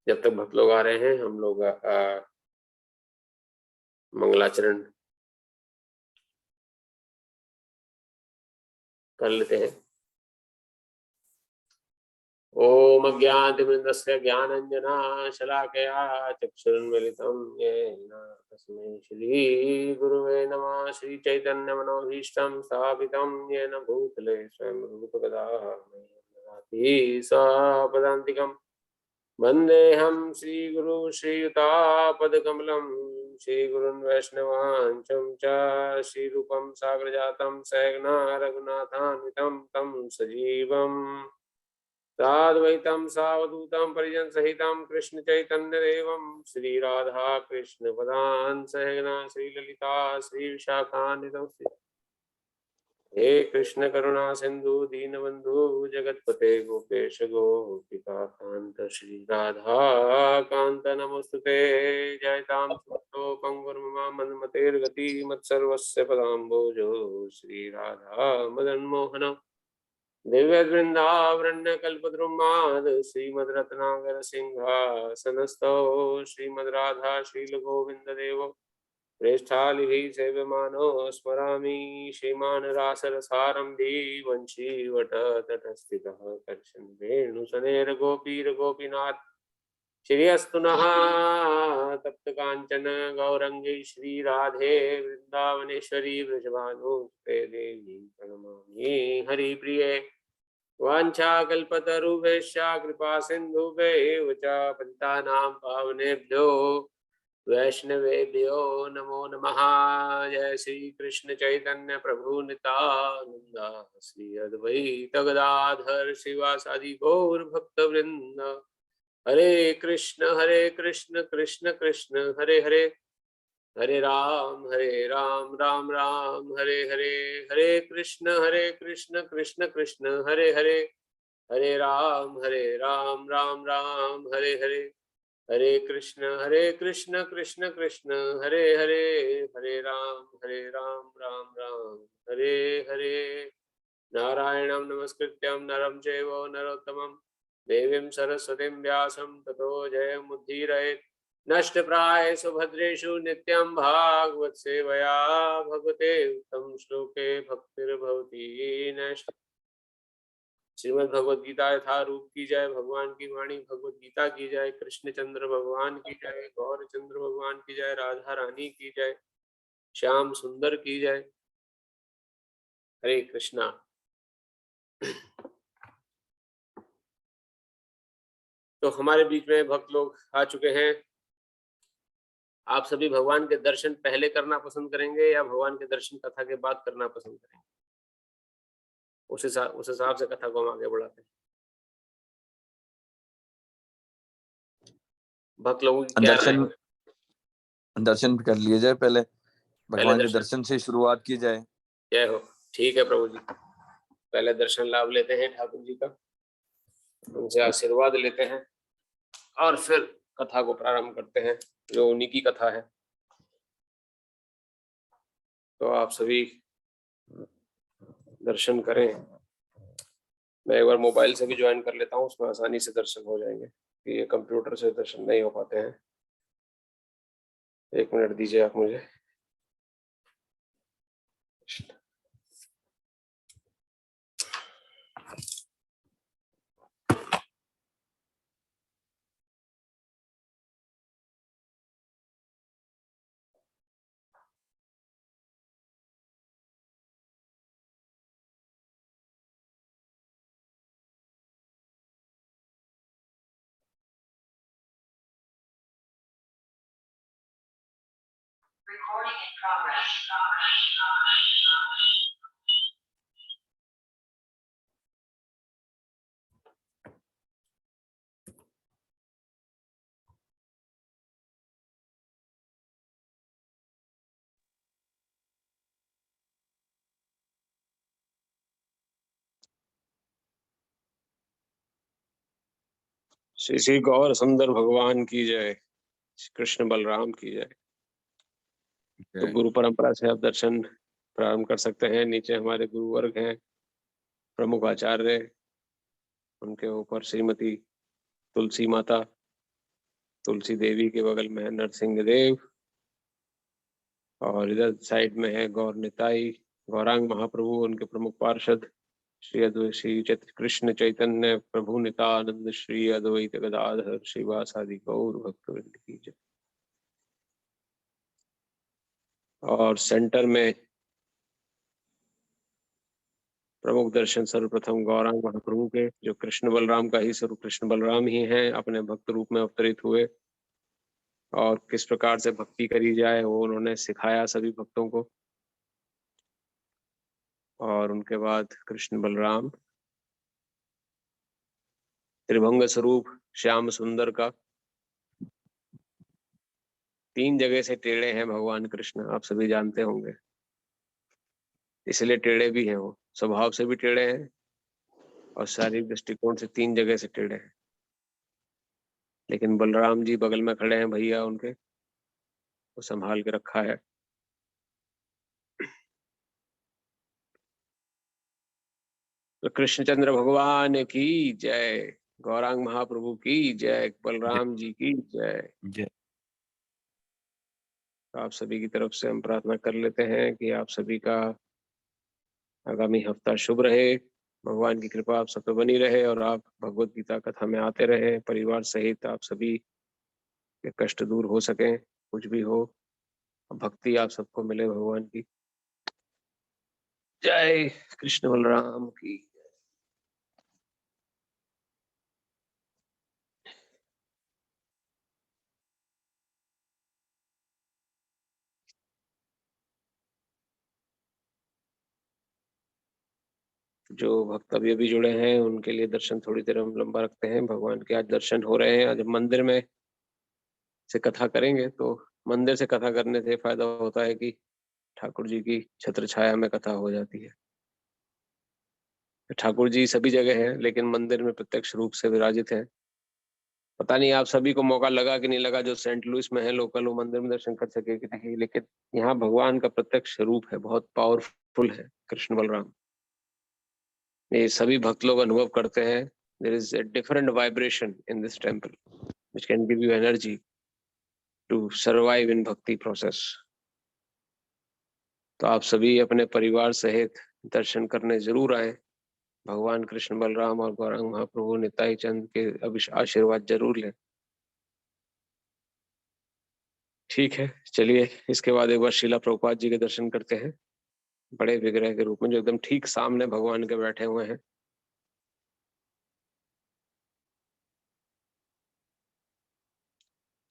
जब तक भक्त लोग आ रहे हैं हम लोग मंगलाचरण कर लेते हैं। ओम अज्ञानतिमिरस्य ज्ञानाञ्जनशलाकया चक्षुरुन्मीलितं येन तस्मै श्रीगुरुवे नमः। श्रीचैतन्यमनोभीष्टं स्थापितं येन भूतले स्वयं रूपकदा मह्यं स्वपदान्तिकं वन्देऽहं श्रीगुरु श्रीयुतापदकमलं श्रीगुरुन् वैष्णवांचं च श्रीरूपं साग्रजातं सहगना रघुनाथान्वितं तं सजीवम् साद्वैतं सावधूतं परिजन सहितं कृष्ण चैतन्य देवं श्री राधा कृष्ण पदान् सहगना श्री ललिता श्री विशाखान्वितं हे कृष्ण करुणा सिंधु दीनबंधु जगतपते गोपेश गोपिका कांत श्री राधा कांत नमोस्तुते। जयतां सुतो पंगुर्ममा मन्मतेर्गति मत्सर्वस्य पदाम्बोजो श्री राधा मदन मोहन दिव्य वृंदावरण्य कल्पद्रुमाद श्रीमद रत्नाकर सिंहासनस्थो श्रीमद राधा शील गोविंद देव प्रेष्ठालिभिः सेव्यमानो स्मरामि श्रीमान् रासरसारम्भी वंशीवटतटस्थितः कर्षन् वेणुसनेर्गोपीर्गोपीनाथ श्रीयस्तु नः तप्त कांचन गौरंगी श्री राधे वृंदावनेश्वरी वृषभानुते देवी प्रणमामि हरिप्रिये वाञ्छाकल्पतरुभ्यश्च कृपा सिन्धुभ्यैव च पतितानां पावनेभ्यो वैष्णवेभ्यो नमो नमः। जय श्री कृष्ण चैतन्य प्रभु नित्यानंद श्री अद्वैत गदाधर शिवासादि गौर भक्त वृंद। हरे कृष्ण कृष्ण कृष्ण हरे हरे, हरे राम राम राम हरे हरे, हरे कृष्ण कृष्ण कृष्ण हरे हरे, हरे राम राम राम हरे हरे, हरे कृष्ण कृष्ण कृष्ण हरे हरे, हरे राम राम राम हरे हरे। नारायणं नमस्कृत्यं नरं चैव नरोत्तमं देवीं सरस्वतीं व्यासं ततो जयमुदीरयेत्। नष्टप्रायेषु भद्रेषु नित्यं भागवत सेवया भगवते उत्तम श्लोके भक्तिर्भवति नष्ट। श्रीमद् भगवद गीता यथा रूप की जय, भगवान की वाणी भगवद गीता की जय, कृष्ण चंद्र भगवान की जय, गौर चंद्र भगवान की जय, राधा रानी की जय, श्याम सुंदर की जय। हरे कृष्णा। तो हमारे बीच में भक्त लोग आ चुके हैं। आप सभी भगवान के दर्शन पहले करना पसंद करेंगे या भगवान के दर्शन कथा के बाद करना पसंद करेंगे? उस हिसाब से कथा को हम आगे बढ़ाते हैं। भक्त लोगों की क्या दर्शन कर लिए जाए, पहले भगवान के दर्शन से शुरुआत की जाए। जय हो। ठीक है प्रभु जी, पहले दर्शन लाभ लेते हैं ठाकुर जी का, उनसे आशीर्वाद लेते हैं और फिर कथा को प्रारंभ करते हैं जो उन्हीं की कथा है। तो आप सभी दर्शन करें। मैं एक बार मोबाइल से भी ज्वाइन कर लेता हूँ, उसमें आसानी से दर्शन हो जाएंगे, कि ये कंप्यूटर से दर्शन नहीं हो पाते हैं। 1 मिनट दीजिए आप मुझे। Recording in progress. Shri Shri Gaur सुंदर भगवान की जय, कृष्ण बलराम की जय। तो गुरु परंपरा से आप दर्शन प्रारंभ कर सकते हैं। नीचे हमारे गुरु वर्ग हैं, प्रमुख आचार्य, उनके ऊपर श्रीमती तुलसी माता, तुलसी देवी के बगल में है नरसिंह देव, और इधर साइड में है गौर निताई, गौरांग महाप्रभु, उनके प्रमुख पार्षद श्री अद्वैत श्री कृष्ण चैतन्य प्रभु नित्यानंद श्री अद्वैत गदाधर श्रीवासादि गौर भक्तवृंद की जय। और सेंटर में प्रमुख दर्शन सर्वप्रथम गौरांग महाप्रभु के, जो कृष्ण बलराम का ही स्वरूप, कृष्ण बलराम ही हैं, अपने भक्त रूप में अवतरित हुए, और किस प्रकार से भक्ति करी जाए वो उन्होंने सिखाया सभी भक्तों को। और उनके बाद कृष्ण बलराम त्रिभंग स्वरूप श्याम सुंदर का, 3 जगह से टेढ़े हैं भगवान कृष्ण, आप सभी जानते होंगे, इसलिए टेढ़े भी हैं, वो स्वभाव से भी टेढ़े हैं और शारीरिक दृष्टिकोण से 3 जगह से टेढ़े हैं। लेकिन बलराम जी बगल में खड़े हैं भैया उनके, वो संभाल के रखा है। तो कृष्णचंद्र भगवान की जय, गौरांग महाप्रभु की जय, बलराम जी की जय। जय। आप सभी की तरफ से हम प्रार्थना कर लेते हैं कि आप सभी का आगामी हफ्ता शुभ रहे, भगवान की कृपा आप सब पे बनी रहे, और आप भगवत गीता कथा में आते रहे, परिवार सहित आप सभी के कष्ट दूर हो सके, कुछ भी हो, भक्ति आप सबको मिले भगवान की। जय कृष्ण बलराम की। जो भक्त अभी अभी जुड़े हैं उनके लिए दर्शन थोड़ी देर हम लंबा रखते हैं। भगवान के आज दर्शन हो रहे हैं, आज मंदिर में से कथा करेंगे, तो मंदिर से कथा करने से फायदा होता है कि ठाकुर जी की छत्र छाया में कथा हो जाती है। ठाकुर जी सभी जगह हैं, लेकिन मंदिर में प्रत्यक्ष रूप से विराजित हैं। पता नहीं आप सभी को मौका लगा कि नहीं लगा, जो सेंट लुइस में है लोकल, वो मंदिर में दर्शन कर सके कि नहीं, लेकिन यहाँ भगवान का प्रत्यक्ष रूप है, बहुत पावरफुल है कृष्ण बलराम। ये सभी भक्त लोग अनुभव करते हैं। There is a different vibration in this temple which can give you energy to survive in bhakti process. तो आप सभी अपने परिवार सहित दर्शन करने जरूर आए, भगवान कृष्ण बलराम और गौरांग महाप्रभु निताई चंद के आशीर्वाद जरूर लें। ठीक है, चलिए इसके बाद एक बार शीला प्रभुपाद जी के दर्शन करते हैं, बड़े विग्रह के रूप में, जो एकदम ठीक सामने भगवान के बैठे हुए हैं।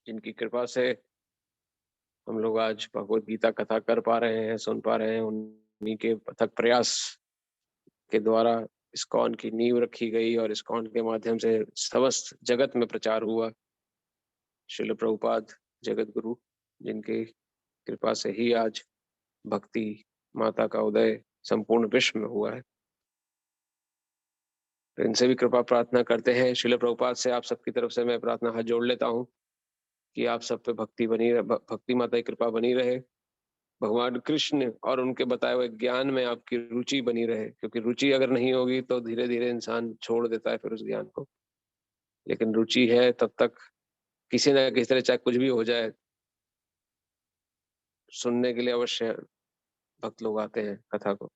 जिनकी कृपा से हम लोग आज भगवत गीता कथा कर पा रहे हैं, सुन पा रहे हैं, उन्हीं के अथक प्रयास के द्वारा इस्कॉन की नींव रखी गई और इस्कॉन के माध्यम से समस्त जगत में प्रचार हुआ। श्रील प्रभुपाद जगत गुरु, जिनकी कृपा से ही आज भक्ति माता का उदय संपूर्ण विश्व में हुआ है। तो इनसे भी कृपा प्रार्थना करते हैं। श्रील प्रभुपाद से आप सबकी तरफ से मैं प्रार्थना हाथ जोड़ लेता हूँ कि आप सब पे भक्ति बनी रहे, भक्ति माता की कृपा बनी रहे, भगवान कृष्ण और उनके बताए हुए ज्ञान में आपकी रुचि बनी रहे, क्योंकि रुचि अगर नहीं होगी तो धीरे धीरे इंसान छोड़ देता है फिर उस ज्ञान को। लेकिन रुचि है तब तक किसी न किसी तरह, चाहे कुछ भी हो जाए, सुनने के लिए अवश्य भक्त लोग आते हैं कथा को।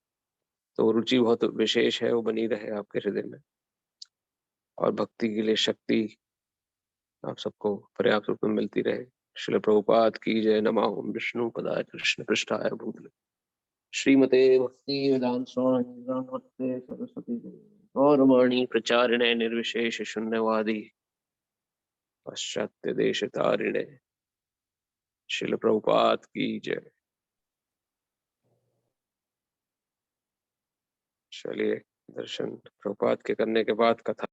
तो रुचि बहुत विशेष है, वो बनी रहे आपके हृदय में, और भक्ति के लिए शक्ति आप सबको पर्याप्त रूप में मिलती रहे। श्रील प्रभुपाद की जय। नमः ओम विष्णु पदाय कृष्ण पृष्ठाय भूतले श्रीमते भक्ति वेदांत स्वामी सरस्वती गौरवाणी प्रचारिणे निर्विशेष शून्यवादी पाश्चात्य देश तारिणे। श्रील प्रभुपाद की जय। चलिए दर्शन प्रभुपाद के करने के बाद कथा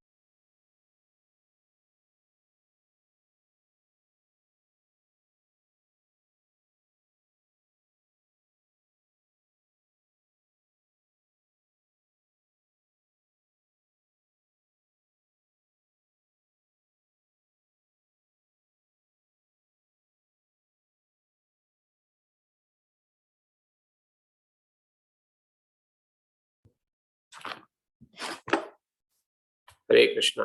हरे कृष्णा।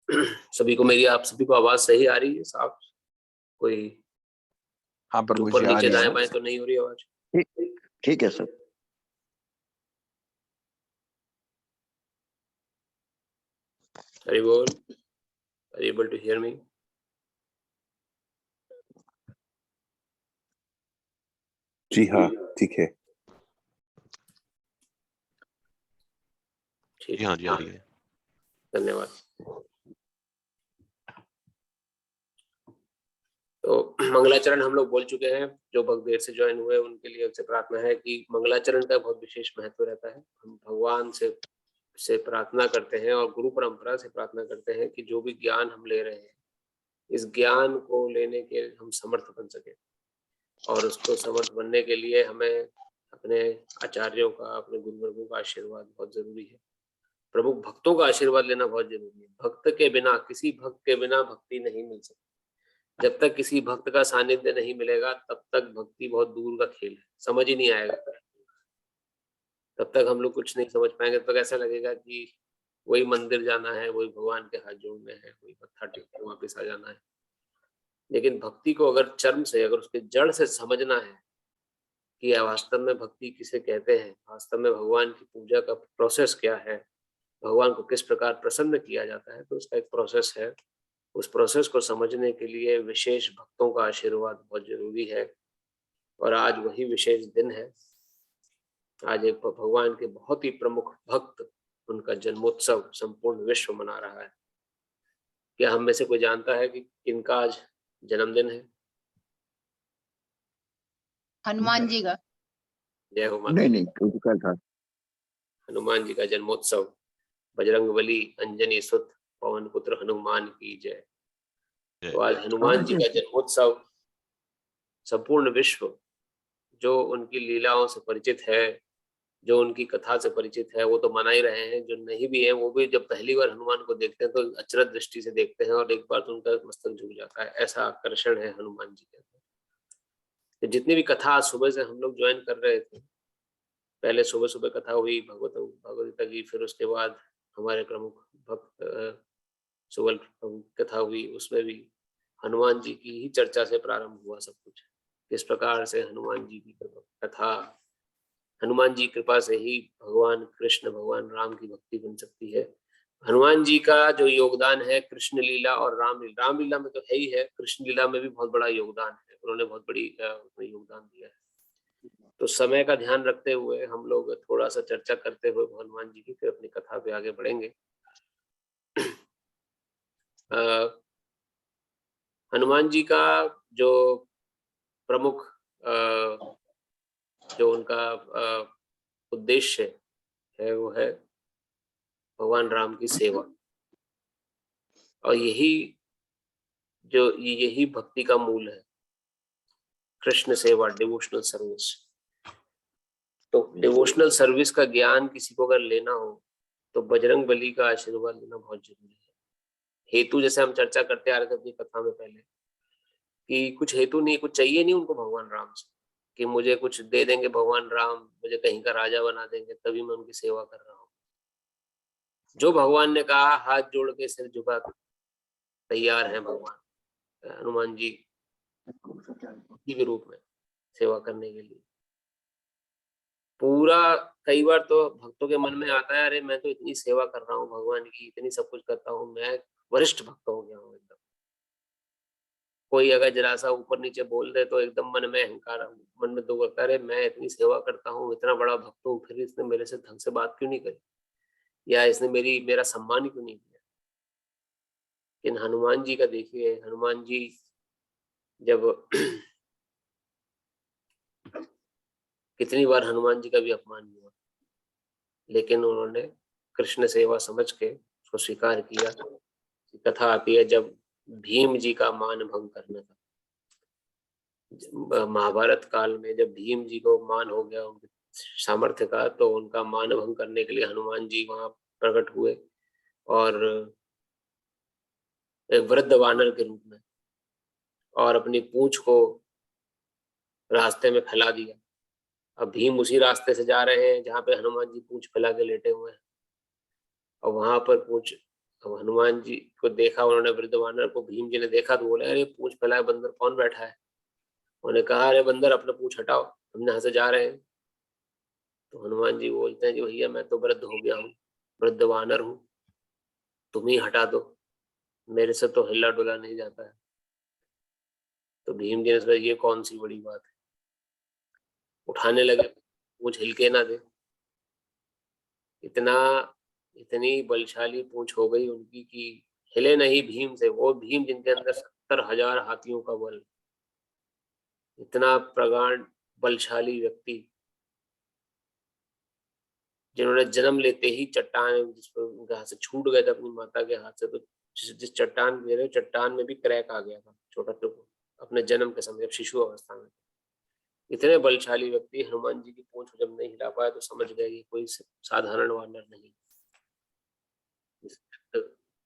सभी को मेरी, आप सभी को आवाज सही आ रही है साफ? कोई हाँ प्रभु ऊपर जी आ नीचे रही दाएं है। बाएं तो नहीं हो रही आवाज? ठीक ठीक है सर। हरि बोल। Are you able to hear me? जी हाँ ठीक है। ठीक जी हाँ जी आ रही है। धन्यवाद। तो मंगलाचरण हम लोग बोल चुके हैं। जो भक्त देर से ज्वाइन हुए उनके लिए आपसे प्रार्थना है कि मंगलाचरण का बहुत विशेष महत्व रहता है। हम भगवान से प्रार्थना करते हैं और गुरु परंपरा से प्रार्थना करते हैं कि जो भी ज्ञान हम ले रहे हैं, इस ज्ञान को लेने के हम समर्थ बन सके, और उसको समर्थ बनने के लिए हमें अपने आचार्यों का, अपने गुरुवर्गों का आशीर्वाद बहुत जरूरी है। प्रमुख भक्तों का आशीर्वाद लेना बहुत जरूरी है। भक्त के बिना, किसी भक्त के बिना भक्ति नहीं मिल सकती। जब तक किसी भक्त का सानिध्य नहीं मिलेगा तब तक भक्ति बहुत दूर का खेल है, समझ ही नहीं आएगा। तब तक हम लोग कुछ नहीं समझ पाएंगे। तब ऐसा लगेगा कि वही मंदिर जाना है, वही भगवान के हाथ जोड़ने हैं, वही मत्था टेक के वापस आ जाना है। लेकिन भक्ति को अगर चर्म से, अगर उसके जड़ से समझना है कि वास्तव में भक्ति किसे कहते हैं, वास्तव में भगवान की पूजा का प्रोसेस क्या है, भगवान को किस प्रकार प्रसन्न किया जाता है, तो उसका एक प्रोसेस है। उस प्रोसेस को समझने के लिए विशेष भक्तों का आशीर्वाद बहुत जरूरी है। और आज वही विशेष दिन है। आज एक भगवान के बहुत ही प्रमुख भक्त, उनका जन्मोत्सव संपूर्ण विश्व मना रहा है। क्या हम में से कोई जानता है कि किनका आज जन्मदिन है? हनुमान जी का। जय हो माता। नहीं उसका था। हनुमान जी का जन्मोत्सव। बजरंगबली अंजनी सुत पवन पुत्र हनुमान की जय। तो आज हनुमान जी का जन्मोत्सव संपूर्ण विश्व जो उनकी लीलाओं से परिचित है, जो उनकी कथा से परिचित है, वो तो मना ही रहे हैं। जो नहीं भी है वो भी जब पहली बार हनुमान को देखते हैं तो अचरज दृष्टि से देखते हैं और एक बार तो उनका मस्तक झुक जाता है। ऐसा आकर्षण है हनुमान जी के अंदर। तो जितनी भी कथा आज सुबह से हम लोग ज्वाइन कर रहे थे, पहले सुबह सुबह कथा हुई भगवत की, फिर उसके बाद हमारे प्रमुख भक्त सुबल कथा हुई, उसमें भी हनुमान जी की ही चर्चा से प्रारंभ हुआ सब कुछ। किस प्रकार से हनुमान जी की कथा, हनुमान जी कृपा से ही भगवान कृष्ण, भगवान राम की भक्ति बन सकती है। हनुमान जी का जो योगदान है कृष्ण लीला और रामलीला में तो है ही है, कृष्ण लीला में भी बहुत बड़ा योगदान है। उन्होंने बहुत बड़ी योगदान दिया है। तो समय का ध्यान रखते हुए हम लोग थोड़ा सा चर्चा करते हुए हनुमान जी की, फिर अपनी कथा पे आगे बढ़ेंगे। हनुमान जी का जो प्रमुख जो उनका उद्देश्य है वो है भगवान राम की सेवा। और यही भक्ति का मूल है, कृष्ण सेवा, डिवोशनल सर्विस। तो डिवोशनल सर्विस का ज्ञान किसी को अगर लेना हो तो बजरंग बली का आशीर्वाद लेना बहुत जरूरी है। हेतु जैसे हम चर्चा करते आ रहे थे अपनी कथा में पहले, कि कुछ हेतु नहीं, कुछ चाहिए नहीं उनको भगवान राम से कि मुझे कुछ दे देंगे भगवान राम, मुझे कहीं का राजा बना देंगे तभी मैं उनकी सेवा कर रहा हूँ। जो भगवान ने कहा, हाथ जोड़ के सिर झुका के तैयार है भगवान हनुमान जी के रूप में सेवा करने के लिए। पूरा कई बार तो भक्तों के मन में आता है, अरे मैं तो इतनी सेवा कर रहा हूँ भगवान की, इतनी सब कुछ करता हूँ, मैं वरिष्ठ भक्त हो गया हूँ एकदम। कोई अगर जरा सा ऊपर नीचे बोल दे तो एकदम मन में अहंकार, मन में दुख लगता है, अरे मैं इतनी सेवा करता हूँ, इतना बड़ा भक्त हूँ, फिर इसने मेरे से ढंग से बात क्यों नहीं करी, या इसने मेरा सम्मान क्यों नहीं किया। लेकिन हनुमान जी का देखिए, हनुमान जी जब कितनी बार हनुमान जी का भी अपमान हुआ, लेकिन उन्होंने कृष्ण सेवा समझ के उसको स्वीकार किया। कथा आती है जब भीम जी का मान भंग करना था, महाभारत काल में जब भीम जी को मान हो गया उनके सामर्थ्य का, तो उनका मान भंग करने के लिए हनुमान जी वहां प्रकट हुए और एक वृद्ध वानर के रूप में, और अपनी पूंछ को रास्ते में फैला दिया। अब भीम उसी रास्ते से जा रहे हैं जहाँ पे हनुमान जी पूंछ फैला के लेटे हुए हैं, और वहां पर पूंछ अब हनुमान जी को देखा उन्होंने, वृद्ध वानर को भीम जी ने देखा तो बोले, अरे पूंछ फैलाए बंदर कौन बैठा है। उन्होंने कहा, अरे बंदर अपना पूंछ हटाओ, हम यहाँ से जा रहे हैं। तो हनुमान जी बोलते हैं, जी भैया मैं तो वृद्ध हो गया हूँ, वृद्ध वानर हूँ, तुम ही हटा दो, मेरे से तो हिला डुला नहीं जाता है। तो भीम जी ने सोचा ये कौन सी बड़ी बात है, उठाने लगे, पूंछ हिलके ना दे। इतना इतनी बलशाली पूंछ हो गई उनकी कि हिले नहीं भीम से। वो भीम जिनके अंदर 70,000 हाथियों का बल, इतना प्रगाढ़ बलशाली व्यक्ति, जिन्होंने जन्म लेते ही चट्टान जिस पर उनके हाथ से छूट गए थे अपनी माता के हाथ से, तो जिस चट्टान गिरे चट्टान में भी क्रैक आ गया था छोटा टुकड़ा अपने जन्म के समय, जब शिशु अवस्था में। इतने बलशाली व्यक्ति हनुमान जी की पूंछ जब नहीं हिला पाया तो समझ गए कि कोई साधारण वानर नहीं,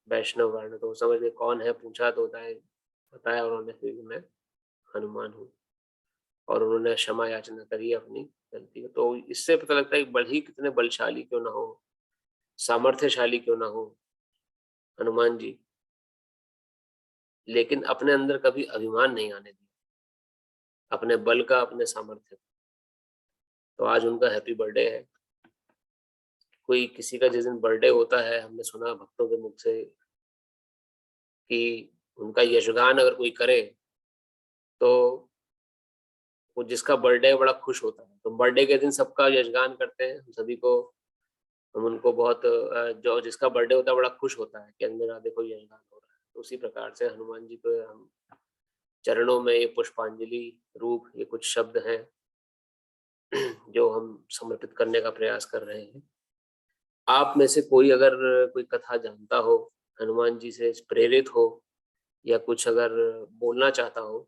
वैष्णव वर्ण। तो समझ गए कौन है, पूछा तो बताया उन्होंने कि मैं हनुमान हूँ, और उन्होंने क्षमा याचना करी अपनी गलती को। तो इससे पता लगता है कि बल ही कितने बलशाली क्यों ना हो, सामर्थ्यशाली क्यों ना हो हनुमान जी, लेकिन अपने अंदर कभी अभिमान नहीं आने दिया, अपने बल का, अपने सामर्थ्य। तो आज उनका हैप्पी बर्थडे है। कोई किसी का जिस दिन बर्थडे होता है, हमने सुना भक्तों के मुख से कि उनका यशगान अगर कोई करे तो वो जिसका बर्थडे है बड़ा खुश होता है। तो बर्थडे के दिन सबका यशगान करते हैं, हम सभी को, हम उनको बहुत जो जिसका बर्थडे होता है बड़ा खुश होता है कि मेरा देखो यशगान हो रहा है। तो उसी प्रकार से हनुमान जी को हम चरणों में ये पुष्पांजलि रूप, ये कुछ शब्द हैं जो हम समर्पित करने का प्रयास कर रहे हैं। आप में से कोई अगर कोई कथा जानता हो, हनुमान जी से प्रेरित हो, या कुछ अगर बोलना चाहता हो,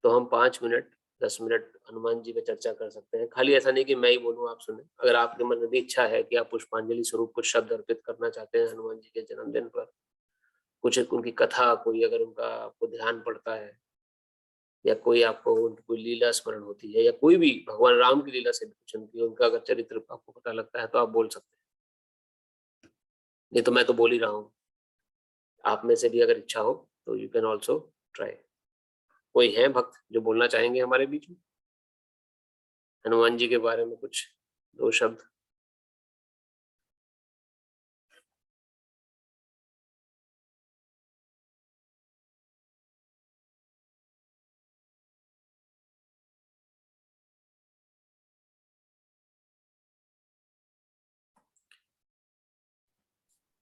तो हम 5 मिनट 10 मिनट हनुमान जी पे चर्चा कर सकते हैं। खाली ऐसा नहीं कि मैं ही बोलूं आप सुने। अगर आपके मन में भी इच्छा है कि आप पुष्पांजलि स्वरूप कुछ शब्द अर्पित करना चाहते हैं हनुमान जी के जन्मदिन पर, कुछ उनकी कथा, कोई अगर उनका आपको ध्यान पड़ता है, या कोई आपको उनकी कोई लीला स्मरण होती है, या कोई भी भगवान राम की लीला से कुछ उनका अगर चरित्र आपको पता लगता है, तो आप बोल सकते हैं। नहीं तो मैं तो बोल ही रहा हूँ। आप में से भी अगर इच्छा हो तो यू कैन ऑल्सो ट्राई। कोई है भक्त जो बोलना चाहेंगे हमारे बीच में हनुमान जी के बारे में कुछ 2 शब्द?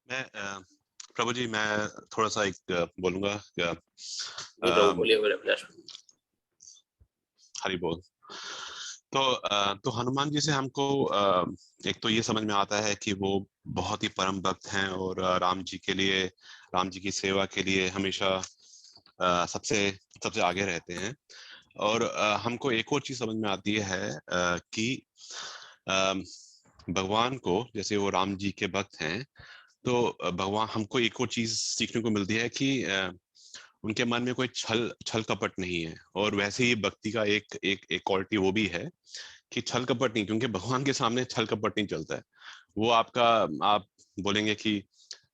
मैं प्रभु जी, मैं थोड़ा सा एक बोलूंगा। जी प्रभु बोलिए, मेरे अभिलाष। हरि बोल। तो हनुमान जी से हमको एक तो ये समझ में आता है कि वो बहुत ही परम भक्त हैं, और राम जी के लिए, राम जी की सेवा के लिए हमेशा सबसे आगे रहते हैं। और हमको एक और चीज समझ में आती है कि भगवान को, जैसे वो राम जी के भक्त हैं, तो भगवान हमको एक और चीज सीखने को मिलती है कि उनके मन में कोई छल कपट नहीं है। और वैसे ही भक्ति का एक क्वालिटी वो भी है कि छल कपट नहीं, क्योंकि भगवान के सामने छल कपट नहीं चलता है। वो आप बोलेंगे कि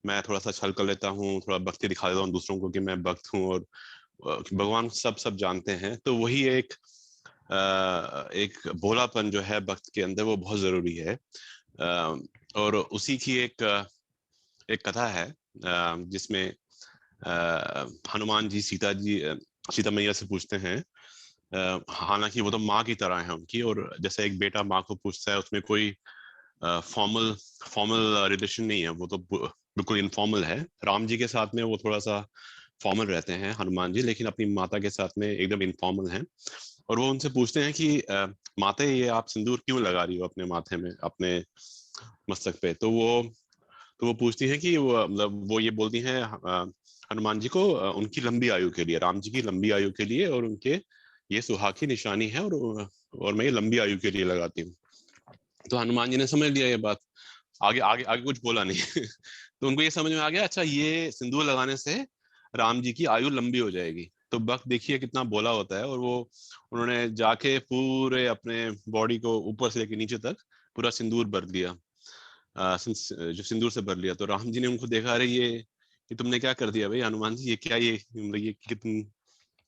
मैं थोड़ा सा छल कर लेता हूँ, थोड़ा भक्ति दिखा देता हूँ दूसरों को कि मैं भक्त हूँ, और भगवान सब जानते हैं। तो वही एक भोलापन जो है भक्त के अंदर, वो बहुत जरूरी है। और उसी की एक कथा है जिसमें हनुमान जी सीता मैया से पूछते हैं। हालांकि वो तो माँ की तरह है उनकी, और जैसे एक बेटा माँ को पूछता है, उसमें कोई फॉर्मल रिलेशन नहीं है, वो तो बिल्कुल इनफॉर्मल है। राम जी के साथ में वो थोड़ा सा फॉर्मल रहते हैं हनुमान जी, लेकिन अपनी माता के साथ में एकदम इनफॉर्मल हैं। और वो उनसे पूछते हैं कि माता, ये आप सिंदूर क्यों लगा रही हो अपने माथे में, अपने मस्तक पे? तो वो पूछती हैं कि वो मतलब वो ये बोलती हैं हनुमान जी को, उनकी लंबी आयु के लिए, राम जी की लंबी आयु के लिए, और उनके ये सुहाग की निशानी है, और मैं ये लंबी आयु के लिए लगाती हूँ। तो हनुमान जी ने समझ लिया ये बात, आगे आगे आगे कुछ बोला नहीं। तो उनको ये समझ में आ गया, अच्छा ये सिंदूर लगाने से राम जी की आयु लंबी हो जाएगी। तो भक्त देखिए कितना बोला होता है, और वो उन्होंने जाके पूरे अपने बॉडी को ऊपर से लेकर नीचे तक पूरा सिंदूर भर दिया। जो सिंदूर से भर लिया। तो राम जी ने उनको देखा, अरे ये तुमने क्या कर दिया भाई हनुमान जी, ये क्या, ये तुम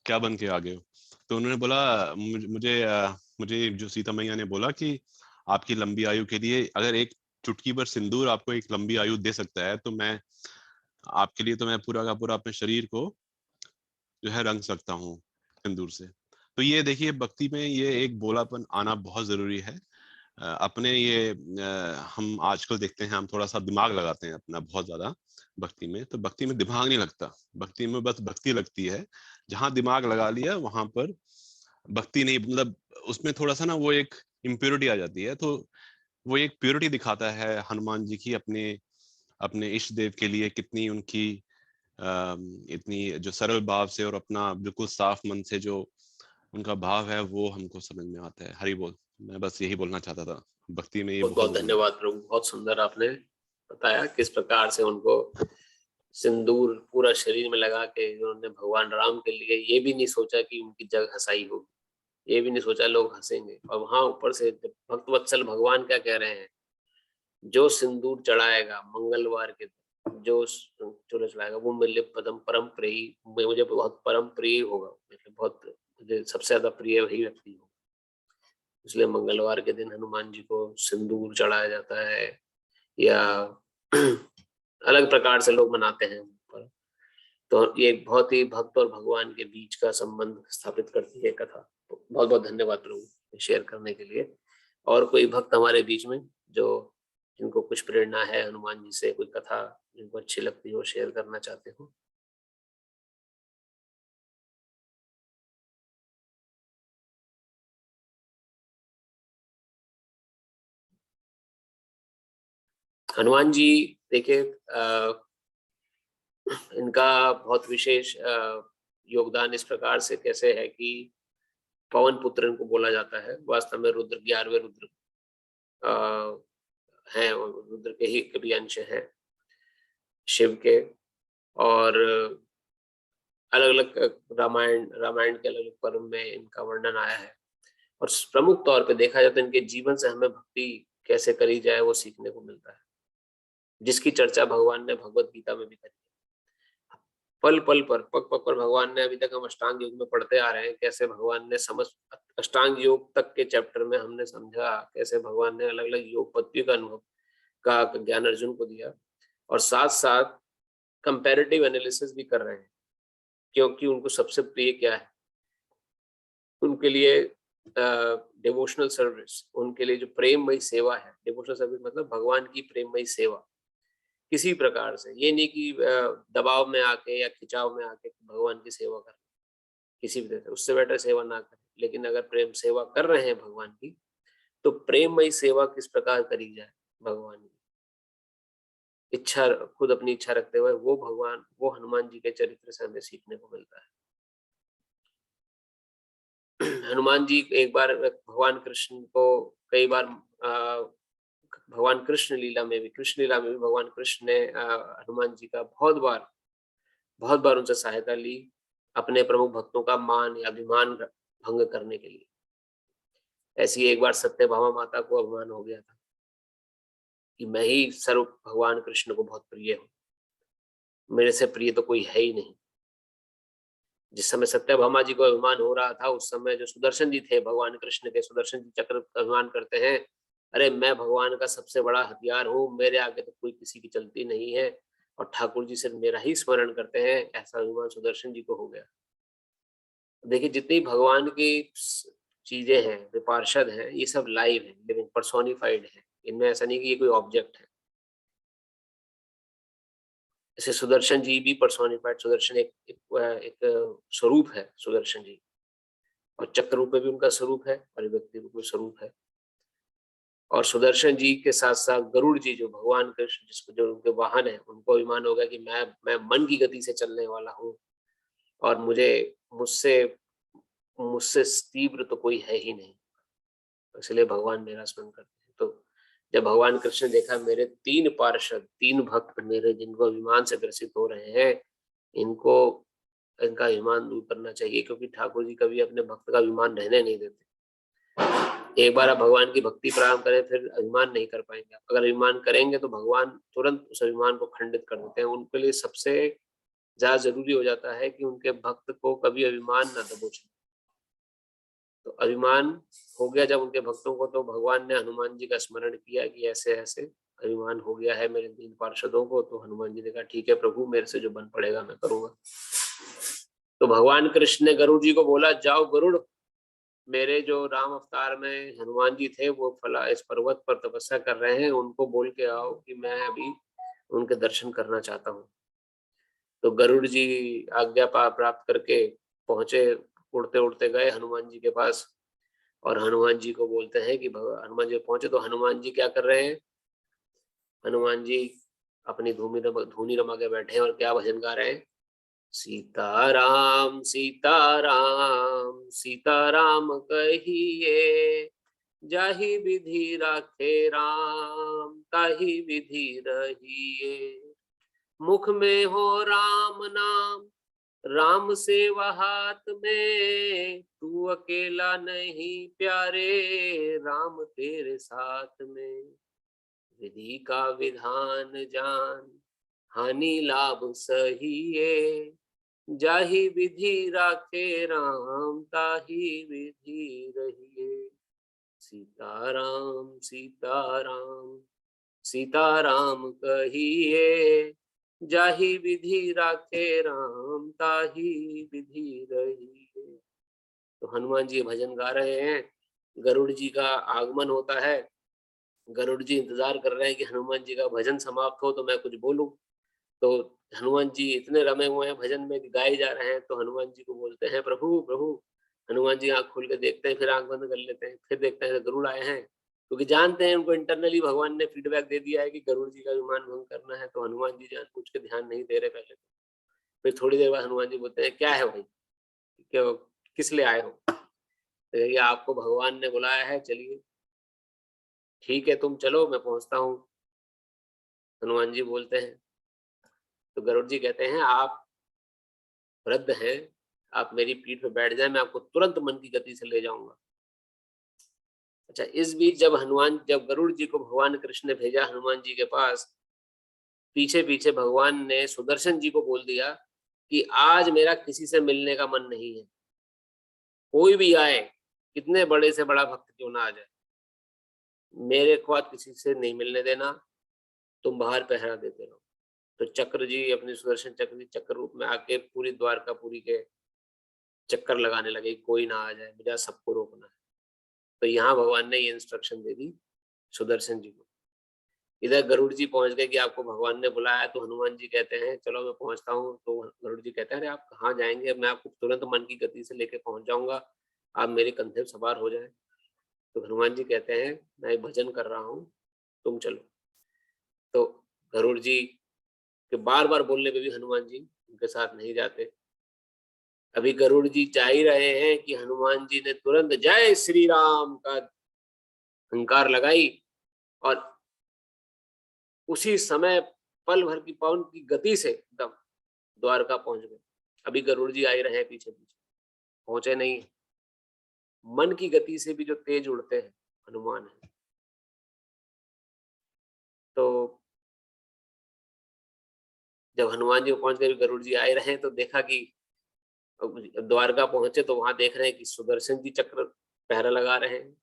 क्या बन के आ गए हो? तो उन्होंने बोला, मुझे जो सीता मैया ने बोला कि आपकी लंबी आयु के लिए अगर एक चुटकी भर सिंदूर आपको एक लंबी आयु दे सकता है, तो मैं आपके लिए तो मैं पूरा का पूरा अपने शरीर को जो है रंग सकता हूँ सिंदूर से। तो ये देखिए, भक्ति में ये एक बोलापन आना बहुत जरूरी है। अपने ये हम आजकल देखते हैं, हम थोड़ा सा दिमाग लगाते हैं अपना बहुत ज्यादा भक्ति में, तो भक्ति में दिमाग नहीं लगता। भक्ति में बस भक्ति लगती है। जहां दिमाग लगा लिया वहां पर भक्ति नहीं, मतलब उसमें थोड़ा सा ना वो एक इम्प्योरिटी आ जाती है। तो वो एक प्योरिटी दिखाता है हनुमान जी की अपने अपने इष्ट देव के लिए, कितनी उनकी इतनी जो सरल भाव से और अपना बिल्कुल साफ मन से जो उनका भाव है वो हमको समझ में आता है। हरि बोल। मैं बस यही बोलना चाहता था, भक्ति में ये बहुत बहुत बहुत जरूरी है। धन्यवाद प्रभु, बहुत सुंदर आपने बताया किस प्रकार से उनको सिंदूर पूरा शरीर में लगा के उन्होंने भगवान राम के लिए ये भी नहीं सोचा कि उनकी जग हंसाई होगी, ये भी नहीं सोचा लोग हंसेंगे। और वहां ऊपर से भक्तवत्सल भगवान क्या कह रहे हैं, जो सिंदूर चढ़ाएगा मंगलवार के दिन, जो चूल्हा चढ़ाएगा वो मेरे लिए परम प्रिय, मुझे बहुत परम प्रिय होगा, मतलब बहुत मुझे सबसे ज्यादा प्रिय वही व्यक्ति होगा। इसलिए मंगलवार के दिन हनुमान जी को सिंदूर चढ़ाया जाता है, या अलग प्रकार से लोग मनाते हैं। तो ये बहुत ही भक्त और भगवान के बीच का संबंध स्थापित करती है कथा। तो बहुत बहुत धन्यवाद प्रभु शेयर करने के लिए। और कोई भक्त हमारे बीच में जो जिनको कुछ प्रेरणा है हनुमान जी से, कोई कथा जिनको अच्छी लगती हो, शेयर करना चाहते हो? हनुमान जी देखिए, इनका बहुत विशेष योगदान इस प्रकार से कैसे है कि पवन पुत्र इनको बोला जाता है। वास्तव में रुद्र 11वें रुद्र हैं, रुद्र के ही कभी अंश हैं शिव के। और अलग अलग रामायण के अलग अलग पर्व में इनका वर्णन आया है। और प्रमुख तौर पे देखा जाए तो इनके जीवन से हमें भक्ति कैसे करी जाए वो सीखने को मिलता है, जिसकी चर्चा भगवान ने भगवत गीता में भी करी है। पल पल पर, पग पग पर भगवान ने, अभी तक हम अष्टांग योग में पढ़ते आ रहे हैं कैसे भगवान ने अष्टांग योग तक के चैप्टर में हमने समझा कैसे भगवान ने अलग अलग योग पद्धतियों का अनुभव का ज्ञान अर्जुन को दिया। और साथ साथ कंपैरेटिव एनालिसिस भी कर रहे हैं, क्योंकि उनको सबसे प्रिय क्या है, उनके लिए डिवोशनल सर्विस, उनके लिए जो प्रेममयी सेवा है। डिवोशनल सर्विस मतलब भगवान की प्रेममयी सेवा, किसी प्रकार से ये नहीं कि दबाव में आके या खिंचाव में आके भगवान की सेवा कर, किसी भी तरह से उससे बेटर सेवा ना करें। लेकिन अगर प्रेम सेवा कर रहे हैं भगवान की, तो प्रेममयी सेवा किस प्रकार करी जाए भगवान की इच्छा, खुद अपनी इच्छा रखते हुए, वो हनुमान जी के चरित्र से हमें सीखने को मिलता है। हनुमान जी एक बार भगवान कृष्ण को कई बार भगवान कृष्ण लीला में भी भगवान कृष्ण ने हनुमान जी का बहुत बार उनसे सहायता ली, अपने प्रमुख भक्तों का मान या अभिमान भंग करने के लिए। ऐसी एक बार सत्यभामा माता को अभिमान हो गया था कि मैं ही सर्व भगवान कृष्ण को बहुत प्रिय हूँ, मेरे से प्रिय तो कोई है ही नहीं। जिस समय सत्यभामा जी को अभिमान हो रहा था, उस समय जो सुदर्शन जी थे भगवान कृष्ण के, सुदर्शन जी चक्र अभिमान करते हैं, अरे मैं भगवान का सबसे बड़ा हथियार हूँ, मेरे आगे तो कोई किसी की चलती नहीं है, और ठाकुर जी सिर्फ मेरा ही स्मरण करते हैं, ऐसा अभिमान सुदर्शन जी को हो गया। देखिए, जितनी भगवान की चीजें हैं, वे पार्षद हैं, ये सब लाइव है, लिविंग पर्सोनिफाइड है, इनमें ऐसा नहीं कि ये कोई ऑब्जेक्ट है। जैसे सुदर्शन जी भी पर्सोनिफाइड, सुदर्शन एक स्वरूप है सुदर्शन जी, और चक्र रूप में भी उनका स्वरूप है, और व्यक्ति रूप में स्वरूप है। और सुदर्शन जी के साथ साथ गरुड़ जी, जो भगवान कृष्ण जिसको जो उनके वाहन है, उनको अभिमान होगा कि मैं मन की गति से चलने वाला हूँ, और मुझसे तीव्र तो कोई है ही नहीं, इसलिए भगवान मेरा स्मरण करते हैं। तो जब भगवान कृष्ण ने देखा मेरे 3 पार्षद, 3 भक्त मेरे, जिनको अभिमान से ग्रसित हो रहे हैं, इनका अभिमान दूर करना चाहिए, क्योंकि ठाकुर जी कभी अपने भक्त का अभिमान रहने नहीं देते। एक बार आप भगवान की भक्ति प्रारंभ करें फिर अभिमान नहीं कर पाएंगे। अगर अभिमान करेंगे तो भगवान तुरंत उस अभिमान को खंडित कर देते हैं। उनके लिए सबसे ज्यादा जरूरी हो जाता है कि उनके भक्त को कभी अभिमान न दबोचे। तो अभिमान हो गया जब उनके भक्तों को, तो भगवान ने हनुमान जी का स्मरण किया कि ऐसे ऐसे अभिमान हो गया है मेरे 3 पार्षदों को। तो हनुमान जी ने कहा ठीक है प्रभु, मेरे से जो बन पड़ेगा मैं करूंगा। तो भगवान कृष्ण ने गरुड़ जी को बोला, जाओ गरुड़, मेरे जो राम अवतार में हनुमान जी थे वो फला इस पर्वत पर तपस्या कर रहे हैं, उनको बोल के आओ कि मैं अभी उनके दर्शन करना चाहता हूँ। तो गरुड़ जी आज्ञा प्राप्त करके पहुंचे, उड़ते उड़ते गए हनुमान जी के पास और हनुमान जी को बोलते हैं कि हनुमान जी पहुंचे तो हनुमान जी क्या कर रहे हैं? हनुमान जी अपनी धूनी रमा के बैठे हैं और क्या भजन गा रहे हैं? सीताराम सीताराम सीताराम कहिए, जाहि विधि राखे राम ताहि विधि रहिए। मुख में हो राम नाम, राम सेवा हाथ में, तू अकेला नहीं प्यारे, राम तेरे साथ में। विधि का विधान जान, हानि लाभ सहिए, जाहि विधि राखे राम ताहि विधि रहिए। सीताराम सीताराम सीताराम कहिए, जाहि विधि राखे राम ताहि विधि रहिए। तो हनुमान जी भजन गा रहे हैं, गरुड़ जी का आगमन होता है। गरुड़ जी इंतजार कर रहे हैं कि हनुमान जी का भजन समाप्त हो तो मैं कुछ बोलूं। तो हनुमान जी इतने रमे हुए हैं भजन में कि गाए जा रहे हैं। तो हनुमान जी को बोलते हैं, प्रभु प्रभु। हनुमान जी आंख खोल के देखते हैं, फिर आंख बंद कर लेते हैं, फिर देखते हैं तो गरुड़ आए हैं, क्योंकि जानते हैं उनको इंटरनली भगवान ने फीडबैक दे दिया है कि गरुड़ जी का विमान भंग करना है। तो हनुमान जी जानबूझ के ध्यान नहीं दे रहे पहले। फिर थोड़ी देर बाद हनुमान जी बोलते हैं, क्या है भाई, क्यों, किस लिए आए हो? तो ये आपको भगवान ने बुलाया है, चलिए ठीक है तुम चलो, मैं पहुंचता हूँ। हनुमान जी बोलते हैं। तो गरुड़ जी कहते हैं, आप वृद्ध हैं, आप मेरी पीठ पे बैठ जाए, मैं आपको तुरंत मन की गति से ले जाऊंगा। अच्छा, इस बीच जब गरुड़ जी को भगवान कृष्ण ने भेजा हनुमान जी के पास, पीछे पीछे भगवान ने सुदर्शन जी को बोल दिया कि आज मेरा किसी से मिलने का मन नहीं है। कोई भी आए, कितने बड़े से बड़ा भक्त क्यों ना आ जाए, मेरे को आज किसी से नहीं मिलने देना, तुम बाहर पहरा देते रहो। तो चक्र जी, अपने सुदर्शन चक्र जी चक्र रूप में आके पूरी द्वारकापुरी के चक्कर लगाने लगे, कोई ना आ जाए, मुझे सबको रोकना है। तो यहाँ भगवान ने ये इंस्ट्रक्शन दे दी सुदर्शन जी को। इधर गरुड़ जी पहुंच गए कि आपको भगवान ने बुलाया। तो हनुमान जी कहते हैं, चलो मैं पहुंचता हूँ। तो गरुड़ जी कहते हैं, अरे आप कहाँ जाएंगे, मैं आपको तुरंत मन की गति से लेके पहुंच जाऊंगा, आप मेरे कंधे पर सवार हो जाए। तो हनुमान जी कहते हैं, मैं भजन कर रहा हूँ, तुम चलो। तो गरुड़ जी के बार बार बोलने पे भी हनुमान जी उनके साथ नहीं जाते। अभी गरुड़ जी जा ही रहे हैं कि हनुमान जी ने तुरंत जय श्री राम का हुंकार लगाई और उसी समय पल भर की पवन की गति से एकदम द्वारका पहुंच गए। अभी गरुड़ जी आ ही रहे हैं पीछे पीछे, पहुंचे नहीं। मन की गति से भी जो तेज उड़ते हैं हनुमान है। तो जब हनुमान जी पहुंच गए, गरुड़ जी आए रहे, तो देखा कि द्वारका पहुंचे तो वहां देख रहे हैं कि सुदर्शन जी चक्र पहरा लगा रहे हैं।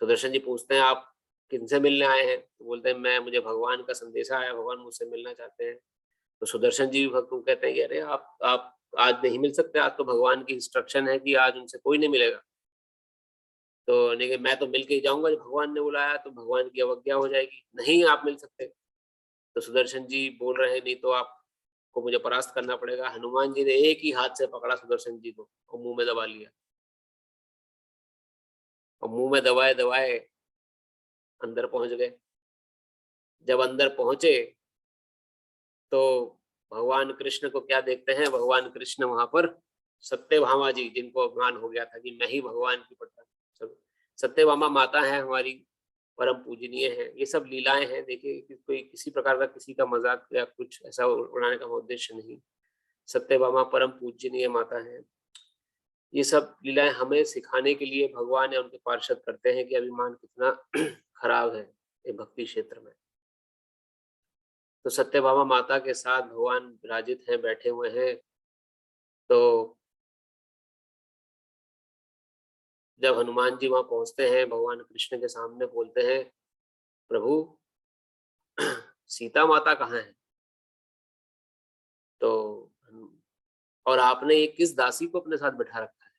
सुदर्शन जी पूछते हैं, आप किनसे मिलने आए हैं? तो बोलते हैं, मुझे भगवान का संदेशा आया, भगवान मुझसे मिलना चाहते हैं। तो सुदर्शन जी भक्त कहते हैं कि अरे आप आज नहीं मिल सकते, आज तो भगवान की इंस्ट्रक्शन है कि आज उनसे कोई नहीं मिलेगा। तो नहीं, मैं तो मिल के ही जाऊंगा, जब भगवान ने बुलाया तो भगवान की अवज्ञा हो जाएगी, नहीं आप मिल सकते। तो सुदर्शन जी बोल रहे हैं, नहीं तो आपको मुझे परास्त करना पड़ेगा। हनुमान जी ने एक ही हाथ से पकड़ा सुदर्शन जी को और मुंह में दबा लिया, और मुंह में दबाए दबाए अंदर पहुंच गए। जब अंदर पहुंचे तो भगवान कृष्ण को क्या देखते हैं? भगवान कृष्ण वहां पर सत्यभामा जी, जिनको अभिमान हो गया था कि मैं ही भगवान की पत्नी, सत्यभामा माता है हमारी, परम पूजनीय है। ये सब लीलाएं हैं। देखिए कोई किसी प्रकार का किसी का मजाक या कुछ ऐसा उड़ाने का उद्देश्य नहीं। सत्यभामा परम पूजनीय माता है। ये सब लीलाएं हमें सिखाने के लिए भगवान या उनके पार्षद करते हैं कि अभिमान कितना खराब है ये भक्ति क्षेत्र में। तो सत्यभामा माता के साथ भगवान विराजित हैं, बैठे हुए हैं। तो जब हनुमान जी वहां पहुंचते हैं, भगवान कृष्ण के सामने बोलते हैं, प्रभु सीता माता कहाँ है? तो और आपने ये किस दासी को अपने साथ बिठा रखा है?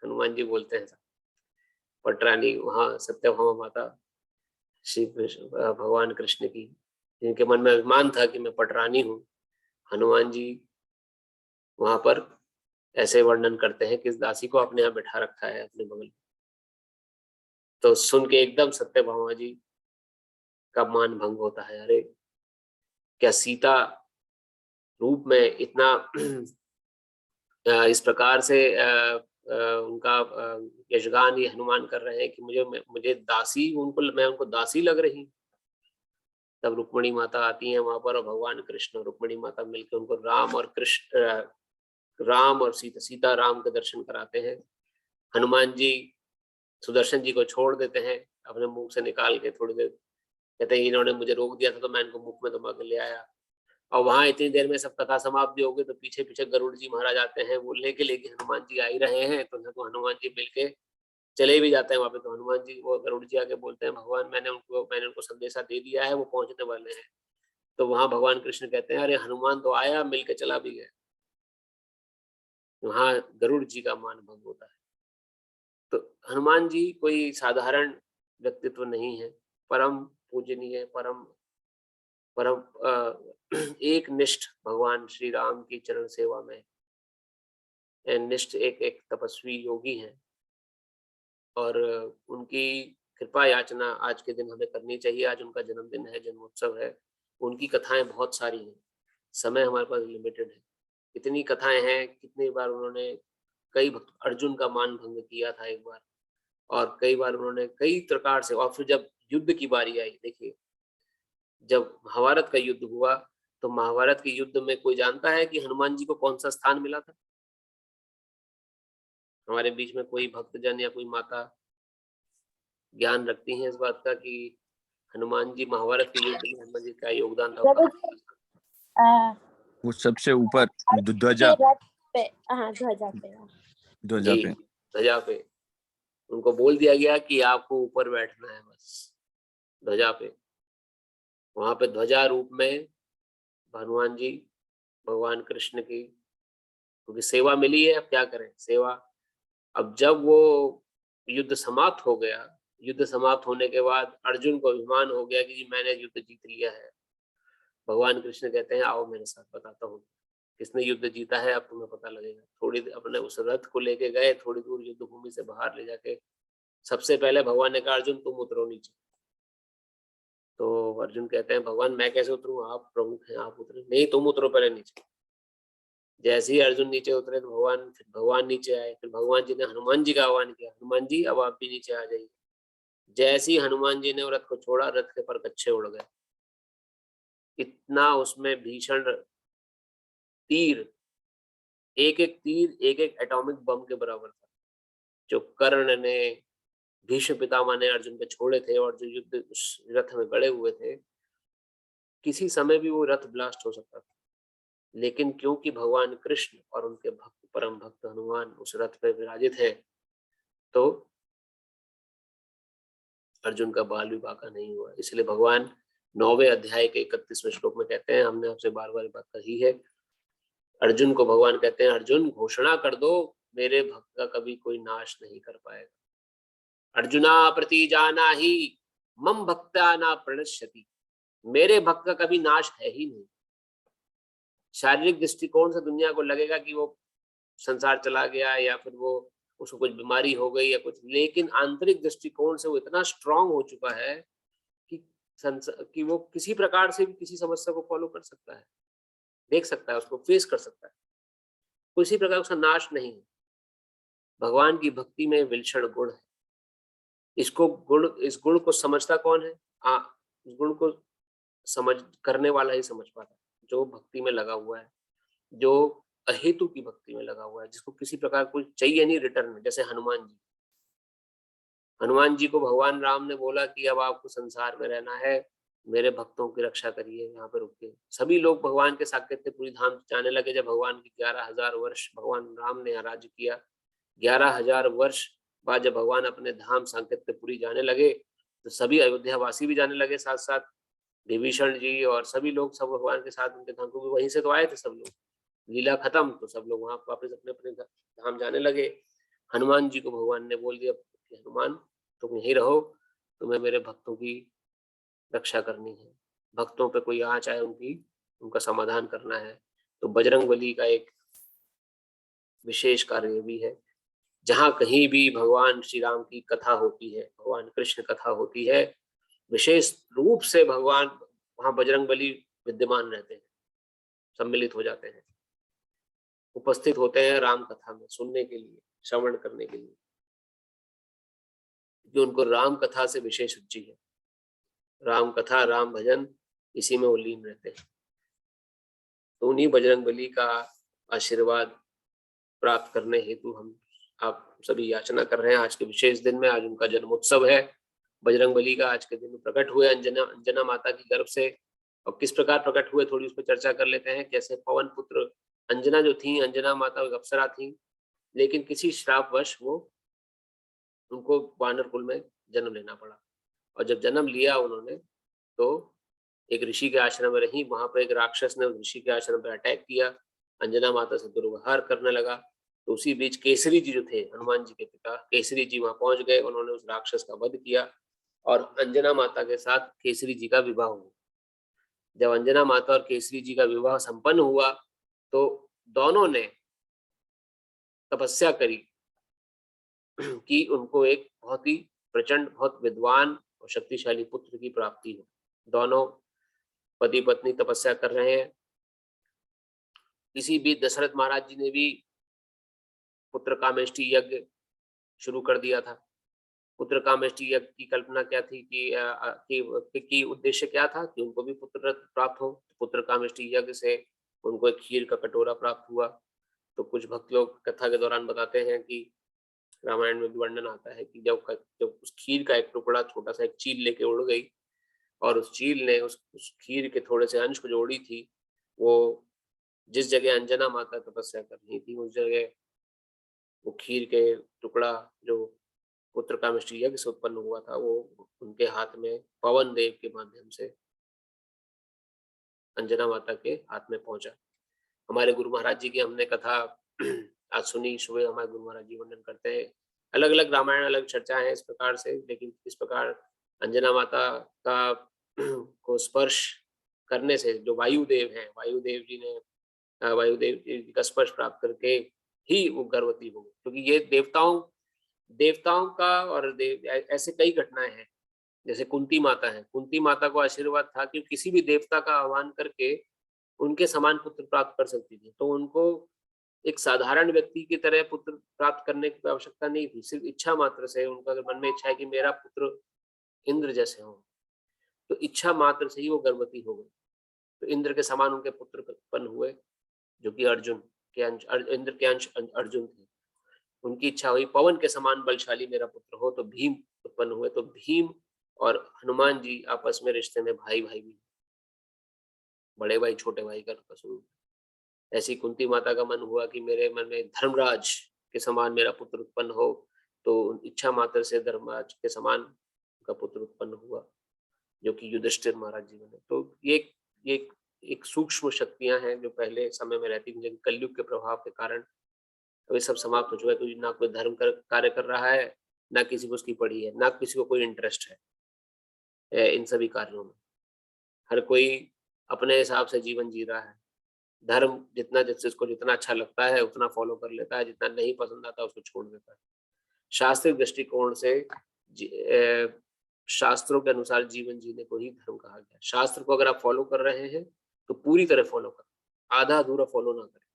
हनुमान जी बोलते हैं, पटरानी वहां सत्यभामा माता श्री कृष्ण भगवान कृष्ण की, जिनके मन में अभिमान था कि मैं पटरानी हूँ। हनुमान जी वहां पर ऐसे वर्णन करते हैं कि इस दासी को आपने यहाँ बिठा रखा है अपने बगल में। तो सुन के एकदम सत्यभामा जी का मान भंग होता है। अरे क्या सीता रूप में इतना इस प्रकार से उनका यशगान ये हनुमान कर रहे हैं कि मुझे दासी मैं उनको दासी लग रही हूँ। तब रुक्मिणी माता आती हैं वहां पर और भगवान कृष्ण और रुक्मिणी माता मिलकर उनको राम और सीता राम के दर्शन कराते हैं। हनुमान जी सुदर्शन जी को छोड़ देते हैं अपने मुंह से निकाल के, थोड़ी देर कहते हैं इन्होंने मुझे रोक दिया था तो मैं इनको मुख में दबा के ले आया। और वहां इतनी देर में सब कथा समाप्ति हो गई तो पीछे पीछे गरुड़ जी महाराज आते हैं बोलने के लिए कि हनुमान जी आ ही रहे हैं। तो हनुमान जी मिलके चले भी जाते हैं वहां पे। तो हनुमान जी वो गरुड़ जी आके बोलते हैं, भगवान मैंने उनको संदेशा दे दिया है, वो पहुंचने वाले हैं। तो वहां भगवान कृष्ण कहते हैं, अरे हनुमान तो आया, मिलके चला भी गया। वहां गरुड़ जी का मान भंग होता है। तो हनुमान जी कोई साधारण व्यक्तित्व नहीं है, परम पूजनीय, परम एक निष्ठ भगवान श्री राम की चरण सेवा में निष्ठ एक तपस्वी योगी हैं। और उनकी कृपा याचना आज के दिन हमें करनी चाहिए। आज उनका जन्मदिन है, जन्मोत्सव है। उनकी कथाएं बहुत सारी हैं, समय हमारे पास लिमिटेड है। इतनी कथाएं हैं, कितनी बार उन्होंने कई भक्त अर्जुन का मान भंग किया था एक बार, और कई बार उन्होंने कई प्रकार से। और फिर जब युद्ध की बारी आई, देखिए जब महाभारत का युद्ध हुआ तो महाभारत के युद्ध में कोई जानता है कि हनुमान जी को कौन सा स्थान मिला था? हमारे बीच में कोई भक्तजन या कोई माता ज्ञान रखती हैं इस बात का कि हनुमान जी महाभारत के युद्ध में हनुमान जी का योगदान था? वो सबसे ऊपर ध्वजा पे ध्वजा पे उनको बोल दिया गया कि आपको ऊपर बैठना है, बस ध्वजा पे। वहां पे ध्वजा रूप में हनुमान जी भगवान कृष्ण की, क्योंकि सेवा मिली है, अब क्या करें सेवा। अब जब वो युद्ध समाप्त हो गया, युद्ध समाप्त होने के बाद अर्जुन को अभिमान हो गया कि मैंने युद्ध जीत लिया है। भगवान कृष्ण कहते हैं, आओ मेरे साथ, बताता हूँ किसने युद्ध जीता है, अब तुम्हें पता लगेगा। थोड़ी अपने उस रथ को लेके गए, थोड़ी दूर युद्ध भूमि से बाहर ले जाके सबसे पहले भगवान ने कहा, अर्जुन तुम उतरो नीचे। तो अर्जुन कहते हैं, भगवान मैं कैसे उतरूं, आप प्रमुख हैं, आप उतरे। नहीं, तुम उतरो पहले नीचे। जैसे ही अर्जुन नीचे उतरे तो भगवान नीचे आए। फिर भगवान जी ने हनुमान जी का आह्वान किया, हनुमान जी अब आप भी नीचे आ जाइए। जैसे ही हनुमान जी ने रथ को छोड़ा, रथ के पर कच्छे उड़ गए। इतना उसमें भीषण तीर, एक एक एटॉमिक बम के बराबर था, जो कर्ण ने, भीष्म पितामह ने अर्जुन पे छोड़े थे, और जो युद्ध उस रथ में गड़े हुए थे, किसी समय भी वो रथ ब्लास्ट हो सकता था। लेकिन क्योंकि भगवान कृष्ण और उनके भक्त, परम भक्त हनुमान उस रथ पे विराजित है, तो अर्जुन का बाल भी बांका नहीं हुआ। इसलिए भगवान 9वें अध्याय के 31वें श्लोक में कहते हैं, हमने आपसे बार बार बात कही है, अर्जुन को भगवान कहते हैं, अर्जुन घोषणा कर दो, मेरे भक्त का कभी कोई नाश नहीं कर पाएगा। अर्जुना प्रति जाना ही मम भक्ता ना प्रणश्यति, मेरे भक्त का कभी नाश है ही नहीं। शारीरिक दृष्टिकोण से दुनिया को लगेगा कि वो संसार चला गया, या फिर वो उसको कुछ बीमारी हो गई या कुछ, लेकिन आंतरिक दृष्टिकोण से वो इतना स्ट्रांग हो चुका है कि वो किसी प्रकार से भी किसी समस्या को फॉलो कर सकता है, देख सकता है, उसको फेस कर सकता है, किसी प्रकार उसका नाश नहीं है। भगवान की भक्ति में विलक्षण गुण है। इस गुण को समझता कौन है? इस गुण को समझ करने वाला ही समझ पाता है, जो भक्ति में लगा हुआ है, जो अहेतु की भक्ति में लगा हुआ है, जिसको किसी प्रकार कुछ चाहिए नहीं रिटर्न में। जैसे हनुमान जी को भगवान राम ने बोला कि अब आपको संसार में रहना है, मेरे भक्तों की रक्षा करिए, यहाँ पे रुके। सभी लोग भगवान के साकेत्यपुरी धाम जाने लगे जब भगवान की 11,000 वर्ष भगवान राम ने राज्य किया। 11,000 वर्ष बाद जब भगवान अपने धाम साकेत्यपुरी जाने लगे तो सभी अयोध्यावासी भी जाने लगे साथ साथ। विभीषण जी और सभी लोग सब भगवान के साथ उनके धाम, क्योंकि वहीं से तो आए थे सब लोग। लीला खत्म तो सब लोग वहां वापस अपने अपने धाम जाने लगे। हनुमान जी को भगवान ने बोल दिया कि हनुमान तुम यहीं रहो, तुम्हें मेरे भक्तों की रक्षा करनी है, भक्तों पे कोई आँच आए उनका समाधान करना है। तो बजरंगबली का एक विशेष कार्य भी है, जहाँ कहीं भी भगवान श्री राम की कथा होती है, भगवान कृष्ण कथा होती है, विशेष रूप से भगवान वहां बजरंगबली विद्यमान रहते हैं, सम्मिलित हो जाते हैं, उपस्थित होते हैं राम कथा में सुनने के लिए, श्रवण करने के लिए, जो उनको राम कथा से विशेष रुचि है। राम कथा, राम भजन, इसी में वो लीन रहते हैं। तो उन्हीं बजरंगबली का आशीर्वाद प्राप्त करने हेतु हम आप सभी याचना कर रहे हैं आज के विशेष दिन में। आज उनका जन्मोत्सव है। बजरंगबली का आज के दिन प्रकट हुए अंजना माता की गर्भ से, और किस प्रकार प्रकट हुए थोड़ी उस पर चर्चा कर लेते हैं। कैसे पवन पुत्र अंजना जो थी, अंजना माता अप्सरा थी, लेकिन किसी श्रापवश वो उनको वानर कुल में जन्म लेना पड़ा। और जब जन्म लिया उन्होंने तो एक ऋषि के आश्रम में रही, वहां पर एक राक्षस ने उस ऋषि के आश्रम पर अटैक किया, अंजना माता से दुर्व्यवहार करने लगा। तो उसी बीच केसरी जी जो थे, हनुमान जी के पिता केसरी जी, वहां पहुंच गए, उन्होंने उस राक्षस का वध किया और अंजना माता के साथ केसरी जी का विवाह हुआ। जब अंजना माता और केसरी जी का विवाह संपन्न हुआ तो दोनों ने तपस्या करी कि उनको एक बहुत ही प्रचंड, बहुत विद्वान और शक्तिशाली पुत्र की प्राप्ति हो। दोनों पति पत्नी तपस्या कर रहे हैं। इसी बीच दशरथ महाराज जी ने भी पुत्र कामेष्टि यज्ञ शुरू कर दिया था। पुत्र कामेष्टि यज्ञ की कल्पना क्या थी कि उद्देश्य क्या था कि उनको भी पुत्र प्राप्त हो। पुत्र कामेष्टि यज्ञ से उनको एक खीर का कटोरा प्राप्त हुआ। तो कुछ भक्त लोग कथा के दौरान बताते हैं कि रामायण में भी वर्णन आता है कि जब उस खीर का एक टुकड़ा छोटा सा एक चील लेके उड़ गई और उस चील ने उस खीर के थोड़े से अंश को जोड़ी थी, वो जिस जगह अंजना माता तपस्या कर रही थी उस जगह वो खीर के टुकड़ा जो पुत्र कामेष्टि यज्ञ से उत्पन्न हुआ था वो उनके हाथ में पवन देव के माध्यम से अंजना माता के हाथ में पहुंचा। हमारे गुरु महाराज जी की हमने कथा आज सुनी, सुबह हमारे गुरु महाराज जी वर्णन करते हैं। अलग अलग रामायण, अलग चर्चा है इस प्रकार से, लेकिन इस प्रकार अंजना माता का को स्पर्श करने से जो वायुदेव हैं, वायुदेव जी का स्पर्श प्राप्त करके ही वो गर्भवती हो, क्योंकि ये देवताओं का और ऐसे कई घटनाएं हैं। जैसे कुंती माता है, कुंती माता को आशीर्वाद था कि किसी भी देवता का आह्वान करके उनके समान पुत्र प्राप्त कर सकती थी। तो उनको एक साधारण व्यक्ति की तरह पुत्र प्राप्त करने की आवश्यकता नहीं थी। सिर्फ इच्छा मात्र से, उनका अगर मन में इच्छा है कि मेरा पुत्र इंद्र जैसे हो, तो इच्छा मात्र से ही वो गर्भवती हो गई। तो इंद्र के समान उनके पुत्र उत्पन्न हुए, जो कि अर्जुन के अंश, इंद्र के अंश अर्जुन थे। उनकी इच्छा हुई पवन के समान बलशाली मेरा पुत्र हो, तो भीम उत्पन्न हुए। तो भीम और हनुमान जी आपस में रिश्ते में भाई भाई भी, बड़े भाई छोटे भाई का स्वरूप। ऐसी कुंती माता का मन हुआ कि मेरे मन में धर्मराज के समान मेरा पुत्र उत्पन्न हो, तो इच्छा मात्र से धर्मराज के समान का पुत्र उत्पन्न हुआ, जो कि युधिष्ठिर महाराज जी बने। तो ये एक सूक्ष्म शक्तियां हैं जो पहले समय में रहती थी, लेकिन कलयुग के प्रभाव के कारण तो ये सब समाप्त हो चुका है। तो ना कोई धर्म कार्य कर रहा है, ना किसी को उसकी पड़ी है, ना किसी को कोई इंटरेस्ट है इन सभी कार्यों में। हर कोई अपने हिसाब से जीवन जी रहा है। धर्म जिसको जितना अच्छा लगता है उतना फॉलो कर लेता है, जितना नहीं पसंद आता उसको छोड़ देता है। शास्त्रीय दृष्टिकोण से शास्त्रों के अनुसार जीवन जीने को ही धर्म कहा गया। शास्त्र को अगर आप फॉलो कर रहे हैं तो पूरी तरह फॉलो करें, आधा अधूरा फॉलो ना करें।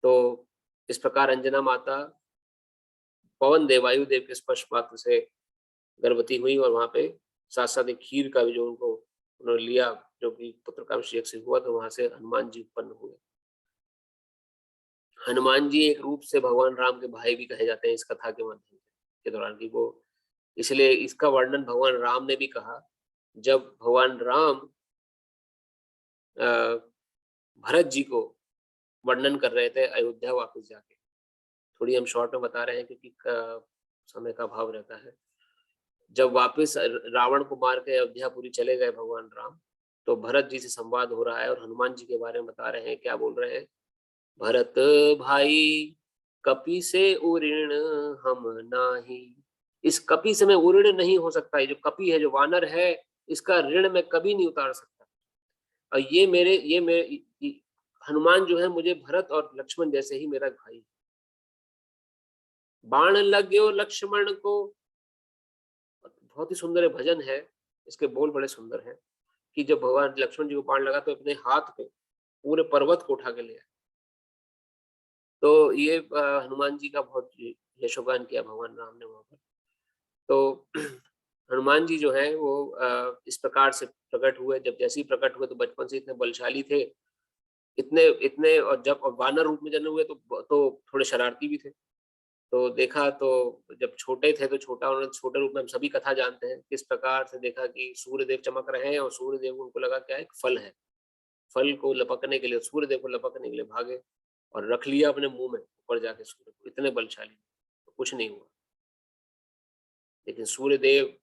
तो इस प्रकार अंजना माता पवन देव, वायुदेव के स्पर्श मात्र से गर्भवती हुई, और वहां पे साथ साथ एक खीर का भी जो उन्होंने लिया, जो कि पुत्र कामेष्टि यज्ञ से हुआ, तो वहां से हनुमान जी उत्पन्न हुए। हनुमान जी एक रूप से भगवान राम के भाई भी कहे जाते हैं इस कथा के माध्यम के दौरान की वो, इसलिए इसका वर्णन भगवान राम ने भी कहा जब भगवान राम भरत जी को वर्णन कर रहे थे अयोध्या वापस जाके। थोड़ी हम शॉर्ट में बता रहे हैं क्योंकि समय का अभाव रहता है। जब वापस रावण को मार के अयोध्यापुरी चले गए भगवान राम, तो भरत जी से संवाद हो रहा है और हनुमान जी के बारे में बता रहे हैं। क्या बोल रहे हैं? भरत भाई कपि से उऋण हम नाही। इस कपि से मैं उऋण नहीं हो सकता। ये जो कपि है, जो वानर है, इसका ऋण मैं कभी नहीं उतार सकता। और ये हनुमान जो है मुझे भरत और लक्ष्मण जैसे ही मेरा भाई। बाण लग्यो लक्ष्मण को, बहुत ही सुंदर भजन है, इसके बोल बड़े सुंदर हैं कि जब भगवान लक्ष्मण जी को बाण लगा तो अपने हाथ पे पूरे पर्वत को उठा के ले आए। तो ये हनुमान जी का बहुत यशोगान किया भगवान राम ने वहां पर। तो हनुमान जी जो है वो इस प्रकार से प्रकट हुए। जब जैसे ही प्रकट हुए तो बचपन से इतने बलशाली थे, इतने और जब वानर रूप में जन्म हुए तो थोड़े शरारती भी थे। तो देखा तो जब छोटे थे तो छोटे रूप में हम सभी कथा जानते हैं किस प्रकार से देखा कि सूर्यदेव चमक रहे हैं और सूर्यदेव को उनको लगा क्या एक फल है, फल को लपकने के लिए, सूर्यदेव को लपकने के लिए भागे और रख लिया अपने मुंह में ऊपर जाके सूर्य को। इतने बलशाली, तो कुछ नहीं हुआ। लेकिन सूर्यदेव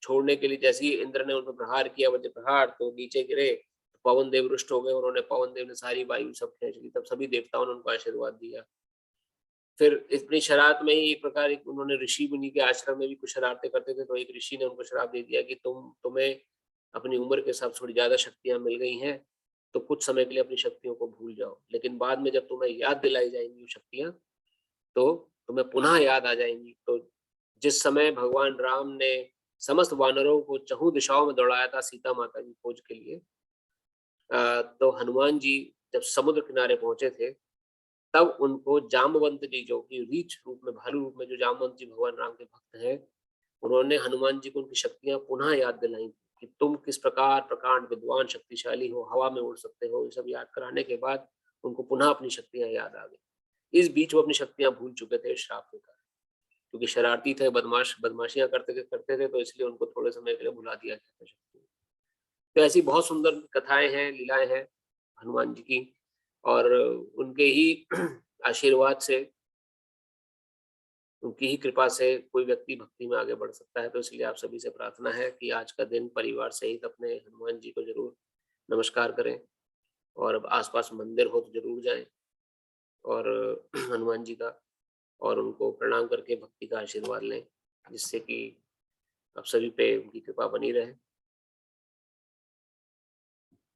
छोड़ने के लिए जैसे ही इंद्र ने उन पर प्रहार किया, वज्र प्रहार, तो नीचे गिरे। पवन देव रुष्ट हो गए, उन्होंने पवन देव ने सारी वायु सब खींच ली। तब सभी देवताओं ने उनको आशीर्वाद दिया। फिर इतनी शरारत में ही एक प्रकार उन्होंने ऋषि मुनि के आश्रम में भी कुछ शरारतें करते थे, तो एक ऋषि ने उनको श्राप दे दिया कि तुम्हें अपनी उम्र के हिसाब थोड़ी ज्यादा शक्तियां मिल गई हैं, तो कुछ समय के लिए अपनी शक्तियों को भूल जाओ, लेकिन बाद में जब तुम्हें याद दिलाई जाएंगी शक्तियां तो तुम्हें पुनः याद आ जाएंगी। तो जिस समय भगवान राम ने समस्त वानरों को चहुं दिशाओं में दौड़ाया था सीता माता की खोज के लिए, तो हनुमान जी जब समुद्र किनारे पहुंचे थे तब उनको जामवंत जी, जो कि रीछ रूप में, भालू रूप में जो जामवंत जी भगवान राम के भक्त हैं, उन्होंने हनुमान जी को उनकी शक्तियां पुनः याद दिलाई कि तुम किस प्रकार प्रकांड विद्वान शक्तिशाली हो, हवा में उड़ सकते हो। ये सब याद कराने के बाद उनको पुनः अपनी शक्तियां याद आ गई। इस बीच वो अपनी शक्तियां भूल चुके थे श्राप के कारण, क्योंकि शरारती थे, बदमाशियां करते थे, तो इसलिए उनको थोड़े समय के लिए भुला दिया गया था। तो ऐसी बहुत सुंदर कथाएं हैं, लीलाएं हैं हनुमान जी की, और उनके ही आशीर्वाद से, उनकी ही कृपा से कोई व्यक्ति भक्ति में आगे बढ़ सकता है। तो इसलिए आप सभी से प्रार्थना है कि आज का दिन परिवार सहित अपने हनुमान जी को जरूर नमस्कार करें, और अब आसपास मंदिर हो तो जरूर जाएं और हनुमान जी का और उनको प्रणाम करके भक्ति का आशीर्वाद लें, जिससे कि आप सभी पे उनकी कृपा बनी रहे।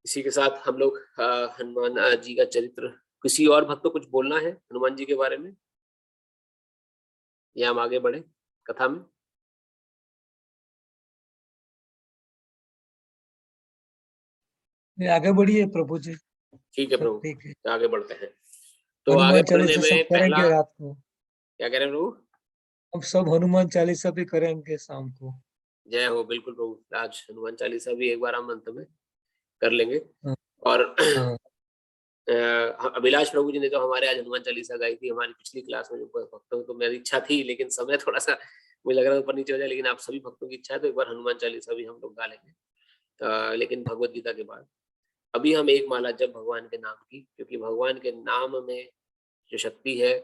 इसी के साथ हम लोग हनुमान जी का चरित्र, किसी और भक्त को कुछ बोलना है हनुमान जी के बारे में, या हम आगे बढ़े कथा में? आगे बढ़िए प्रभु जी। ठीक है सब प्रभु, ठीक है। तो आगे बढ़ते हैं। तो आगे हनुमान बढ़ने चालीसा सब में पहला, करेंगे रात को। क्या कह रहे हैं प्रभु? अब सब हनुमान चालीसा भी करेंगे शाम को। जय हो, बिल्कुल प्रभु। आज हनुमान चालीसा भी एक बार हम अंत में कर लेंगे। हाँ, और हाँ। अभिलाष प्रभु जी ने जो हमारे आज हनुमान चालीसा गाई थी हमारी पिछली क्लास में, जो भक्तों, तो मेरी इच्छा थी, लेकिन समय थोड़ा सा मुझे लग रहा है ऊपर नीचे हो जाए, लेकिन आप सभी भक्तों की इच्छा है तो एक बार हनुमान चालीसा भी हम लोग गा लेंगे, लेकिन भगवत गीता के बाद। अभी हम एक माला जप भगवान के नाम की, क्योंकि भगवान के नाम में जो शक्ति है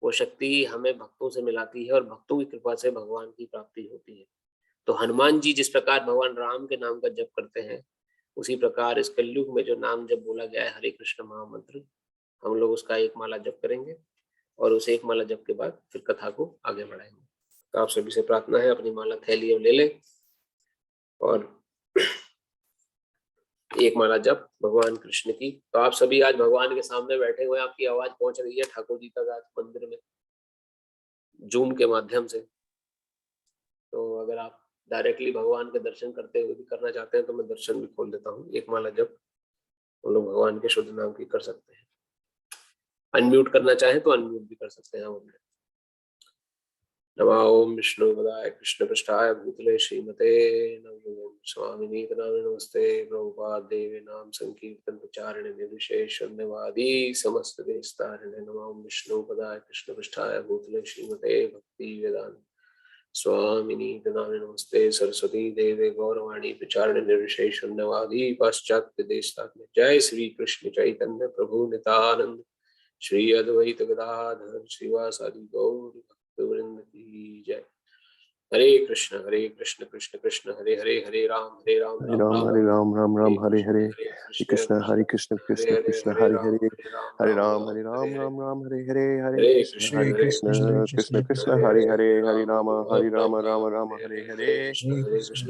वो शक्ति हमें भक्तों से मिलाती है और भक्तों की कृपा से भगवान की प्राप्ति होती है। तो हनुमान जी जिस प्रकार भगवान राम के नाम का जप करते हैं, उसी प्रकार इस कलयुग में जो नाम जब बोला गया है हरे कृष्ण महामंत्र, हम लोग उसका एक माला जप करेंगे और उस एक माला जप के बाद फिर कथा को आगे बढ़ाएंगे। तो आप सभी से प्रार्थना है अपनी माला थैली और ले लें और एक माला जप भगवान कृष्ण की। तो आप सभी आज भगवान के सामने बैठे हुए, आपकी आवाज पहुंच रही है ठाकुर जी तक आज मंदिर में जूम के माध्यम से। तो अगर आप डायरेक्टली भगवान के दर्शन करते हुए भी करना चाहते हैं तो मैं दर्शन भी खोल देता हूँ। एक माला जप हम लोग भगवान के शुद्ध नाम की कर सकते हैं। अनम्यूट करना चाहें तो अनम्यूट भी कर सकते हैं हम। नमः ओम विष्णु पदाय कृष्ण पृष्ठाय भूतले श्रीमते नमः। स्वामिनी नाम नमस्ते प्रभुपाद देवी नाम संकीर्तन प्रचारिणे निर्विशेष शून्यवादी समस्त देशतारिणे नमामि विष्णु पदाय कृष्ण पृष्ठाय भूतले श्रीमते भक्ति वेदांत स्वामिनी नाम नमस्ते सरस्वती देवे गौरवाणी प्रचारिणे निर्विशेष शून्यवादी पाश्चात्य देशतारिणे। जय श्री कृष्ण चैतन्य प्रभु नित्यानंद श्री अद्वैत गदाधर श्रीवासादि गौर भक्तवृंद की जय। हरे कृष्ण कृष्ण कृष्ण हरे हरे हरे राम राम हरे राम हरे राम राम राम हरे हरे हरे कृष्ण कृष्ण कृष्ण हरे हरे हरे राम राम राम हरे हरे हरे कृष्ण कृष्ण कृष्ण हरे हरे हरे राम राम राम हरे हरे हरे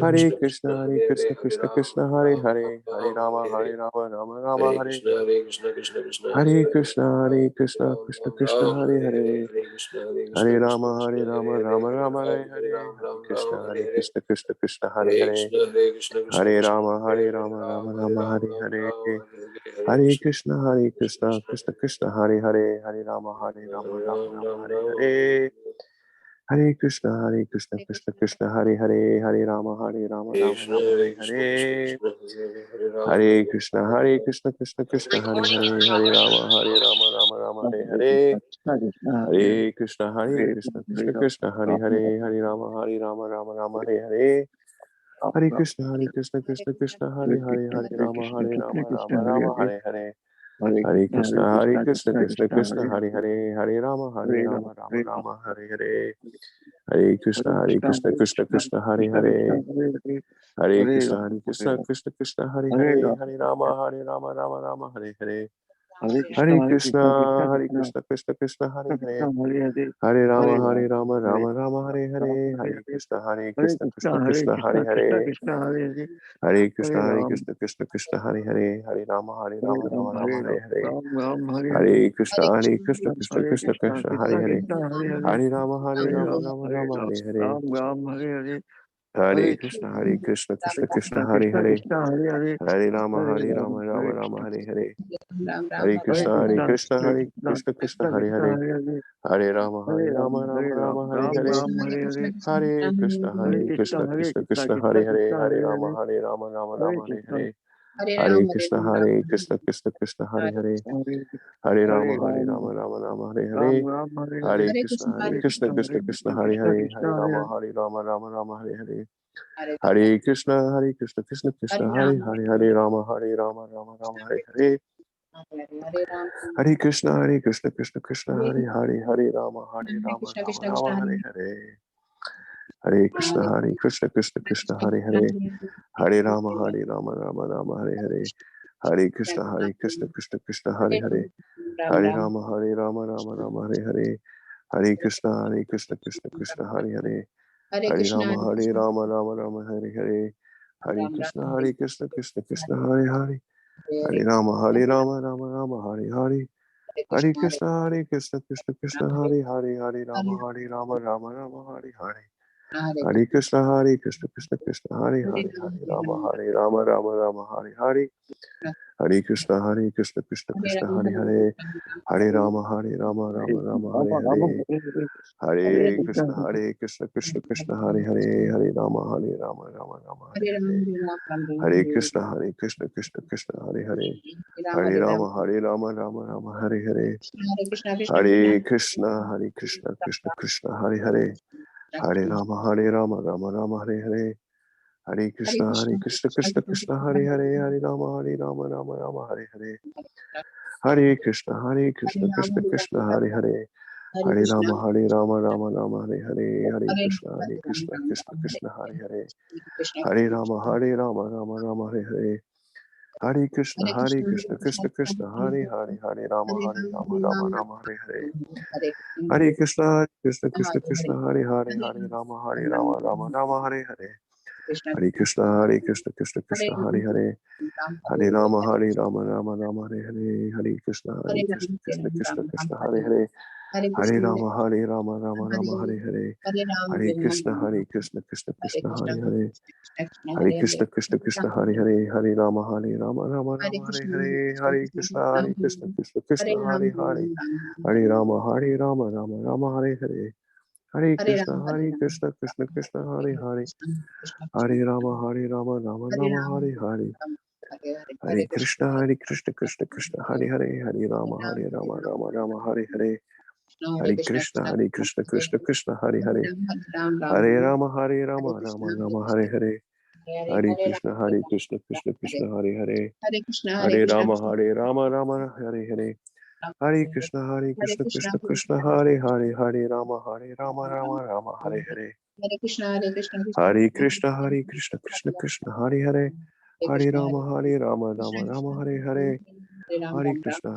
कृष्ण कृष्ण हरे हरे हरे राम राम राम हरे कृष्ण हरे कृष्ण कृष्ण हरे हरे हरे राम राम हरे हरे हरे कृष्ण कृष्ण हरे हरे हरे राम राम हरे हरे हरे कृष्ण कृष्ण कृष्ण हरे हरे हरे राम राम हरे हरे हरे कृष्ण कृष्ण कृष्ण हरे हरे हरे राम राम हरे हरे हरे कृष्ण कृष्ण कृष्ण हरे हरे हरे राम राम हरे हरे हरे कृष्ण कृष्ण कृष्ण हरे हरे हरे राम राम हरे हरे हरे कृष्ण कृष्ण कृष्ण हरे हरे राम राम हरे हरे हरे कृष्ण कृष्ण हरे हरे राम राम हरे हरे हरे कृष्ण कृष्ण हरे हरे कृष्ण कृष्ण हरे हरे राम राम हरे हरे हरे कृष्ण कृष्ण हरे हरे राम राम हरे हरे हरे कृष्ण कृष्ण कृष्ण हरे हरे कृष्ण कृष्ण हरे हरे राम राम हरे हरे हरे कृष्ण कृष्ण कृष्ण हरे हरे राम राम हरे हरे हरे कृष्ण कृष्ण हरे हरे राम राम हरे हरे हरे कृष्ण कृष्ण हरे हरे राम राम राम हरे हरे हरे कृष्ण कृष्ण हरे हरे राम राम हरे हरे हरे कृष्ण कृष्ण हरे हरे राम राम हरे हरे हरे कृष्ण कृष्ण हरे राम राम हरे हरे हरे कृष्ण कृष्ण हरे राम राम हरे हरे हरे कृष्ण कृष्ण हरे राम राम हरे हरे हरे कृष्ण कृष्ण हरे हरे राम राम हरे हरे हरे कृष्ण कृष्ण कृष्ण हरे राम राम हरे हरे हरे कृष्ण कृष्ण हरे हरे राम राम हरे हरे हरे कृष्ण कृष्ण हरे राम राम हरे हरे हरे कृष्ण कृष्ण हरे राम राम हरे हरे हरे कृष्ण कृष्ण हरे राम हरे हरे कृष्ण कृष्ण हरे राम राम हरे हरे हरे कृष्ण कृष्ण हरे राम हरे हरे हरे कृष्ण कृष्ण हरे राम हरे हरे हरे कृष्ण कृष्ण हरे राम राम हरे हरे हरे कृष्ण कृष्ण हरे राम हरे हरे हरे कृष्ण कृष्ण हरे राम राम हरे हरे हरे कृष्ण कृष्ण हरे राम राम हरे हरे हरे कृष्ण कृष्ण हरे राम राम हरे हरे हरे कृष्ण कृष्ण हरे राम हरे हरे हरे कृष्ण कृष्ण हरे राम हरे हरे हरे कृष्ण कृष्ण हरे राम हरे हरे हरे कृष्ण कृष्ण कृष्ण हरे कृष्ण कृष्ण हरे राम हरे हरे हरे कृष्ण कृष्ण कृष्ण हरे Ram Ram Hare Hare Hare Hare Krishna, Ram, Hare Krishna, Krishna Krishna, Hare Hare, Hare Rama, Rama Rama, Hare Hare. Hare Krishna, Krishna Krishna, Hare Hare, Hare Rama, Rama Rama, Hare Hare. Hare Krishna, Krishna Krishna, Hare Hare, Hare Rama, Rama Rama, Hare Hare. Hare Krishna, Krishna Krishna, Hare Hare, Hare Krishna, Hare Rama, Rama, Hare Hare. Hare Krishna, Krishna Krishna, Hare Hare, Hare Rama, Rama, Hare Hare. Hare Krishna, Hare Krishna, Krishna Krishna, Hare Hare, Hare Rama, Rama, Hare Hare. Hare Krishna,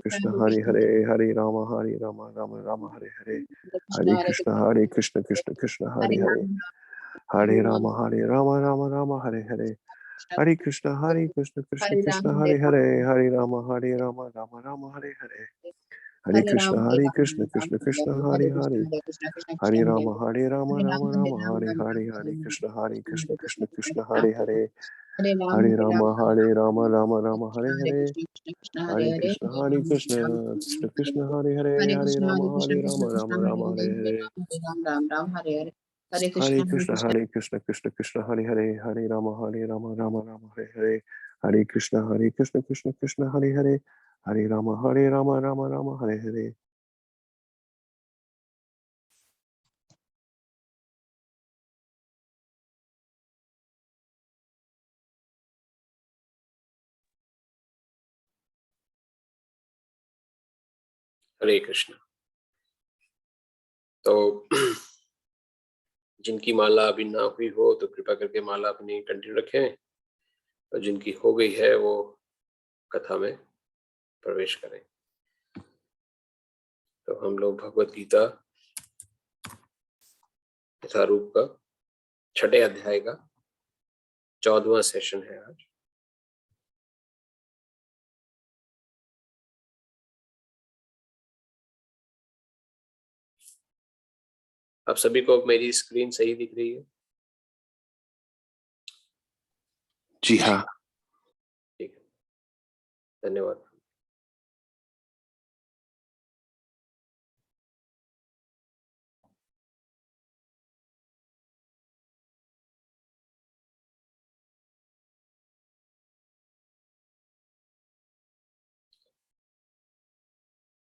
Krishna Krishna, Hare Hare, Hare Rama, Rama, Hare Hare. Hare Krishna, Krishna Krishna, Hare Hare, Hare Rama, Rama, Hare Hare. Hare Krishna, Krishna Krishna, Hare Hare, Hare Rama, Rama, Hare Hare. Hare Krishna, Krishna Krishna, Hare Hare, Hare Rama, Rama, Hare Hare. Hare Krishna, Krishna Krishna, Hare Hare, Hare Rama, Rama, Hare Hare. Hare Krishna, Krishna Krishna, Hare Hare, Hare Rama, Rama, Hare Hare. Ram, Hare Hare. Hare Hare Krishna, Krishna, Krishna Krishna, Hare Hare, Hare Rama, Rama, Hare Hare. Hare Krishna, Krishna Krishna, Hare Hare, Hare Rama, Rama, Hare Hare. हरे कृष्ण। तो जिनकी माला अभी ना हुई हो तो कृपा करके माला अपनी कंटिन्यू रखें, और जिनकी हो गई है वो कथा में प्रवेश करें। तो हम लोग भगवत गीता यथारूप का 6ठे अध्याय का 14वां सेशन है आज। आप सभी को मेरी स्क्रीन सही दिख रही है? जी हाँ। ठीक है, धन्यवाद।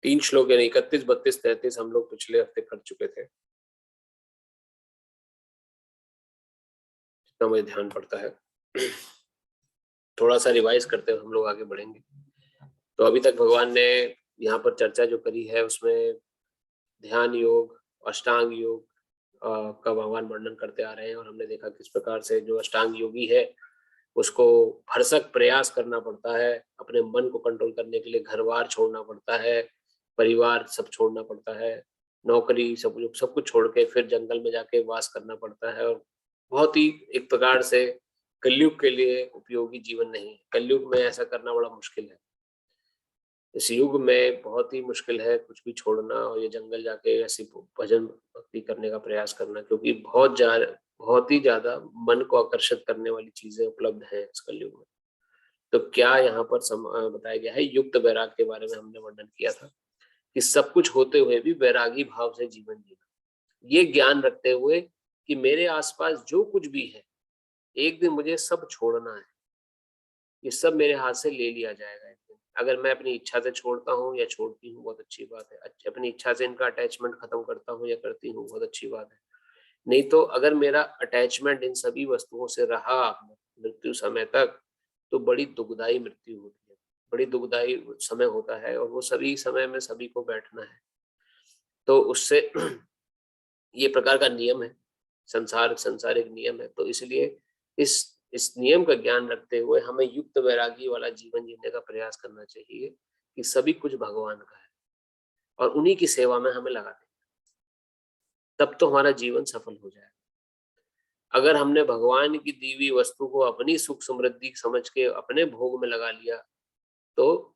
तीन श्लोक यानी 31, 32, 33 हम लोग पिछले हफ्ते कर चुके थे, जितना मुझे ध्यान पड़ता है। थोड़ा सा रिवाइज करते हुए हम लोग आगे बढ़ेंगे। तो अभी तक भगवान ने यहाँ पर चर्चा जो करी है उसमें ध्यान योग, अष्टांग योग का भगवान वर्णन करते आ रहे हैं, और हमने देखा किस प्रकार से जो अष्टांग योगी है उसको भरसक प्रयास करना पड़ता है, अपने मन को कंट्रोल करने के लिए घर बार छोड़ना पड़ता है, परिवार सब छोड़ना पड़ता है, नौकरी सब कुछ छोड़ के फिर जंगल में जाके वास करना पड़ता है। और बहुत ही एक प्रकार से कलयुग के लिए उपयोगी जीवन नहीं है। कलयुग में ऐसा करना बड़ा मुश्किल है। इस युग में बहुत ही मुश्किल है कुछ भी छोड़ना और ये जंगल जाके ऐसी भजन भक्ति करने का प्रयास करना, क्योंकि बहुत ही ज्यादा मन को आकर्षित करने वाली चीजें उपलब्ध हैं इस कलयुग में। तो क्या यहाँ पर बताया गया है, युक्त वैराग के बारे में हमने वर्णन किया था कि सब कुछ होते हुए भी वैरागी भाव से जीवन जीना, ये ज्ञान रखते हुए कि मेरे आसपास जो कुछ भी है एक दिन मुझे सब छोड़ना है, ये सब मेरे हाथ से ले लिया जाएगा एक दिन। अगर मैं अपनी इच्छा से छोड़ता हूँ या छोड़ती हूँ बहुत अच्छी बात है, अपनी इच्छा से इनका अटैचमेंट खत्म करता हूँ या करती हूँ बहुत अच्छी बात है। नहीं तो अगर मेरा अटैचमेंट इन सभी वस्तुओं से रहा मृत्यु समय तक तो बड़ी दुखदाई मृत्यु होती है, बड़ी दुखदाई समय होता है, और वो सभी समय में सभी को बैठना है। तो उससे ये प्रकार का नियम है, संसारिक नियम है। तो इसलिए इस नियम का ज्ञान रखते हुए हमें युक्त वैरागी वाला जीवन जीने का प्रयास करना चाहिए कि सभी कुछ भगवान का है और उन्हीं की सेवा में हमें लगा दें, तब तो हमारा जीवन सफल हो जाएगा। अगर हमने भगवान की दी हुई वस्तु को अपनी सुख समृद्धि समझ के अपने भोग में लगा लिया तो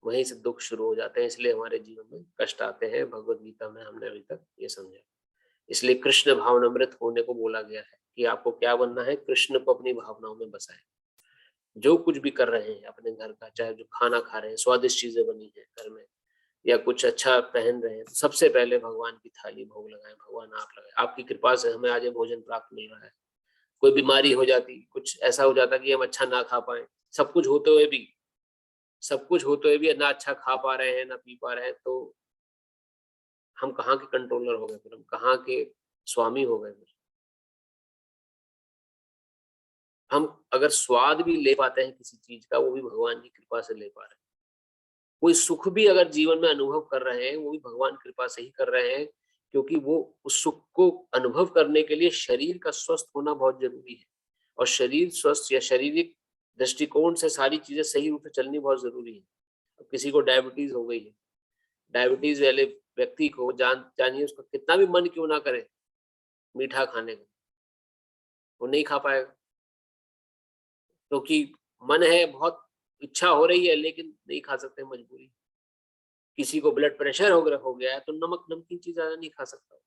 वहीं से दुख शुरू हो जाते हैं, इसलिए हमारे जीवन में कष्ट आते हैं। भगवत गीता में हमने अभी तक ये समझा। इसलिए कृष्ण भावनामृत होने को बोला गया है कि आपको क्या बनना है, कृष्ण को अपनी भावनाओं में बसाएं। जो कुछ भी कर रहे हैं अपने घर का, चाहे जो खाना खा रहे हैं, स्वादिष्ट चीजें बनी है घर में, या कुछ अच्छा पहन रहे हैं, तो सबसे पहले भगवान की थाली भोग लगाएं, भगवान आप लगाएं, आपकी कृपा से हमें आज ये भोजन प्राप्त मिल रहा है। कोई बीमारी हो जाती, कुछ ऐसा हो जाता कि हम अच्छा ना खा पाए, सब कुछ होते हुए भी ना अच्छा खा पा रहे हैं ना पी पा रहे हैं, तो हम कहाँ के कंट्रोलर हो गए, फिर हम कहाँ के स्वामी हो गए। फिर हम अगर स्वाद भी ले पाते हैं किसी चीज का, वो भी भगवान की कृपा से ले पा रहे हैं। कोई सुख भी अगर जीवन में अनुभव कर रहे हैं, वो भी भगवान कृपा से ही कर रहे हैं, क्योंकि वो उस सुख को अनुभव करने के लिए शरीर का स्वस्थ होना बहुत जरूरी है, और शरीर स्वस्थ या शारीरिक दृष्टिकोण से सारी चीजें सही रूप से चलनी बहुत जरूरी है। अब किसी को डायबिटीज हो गई है, डायबिटीज वाले व्यक्ति को जानिए उसका कितना भी मन क्यों ना करे मीठा खाने का, वो नहीं खा पाएगा, क्योंकि मन है, बहुत इच्छा हो रही है लेकिन नहीं खा सकते, मजबूरी। किसी को ब्लड प्रेशर हो गया है तो नमक नमकीन चीज ज्यादा नहीं खा सकता।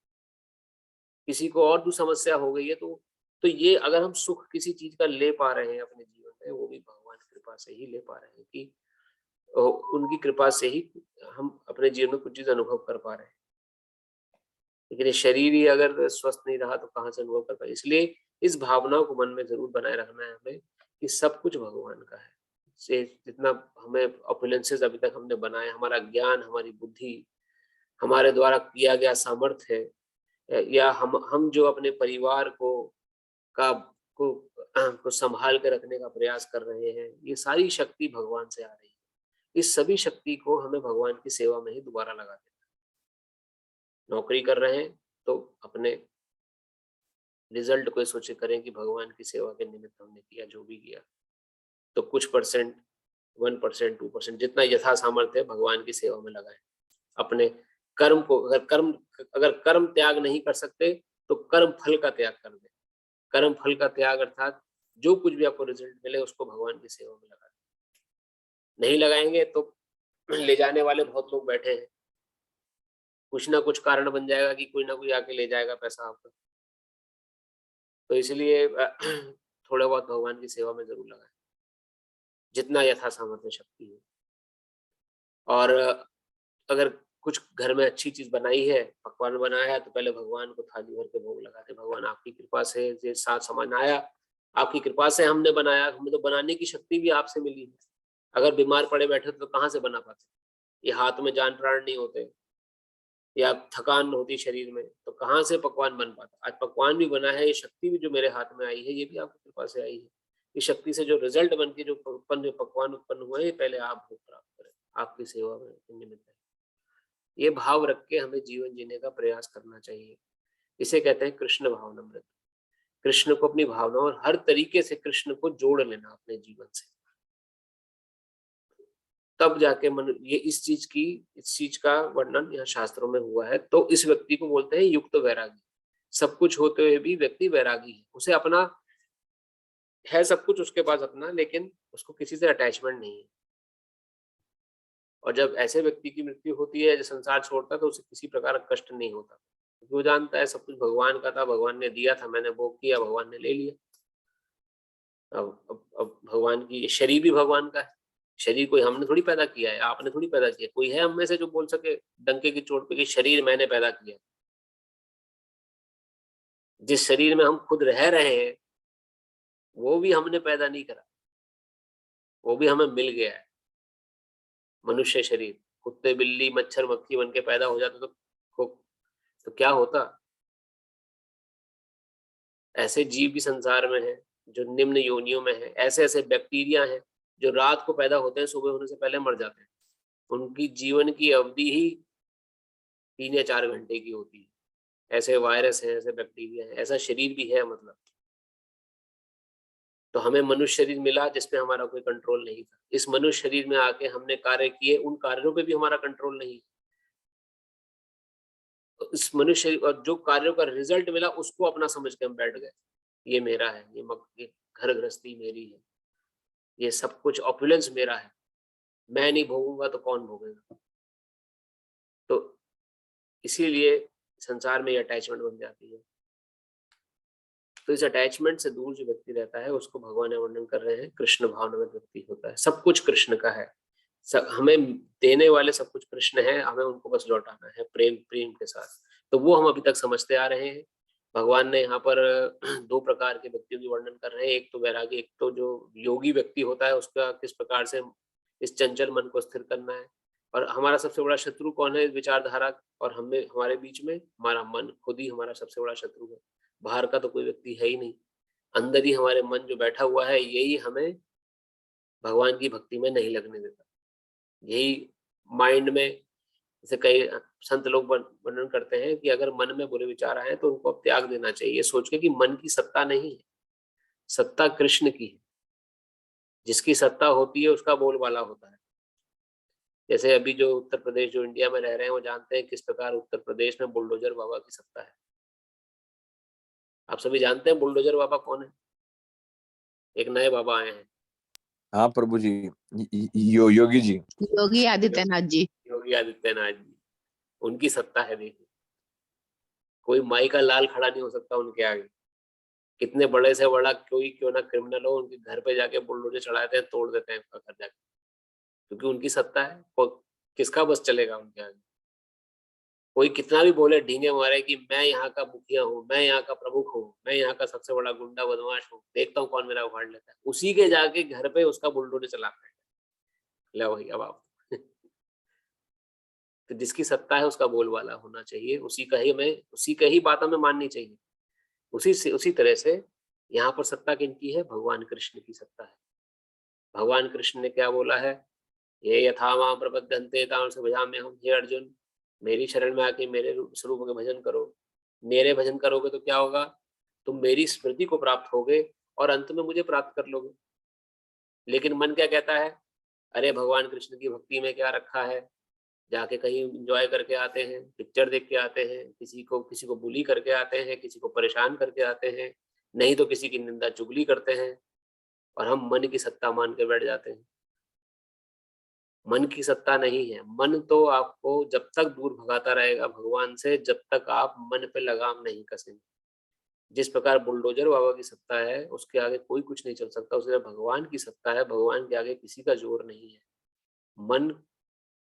किसी को और भी समस्या हो गई है, तो ये अगर हम सुख किसी चीज का ले पा रहे हैं अपने जीवन में, वो भी भगवान की कृपा से ही ले पा रहे हैं, कि उनकी कृपा से ही हम अपने जीवन में कुछ चीज अनुभव कर पा रहे हैं। लेकिन ये शरीर ही अगर स्वस्थ नहीं रहा तो कहाँ से अनुभव कर पाए। इसलिए इस भावना को मन में जरूर बनाए रखना है हमें कि सब कुछ भगवान का है। से जितना हमें ऑपुलेंसेस अभी तक हमने बनाए, हमारा ज्ञान, हमारी बुद्धि, हमारे द्वारा किया गया सामर्थ्य है, या हम जो अपने परिवार को संभाल के रखने का प्रयास कर रहे हैं, ये सारी शक्ति भगवान से आ रही है। इस सभी शक्ति को हमें भगवान की सेवा में ही दोबारा लगा देना। नौकरी कर रहे हैं तो अपने रिजल्ट को सोचे करें कि भगवान की सेवा के निमित्त हमने किया, जो भी किया, तो कुछ परसेंट, 1%, 2%, जितना यथा सामर्थ्य है भगवान की सेवा में लगाएं। अपने कर्म को, अगर कर्म त्याग नहीं कर सकते तो कर्म फल का त्याग कर दें। कर्म फल का त्याग अर्थात जो कुछ भी आपको रिजल्ट मिले उसको भगवान की सेवा में लगा दें। नहीं लगाएंगे तो ले जाने वाले बहुत लोग बैठे हैं, कुछ ना कुछ कारण बन जाएगा कि कोई ना कोई आके ले जाएगा पैसा आपका। तो इसलिए थोड़ा बहुत भगवान की सेवा में जरूर लगाएं, जितना यथा सामर्थ्य शक्ति है। और अगर कुछ घर में अच्छी चीज बनाई है, पकवान बनाया है, तो पहले भगवान को थाली भर के भोग लगाते। भगवान आपकी कृपा से ये साथ सामान आया, आपकी कृपा से हमने बनाया, हमें तो बनाने की शक्ति भी आपसे मिली है। अगर बीमार पड़े बैठे तो कहाँ से बना पाते? ये हाथ में जान प्राण नहीं होते या थकान होती शरीर में, तो कहाँ से पकवान बन पाता? आज पकवान भी बना है, ये शक्ति भी जो मेरे हाथ में आई है, ये भी आपकी कृपा से आई है। इस शक्ति से जो रिजल्ट बन के जो पकवान उत्पन्न हुए, पहले आप भोग प्राप्त करें, आपकी सेवा में निमित्त है। ये भाव रख के हमें जीवन जीने का प्रयास करना चाहिए। इसे कहते हैं कृष्ण भावनामृत। कृष्ण को अपनी भावना और हर तरीके से कृष्ण को जोड़ लेना अपने जीवन से, तब जाके मन ये इस चीज का वर्णन यहाँ शास्त्रों में हुआ है। तो इस व्यक्ति को बोलते हैं युक्त वैरागी। सब कुछ होते हुए भी व्यक्ति वैरागी है, उसे अपना है सब कुछ उसके पास अपना, लेकिन उसको किसी से अटैचमेंट नहीं है। और जब ऐसे व्यक्ति की मृत्यु होती है, जब संसार छोड़ता है, तो उसे किसी प्रकार का कष्ट नहीं होता, क्योंकि वो जानता है सब कुछ भगवान का था, भगवान ने दिया था, मैंने भोग किया, भगवान ने ले लिया। अब भगवान की शरीर भी भगवान का है। शरीर कोई हमने थोड़ी पैदा किया है, आपने थोड़ी पैदा किया। कोई है हम में से जो बोल सके डंके की चोट पे कि शरीर मैंने पैदा किया? जिस शरीर में हम खुद रह रहे हैं वो भी हमने पैदा नहीं करा, वो भी हमें मिल गया है। मनुष्य शरीर, कुत्ते बिल्ली मच्छर मक्खी बन के पैदा हो जाते तो क्या होता? ऐसे जीव भी संसार में हैं जो निम्न योनियों में है। ऐसे ऐसे बैक्टीरिया हैं जो रात को पैदा होते हैं, सुबह होने से पहले मर जाते हैं। उनकी जीवन की अवधि ही 3 या 4 घंटे की होती है। ऐसे वायरस हैं, ऐसे बैक्टीरिया हैं, ऐसा शरीर भी है मतलब। तो हमें मनुष्य शरीर मिला जिसपे हमारा कोई कंट्रोल नहीं था। इस मनुष्य शरीर में आके हमने कार्य किए, उन कार्यों पे भी हमारा कंट्रोल नहीं। तो इस मनुष्य शरीर और जो कार्यों का रिजल्ट मिला उसको अपना समझ के हम बैठ गए, ये मेरा है, ये घर गृहस्थी मेरी है, ये सब कुछ ऑपुलेंस मेरा है, मैं नहीं भोगूंगा तो कौन भोगेगा? तो इसीलिए संसार में ये अटैचमेंट बन जाती है। तो इस अटैचमेंट से दूर जो व्यक्ति रहता है उसको भगवान वर्णन कर रहे हैं कृष्ण भावना में व्यक्ति होता है। सब कुछ कृष्ण का है, हमें देने वाले सब कुछ कृष्ण है, हमें उनको बस लौटाना है प्रेम प्रेम के साथ। तो वो हम अभी तक समझते आ रहे हैं। भगवान ने यहाँ पर दो प्रकार के व्यक्तियों की वर्णन कर रहे हैं। एक तो वैरागी, एक तो जो योगी व्यक्ति होता है उसका किस प्रकार से इस चंचल मन को स्थिर करना है। और हमारा सबसे बड़ा शत्रु कौन है इस विचारधारा और हमें हमारे बीच में? हमारा मन खुद ही हमारा सबसे बड़ा शत्रु है। बाहर का तो कोई व्यक्ति है ही नहीं, अंदर ही हमारे मन जो बैठा हुआ है यही हमें भगवान की भक्ति में नहीं लगने देता। यही माइंड में, जैसे कई संत लोग वर्णन करते हैं कि अगर मन में बुरे विचार आए तो उनको अब त्याग देना चाहिए, सोच के कि मन की सत्ता नहीं है, सत्ता कृष्ण की है। जिसकी सत्ता होती है उसका बोलबाला होता है। जैसे अभी जो उत्तर प्रदेश, जो इंडिया में रह रहे हैं, वो जानते हैं किस प्रकार उत्तर प्रदेश में बुलडोजर बाबा की सत्ता है। आप सभी जानते हैं बुलडोजर बाबा कौन है? एक नए बाबा आए हैं। हाँ प्रभु जी, योगी जी, योगी आदित्यनाथ जी। योगी आदित्यनाथ जी, उनकी सत्ता है। देखिए, कोई माई का लाल खड़ा नहीं हो सकता उनके आगे। कितने बड़े से बड़ा कोई क्यों ना क्रिमिनल हो, उनके घर पे जाके बुलडोजर चढ़ाते हैं, तोड़ देते हैं उसका घर जाके, क्योंकि उनकी सत्ता है। किसका बस चलेगा उनके आगे? कोई कितना भी बोले, ढींगे मारे कि मैं यहाँ का मुखिया हूँ, मैं यहाँ का प्रमुख हूँ, मैं यहाँ का सबसे बड़ा गुंडा बदमाश हूँ, देखता हूँ कौन मेरा उखाड़ लेता है, उसी के जाके घर पे उसका बुलडोजर चलाते हैं। ले भाई अब आप तो जिसकी सत्ता है उसका बोलबाला होना चाहिए, उसी का ही बात हमें माननी चाहिए। उसी तरह से यहाँ पर सत्ता किनकी है? भगवान कृष्ण की सत्ता है। भगवान कृष्ण ने क्या बोला है? ये यथा मां प्रपद्यन्ते तांस भजाम्य हम। हे अर्जुन, मेरी शरण में आके मेरे स्वरूप का भजन करो। मेरे भजन करोगे तो क्या होगा? तुम मेरी स्मृति को प्राप्त होगे और अंत में मुझे प्राप्त कर लोगे। लेकिन मन क्या कहता है? अरे भगवान कृष्ण की भक्ति में क्या रखा है, जाके कहीं एंजॉय करके आते हैं, पिक्चर देख के आते हैं, किसी को बुली करके आते हैं, किसी को परेशान करके आते हैं, नहीं तो किसी की निंदा चुगली करते हैं, और हम मन की सत्ता मान के बैठ जाते हैं। मन की सत्ता नहीं है। मन तो आपको जब तक दूर भगाता रहेगा भगवान से, जब तक आप मन पे लगाम नहीं कसेंगे। जिस प्रकार बुलडोजर बाबा की सत्ता है, उसके आगे कोई कुछ नहीं चल सकता। उसे भगवान की सत्ता है, भगवान के आगे किसी का जोर नहीं है। मन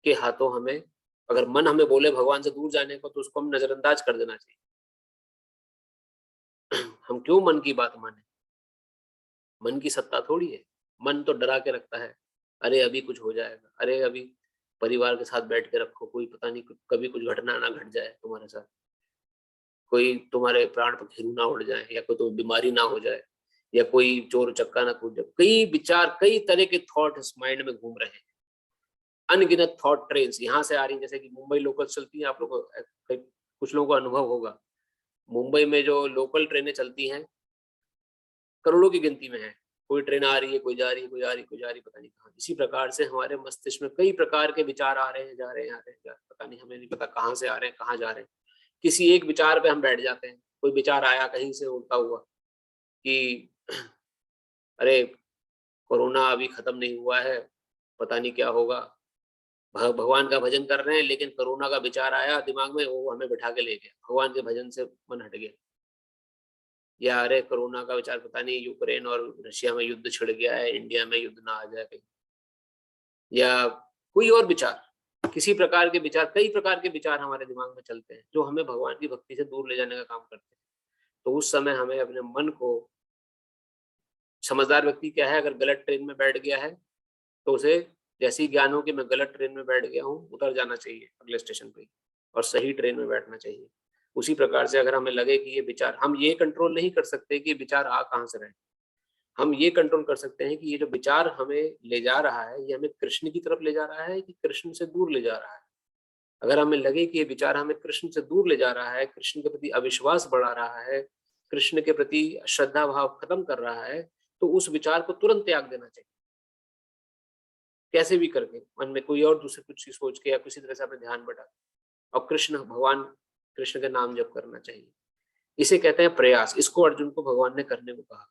के हाथों हमें, अगर मन हमें बोले भगवान से दूर जाने को, तो उसको हम नजरअंदाज कर देना चाहिए। हम क्यों मन की बात माने? मन की सत्ता थोड़ी है। मन तो डरा के रखता है, अरे अभी कुछ हो जाएगा, अरे अभी परिवार के साथ बैठ के रखो, कोई पता नहीं कभी कुछ घटना ना घट जाए तुम्हारे साथ, कोई तुम्हारे प्राण पखेरु ना उड़ जाए, या कोई तो बीमारी ना हो जाए, या कोई चोर चक्का ना कूद जाए। कई विचार, कई तरह के थॉट इस माइंड में घूम रहे हैं। अनगिनत थॉट ट्रेन्स यहाँ से आ रही, जैसे कि मुंबई लोकल चलती है, आप लोगों को कुछ लोगों को अनुभव होगा। मुंबई में जो लोकल ट्रेनें चलती हैं, करोड़ों की गिनती में है। कोई ट्रेन आ रही है, कोई जा रही है, कोई जा रही है, कोई जा रही है, पता नहीं कहाँ। इसी प्रकार से हमारे मस्तिष्क में कई प्रकार के विचार आ रहे हैं, जा रहे हैं, आ रहे हैं, पता नहीं, हमें नहीं पता कहाँ से आ रहे हैं, कहाँ जा रहे हैं। किसी एक विचार पे हम बैठ जाते हैं। कोई विचार आया कहीं से उड़ता हुआ कि अरे कोरोना अभी खत्म नहीं हुआ है, पता नहीं क्या होगा। भगवान का भजन कर रहे हैं, लेकिन कोरोना का विचार आया दिमाग में, वो हमें बिठा के ले गया, भगवान के भजन से मन हट गया। या अरे कोरोना का विचार, पता नहीं यूक्रेन और रशिया में युद्ध छिड़ गया है, इंडिया में युद्ध ना आ जाए कहीं, या कोई और विचार, किसी प्रकार के विचार, कई प्रकार के विचार हमारे दिमाग में चलते हैं जो हमें भगवान की भक्ति से दूर ले जाने का काम करते हैं। तो उस समय हमें अपने मन को, समझदार व्यक्ति क्या है, अगर गलत ट्रेन में बैठ गया है तो उसे जैसे ही ज्ञान हो कि मैं गलत ट्रेन में बैठ गया हूँ, उतर जाना चाहिए अगले स्टेशन पे और सही ट्रेन में बैठना चाहिए। उसी प्रकार से अगर हमें लगे कि ये विचार, हम ये कंट्रोल नहीं कर सकते कि विचार आ कहाँ से रहे, हम ये कंट्रोल कर सकते हैं कि ये जो विचार हमें ले जा रहा है, ये हमें कृष्ण की तरफ ले जा रहा है कि कृष्ण से दूर ले जा रहा है। अगर हमें लगे कि ये विचार हमें कृष्ण से दूर ले जा रहा है, कृष्ण के प्रति अविश्वास बढ़ा रहा है, कृष्ण के प्रति श्रद्धा भाव खत्म कर रहा है, तो उस विचार को तुरंत त्याग देना चाहिए। कैसे भी करके मन में कोई और दूसरी कुछ चीज सोच के या किसी तरह से अपने ध्यान बढ़ा, और भगवान कृष्ण का नाम जप करना चाहिए। इसे कहते हैं प्रयास। इसको अर्जुन को भगवान ने करने को कहा।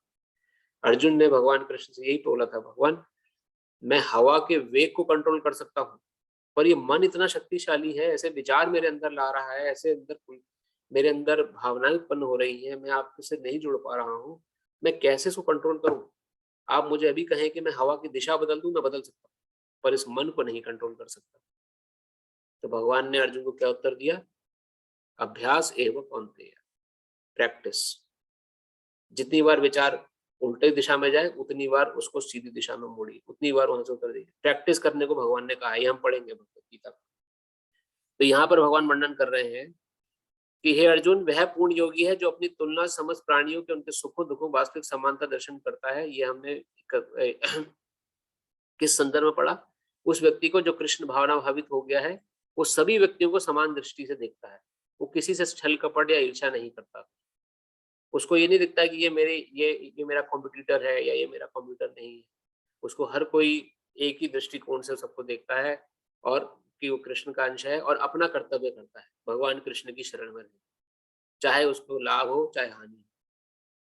अर्जुन ने भगवान कृष्ण से यही बोला था, भगवान मैं हवा के वेग को कंट्रोल कर सकता हूँ, पर ये मन इतना शक्तिशाली है, ऐसे विचार मेरे अंदर ला रहा है, ऐसे मेरे अंदर भावनाएं उत्पन्न हो रही हैं, मैं आपसे नहीं जुड़ पा रहा हूँ, मैं कैसे इसको कंट्रोल करूँ? आप मुझे अभी कहें कि मैं हवा की दिशा बदल दूं, मैं बदल सकता हूँ, पर इस मन को नहीं कंट्रोल कर सकता। तो भगवान ने अर्जुन को क्या उत्तर दिया? अभ्यास एवं कौन्तेय, प्रैक्टिस। जितनी बार विचार उल्टे दिशा में जाए उतनी बार उसको सीधी दिशा में मोड़ी, उतनी बार वहां से उत्तर दीजिए। प्रैक्टिस करने को भगवान ने कहा है, ये हम पढ़ेंगे भगवत गीता। तो यहाँ पर भगवान वर्णन कर रहे हैं कि हे अर्जुन, वह पूर्ण योगी है जो अपनी तुलना समस्त प्राणियों के उनके सुखों दुखों वास्तविक समानता दर्शन करता है। ये हमने किस संदर्भ में पढ़ा? उस व्यक्ति को जो कृष्ण भावना भावित हो गया है, वो सभी व्यक्तियों को समान दृष्टि से देखता है। वो किसी से छल कपट या ईर्ष्या नहीं करता। उसको ये नहीं दिखता कि ये मेरा कॉम्पिटिटर है या ये मेरा कॉम्पिटिटर नहीं है। उसको हर कोई एक ही दृष्टिकोण से सबको देखता है और कि वो कृष्ण का अंश है और अपना कर्तव्य करता है, भगवान कृष्ण की शरण में रहे, चाहे उसको लाभ हो चाहे हानि।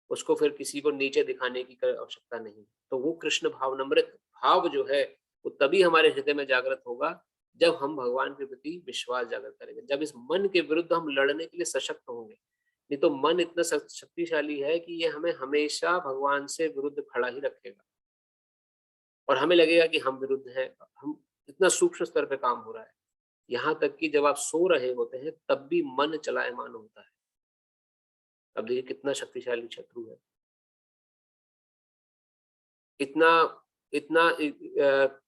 उसको फिर किसी को नीचे दिखाने की आवश्यकता नहीं। तो वो कृष्ण भावनामृत भाव जो है वो तभी हमारे हृदय में जागृत होगा जब हम भगवान के प्रति विश्वास जागृत करेंगे, जब इस मन के विरुद्ध हम लड़ने के लिए सशक्त होंगे। नहीं तो मन इतना शक्तिशाली है कि ये हमें हमेशा भगवान से विरुद्ध खड़ा ही रखेगा और हमें लगेगा कि हम विरुद्ध हैं। हम इतना सूक्ष्म स्तर पे काम हो रहा है, यहाँ तक कि जब आप सो रहे होते हैं तब भी मन चलायमान होता है। अब देखिए कितना शक्तिशाली शत्रु है। इतना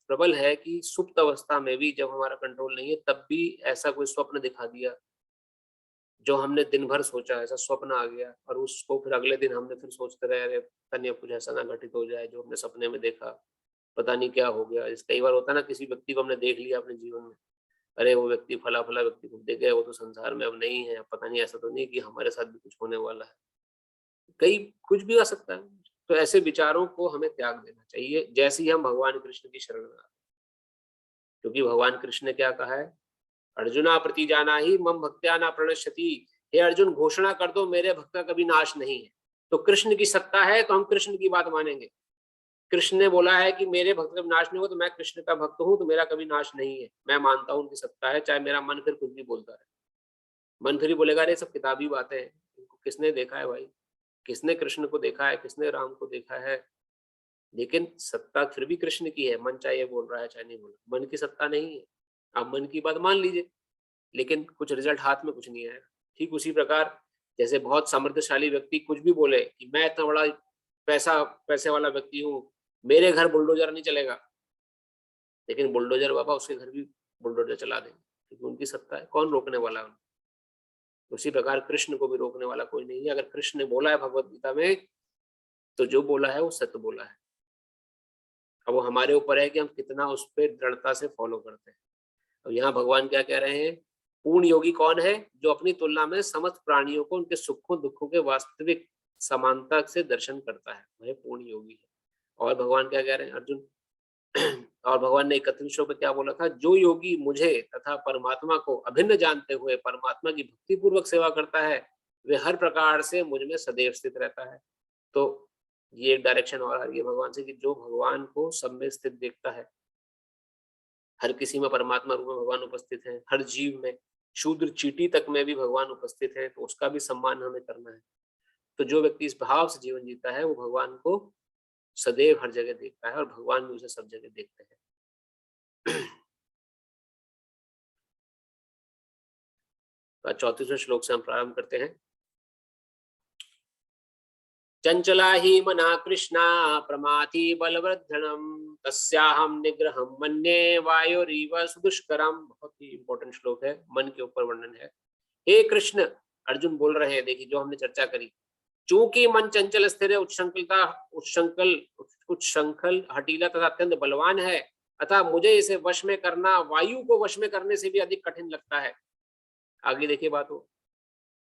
प्रबल है कि सुप्त अवस्था में भी जब हमारा कंट्रोल नहीं है तब भी ऐसा कोई स्वप्न दिखा दिया जो हमने दिन भर सोचा, ऐसा स्वप्न आ गया और उसको फिर अगले दिन हमने फिर सोचते रहे, अरे पता नहीं अब कुछ ऐसा ना घटित हो जाए जो हमने सपने में देखा, पता नहीं क्या हो गया। इस कई बार होता है ना, किसी व्यक्ति को हमने देख लिया अपने जीवन में, अरे वो व्यक्ति फला व्यक्ति को देख गए, वो तो संसार में अब नहीं है, पता नहीं ऐसा तो नहीं कि हमारे साथ भी कुछ होने वाला है। कई कुछ भी आ सकता है। तो ऐसे विचारों को हमें त्याग देना चाहिए जैसे ही हम भगवान कृष्ण की शरण में आते, क्योंकि भगवान कृष्ण ने क्या कहा है? अर्जुना प्रति जाना ही मम भक्त्या ना प्रणश्यति। हे अर्जुन, घोषणा कर दो मेरे भक्त का कभी नाश नहीं है। तो कृष्ण की सत्ता है तो हम कृष्ण की बात मानेंगे। कृष्ण ने बोला है कि मेरे भक्त का नाश नहीं हो, तो मैं कृष्ण का भक्त हूं, तो मेरा कभी नाश नहीं है। मैं मानता हूं उनकी सत्ता है, चाहे मेरा मन फिर कुछ भी बोलता रहे। मन फिर ही बोलेगा अरे सब किताबी बातें हैं, इनको किसने देखा है भाई? किसने कृष्ण को देखा है? किसने राम को देखा है? लेकिन सत्ता फिर भी कृष्ण की है, मन चाहे बोल रहा है चाहे नहीं बोल रहा, मन की सत्ता नहीं है। आप मन की बात मान लीजिए, लेकिन कुछ रिजल्ट हाथ में कुछ नहीं आएगा। ठीक उसी प्रकार जैसे बहुत समृद्धशाली व्यक्ति कुछ भी बोले कि मैं इतना बड़ा पैसे वाला व्यक्ति हूँ, मेरे घर बुलडोजर नहीं चलेगा, लेकिन बुलडोजर बाबा उसके घर भी बुलडोजर चला देंगे, क्योंकि उनकी सत्ता है। कौन रोकने वाला है? उसी प्रकार कृष्ण को भी रोकने वाला कोई नहीं है। अगर कृष्ण ने बोला है भगवत गीता में, तो जो बोला है वो सत्य बोला है। अब वो हमारे ऊपर है कि हम कितना उस पर दृढ़ता से फॉलो करते हैं। अब यहाँ भगवान क्या कह रहे हैं? पूर्ण योगी कौन है? जो अपनी तुलना में समस्त प्राणियों को उनके सुखों दुखों के वास्तविक समानता से दर्शन करता है, वह पूर्ण योगी है। और भगवान क्या कह रहे हैं? अर्जुन और भगवान ने 31 श्लोक में क्या बोला था? जो योगी मुझे तथा परमात्मा को अभिन्न जानते हुए परमात्मा की भक्ति पूर्वक सेवा करता है, वे हर प्रकार से मुझ में सदैव स्थित रहता है। तो ये एक डायरेक्शन और आ रही है भगवान से कि जो भगवान को सब में स्थित देखता है, हर किसी में परमात्मा रूप में भगवान उपस्थित है, हर जीव में, शूद्र चींटी तक में भी भगवान उपस्थित है, तो उसका भी सम्मान हमें करना है। तो जो व्यक्ति इस भाव से जीवन जीता है वो भगवान को सदैव हर जगह देखता है और भगवान भी उसे सब जगह देखते हैं। तो 34वें श्लोक से हम प्रारंभ करते हैं। चंचला ही मना कृष्णा प्रमाथि बलवर्धनम तस्याहम निग्रहम मन्ये वायुरीव सुदुष्करम। बहुत ही इंपॉर्टेंट श्लोक है, मन के ऊपर वर्णन है। हे कृष्ण, अर्जुन बोल रहे हैं, देखिए जो हमने चर्चा करी, चूंकि मन चंचल स्थिर उच्छृंखल हठीला तथा अत्यंत बलवान है, अतः मुझे इसे वश में करना वायु को वश में करने से भी अधिक कठिन लगता है। आगे देखिए बात हो,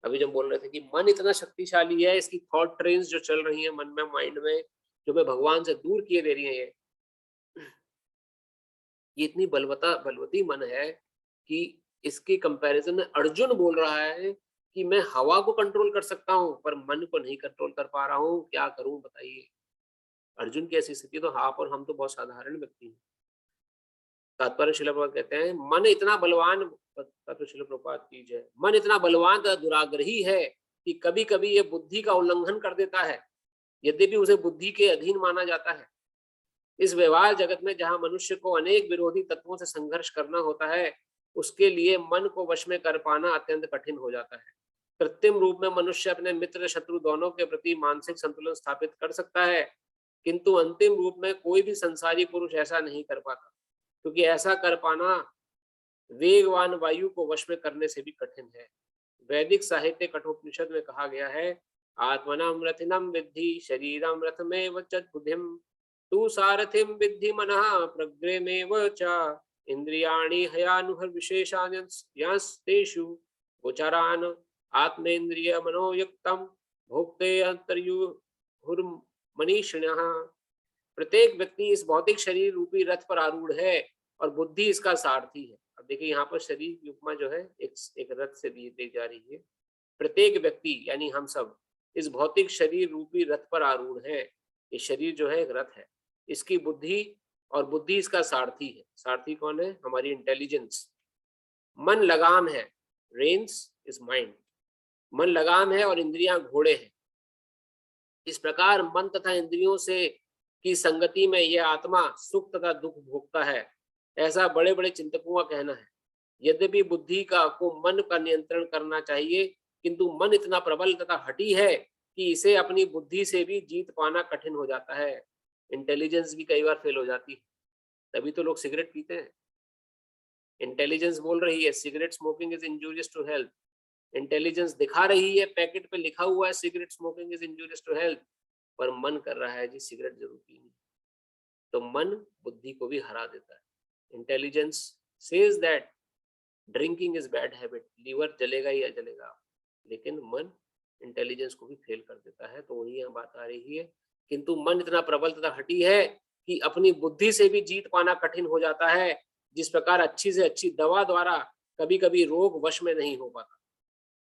अभी जब बोल रहे थे कि मन इतना शक्तिशाली है, इसकी थॉट ट्रेन्स जो चल रही है मन में, माइंड में, जो मैं भगवान से दूर किए दे रही है, ये इतनी बलवती मन है कि इसके कंपैरिजन में अर्जुन बोल रहा है कि मैं हवा को कंट्रोल कर सकता हूं पर मन को नहीं कंट्रोल कर पा रहा हूं, क्या करूं बताइए। अर्जुन की ऐसी स्थिति, तो आप और हम तो बहुत साधारण व्यक्ति हैं। तात्पर्य श्रील प्रभुपाद कहते हैं मन इतना बलवान, तात्पर्य श्रील प्रभुपाद की जय, मन इतना बलवान तथा दुराग्रही है कि कभी कभी ये बुद्धि का उल्लंघन कर देता है, यद्यपि उसे बुद्धि के अधीन माना जाता है। इस व्यवहार जगत में जहां मनुष्य को अनेक विरोधी तत्वों से संघर्ष करना होता है, उसके लिए मन को वश में कर पाना अत्यंत कठिन हो जाता है। कृत्रिम रूप में मनुष्य अपने मित्र शत्रु दोनों के प्रति मानसिक संतुलन स्थापित कर सकता है, किंतु अंतिम रूप में कोई भी संसारी पुरुष ऐसा नहीं कर पाता, क्योंकि ऐसा कर पाना वेगवान वायु को वश में करने से भी कठिन है। वैदिक साहित्य कठोपनिषद में कहा गया है, आत्मनाम रथिनम विद्धि शरीरम रथमेव च बुद्धिम तू सारथिम विद्धि मनः प्रग्रेमेव च इंद्रियाणि हयानुहर विशेषान्यस्तेषु गोचरान् आत्मेन्द्रिय मनोयुक्तम भोक्ते अंतर्युहुर्मनीषिणः। प्रत्येक व्यक्ति इस भौतिक शरीर रूपी रथ पर आरूढ़ है और बुद्धि इसका सारथी है। अब देखिए यहाँ पर शरीर की उपमा जो है एक रथ से दी जा रही है। प्रत्येक व्यक्ति यानी हम सब इस भौतिक शरीर रूपी रथ पर आरूढ़ है। ये शरीर जो है एक रथ है, इसकी बुद्धि और बुद्धि इसका सारथी है। सारथी कौन है? हमारी इंटेलिजेंस। मन लगाम है, रेन्स इज माइंड। मन लगाम है और इंद्रियां घोड़े हैं। इस प्रकार मन तथा इंद्रियों से की संगति में यह आत्मा सुख तथा दुख भोगता है, ऐसा बड़े बड़े चिंतकों का कहना है। यद्यपि बुद्धि को मन का नियंत्रण करना चाहिए, किंतु मन इतना प्रबल तथा हठी है कि इसे अपनी बुद्धि से भी जीत पाना कठिन हो जाता है। इंटेलिजेंस भी कई बार फेल हो जाती है, तभी तो लोग सिगरेट पीते हैं। इंटेलिजेंस बोल रही है cigarette smoking is injurious to health. Intelligence दिखा रही है, पैकेट पे लिखा हुआ है cigarette smoking is injurious to health, पर मन कर रहा है जी सिगरेट जरूर पीनी। तो मन बुद्धि को भी हरा देता है। Intelligence says that drinking is bad habit, liver जलेगा ही जलेगा, लेकिन मन इंटेलिजेंस को भी फेल कर देता है। तो वही यहाँ बात आ रही है, किंतु मन इतना प्रबल तथा हठी है कि अपनी बुद्धि से भी जीत पाना कठिन हो जाता है। जिस प्रकार अच्छी से अच्छी दवा द्वारा कभी कभी रोग वश में नहीं हो पाता,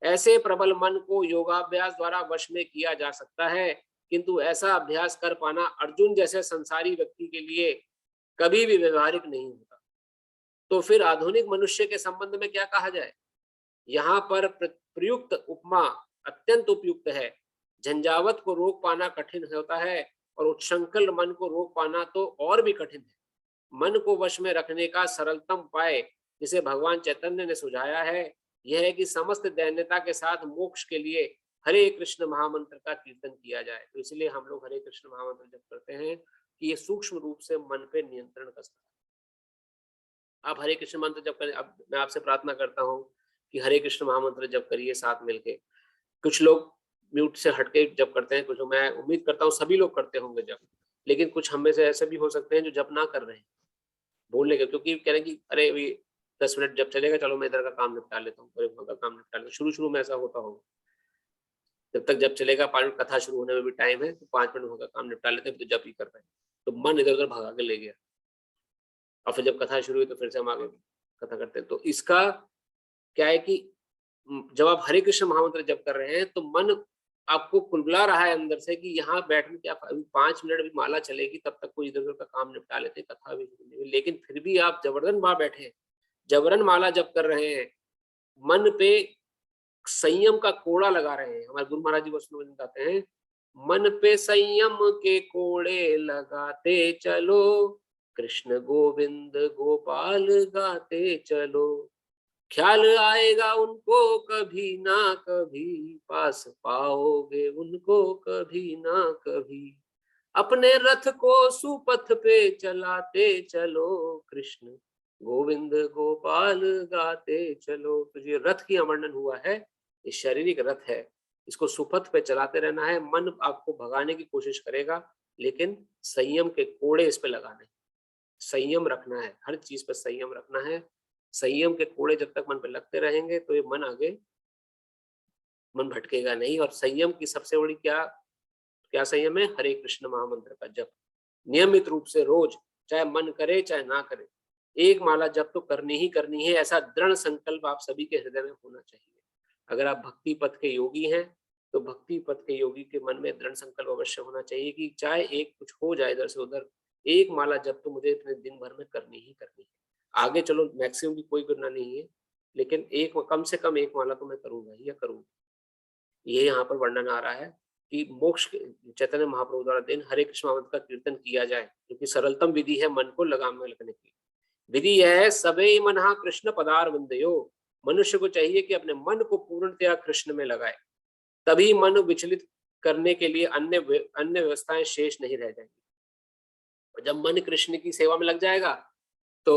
ऐसे प्रबल मन को योगाभ्यास द्वारा वश में किया जा सकता है, किंतु ऐसा अभ्यास कर पाना अर्जुन जैसे संसारी व्यक्ति के लिए कभी भी व्यवहारिक नहीं होता। तो फिर आधुनिक मनुष्य के संबंध में क्या कहा जाए? यहाँ पर प्रयुक्त उपमा अत्यंत उपयुक्त है। झंझावत को रोक पाना कठिन होता है और उच्छृंखल मन को रोक पाना तो और भी कठिन है। मन को वश में रखने का सरलतम उपाय जिसे भगवान चैतन्य ने सुझाया है, यह है कि समस्त दैन्यता के साथ मोक्ष के लिए हरे कृष्ण महामंत्र का कीर्तन किया जाए। तो इसलिए हम लोग हरे कृष्ण महामंत्र जप करते हैं कि ये सूक्ष्म रूप से मन पे नियंत्रण करता है। आप हरे कृष्ण मंत्र जप करें। अब मैं आपसे प्रार्थना करता हूँ कि हरे कृष्ण महामंत्र जप करिए साथ मिलके। कुछ लोग म्यूट से हटके जप करते हैं, कुछ मैं उम्मीद करता हूँ सभी लोग करते होंगे जप, लेकिन कुछ हम में से ऐसे भी हो सकते हैं जो जप ना कर रहे हैं, बोलने के, क्योंकि कह रहे हैं कि अरे अभी 10 मिनट जब चलेगा, चलो मैं इधर का काम निपटा लेता हूँ, वहाँ का काम निपटा लेता हूँ। शुरू में ऐसा होता होगा, जब तक जब चलेगा 5 मिनट कथा शुरू होने में भी टाइम है, तो 5 मिनट होगा काम निपटा लेते हैं, तो जप ही कर रहे हैं, तो मन इधर उधर भगा के ले गया। और फिर जब कथा शुरू हुई तो फिर से हम आगे कथा करते हैं। तो इसका क्या है कि जब आप हरे कृष्ण महामंत्र जप कर रहे हैं तो मन आपको कुलबुला रहा है अंदर से कि यहाँ बैठने क्या, 5 मिनट भी माला चलेगी, तब तक कोई इधर उधर का काम निपटा लेते, कथा भी, लेकिन फिर भी आप जबरदन वहां बैठे, जबरन माला जप कर रहे हैं, मन पे संयम का कोड़ा लगा रहे हैं। हमारे गुरु महाराज जी वैष्णव बताते हैं, मन पे संयम के कोड़े लगाते चलो, कृष्ण गोविंद गोपाल गाते चलो, ख्याल आएगा उनको कभी ना कभी, पास पाओगे उनको कभी ना कभी, अपने रथ को सुपथ पे चलाते चलो, कृष्ण गोविंद गोपाल गाते चलो। तो ये रथ की वर्णन हुआ है, ये शारीरिक रथ है, इसको सुपथ पे चलाते रहना है। मन आपको भगाने की कोशिश करेगा, लेकिन संयम के कोड़े इस पे लगाने, संयम रखना है, हर चीज पे संयम रखना है। संयम के कोड़े जब तक मन पे लगते रहेंगे तो ये मन आगे, मन भटकेगा नहीं। और संयम की सबसे बड़ी क्या संयम है? हरे कृष्ण महामंत्र का जप नियमित रूप से रोज, चाहे मन करे चाहे ना करे, एक माला जप तो करनी ही करनी है। ऐसा दृढ़ संकल्प आप सभी के हृदय में होना चाहिए। अगर आप भक्ति पथ के योगी हैं तो भक्ति पथ के योगी के मन में दृढ़ संकल्प अवश्य होना चाहिए कि चाहे एक कुछ हो जाए इधर से उधर, एक माला जप तो मुझे इतने दिन भर में करनी ही करनी है। आगे चलो मैक्सिमम की कोई करना नहीं है, लेकिन एक कम से कम एक माला तो मैं करूंगा या करूंगा। ये यहाँ पर वर्णन आ रहा है कि मोक्ष चैतन्य महाप्रभु द्वारा दिन हरे कृष्ण महामंत्र का कीर्तन किया जाए, क्योंकि सरलतम विधि है मन को लगाम में लगने की। विधि यह है सबे मनहा कृष्ण पदार वंदयो, मनुष्य को चाहिए कि अपने मन को पूर्णतया कृष्ण में लगाए, तभी मन विचलित करने के लिए अन्य व्यवस्थाएं शेष नहीं रह जाएंगी। और जब मन कृष्ण की सेवा में लग जाएगा तो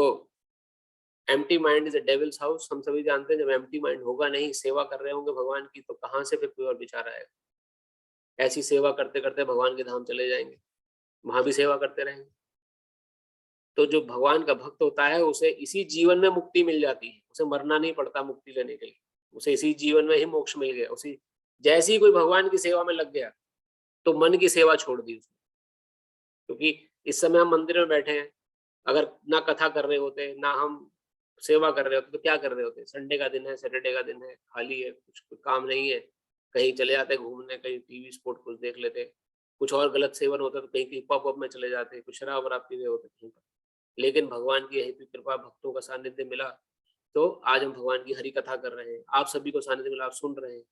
empty mind is a devils house, हम सभी जानते हैं। जब एम्प्टी माइंड होगा नहीं, सेवा कर रहे होंगे भगवान की, तो कहां से फिर कोई और विचार आएगा। ऐसी सेवा करते करते भगवान के धाम चले जाएंगे, वहां भी सेवा करते रहेंगे। तो जो भगवान का भक्त होता है उसे इसी जीवन में मुक्ति मिल जाती है, उसे मरना नहीं पड़ता मुक्ति लेने के लिए, उसे इसी जीवन में ही मोक्ष मिल गया। उसी जैसे ही कोई भगवान की सेवा में लग गया तो मन की सेवा छोड़ दी उसने। क्योंकि इस समय हम मंदिर में बैठे हैं, अगर ना कथा कर रहे होते, ना हम सेवा कर रहे होते, तो क्या कर रहे होते? संडे का दिन है, सैटरडे का दिन है, खाली है, कुछ काम नहीं है, कहीं चले जाते घूमने, कहीं टीवी स्पोर्ट कुछ देख लेते, कुछ और गलत सेवन होता तो कहीं पॉप अप में चले जाते, कुछ शराब वराब पी रहे होते कहीं पर। लेकिन भगवान की यही कृपा, भक्तों का सानिध्य मिला, तो आज हम भगवान की हरि कथा कर रहे हैं, आप सभी को सानिध्य मिला, आप सुन रहे हैं।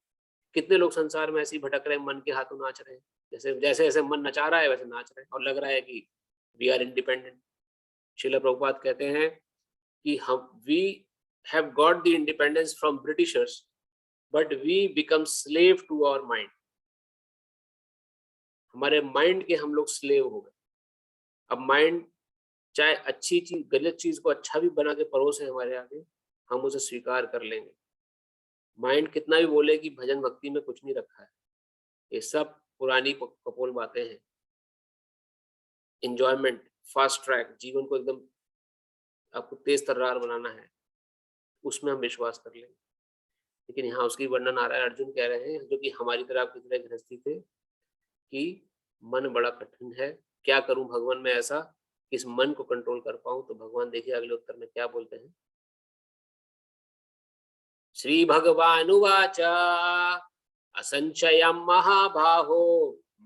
कितने लोग संसार में ऐसे ही भटक रहे हैं, मन के हाथों नाच रहे हैं, जैसे जैसे जैसे मन नचा रहा है वैसे नाच रहे हैं, और लग रहा है कि we are independent. Srila Prabhupada कहते हैं कि हम we have got the independence from Britishers but we become slave to our mind. हमारे माइंड के हम लोग स्लेव हो गए। अब माइंड चाहे अच्छी चीज गलत चीज को अच्छा भी बना के परोसे हमारे आगे, हम उसे स्वीकार कर लेंगे। माइंड कितना भी बोले कि भजन भक्ति में कुछ नहीं रखा है, ये सब पुरानी कपोल बातें हैं। एंजॉयमेंट, फास्ट ट्रैक, जीवन को एकदम आपको तेज तर्रार बनाना है, उसमें हम विश्वास कर लेंगे। लेकिन यहाँ उसकी वर्णन आ रहा है, अर्जुन कह रहे हैं जो कि हमारी तरह आपकी तरह गृहस्थी थे, कि मन बड़ा कठिन है, क्या करूं भगवान मैं ऐसा कि इस मन को कंट्रोल कर पाऊं। तो भगवान देखिए अगले उत्तर में क्या बोलते हैं। श्री भगवानुवाच असंचयं महाबाहो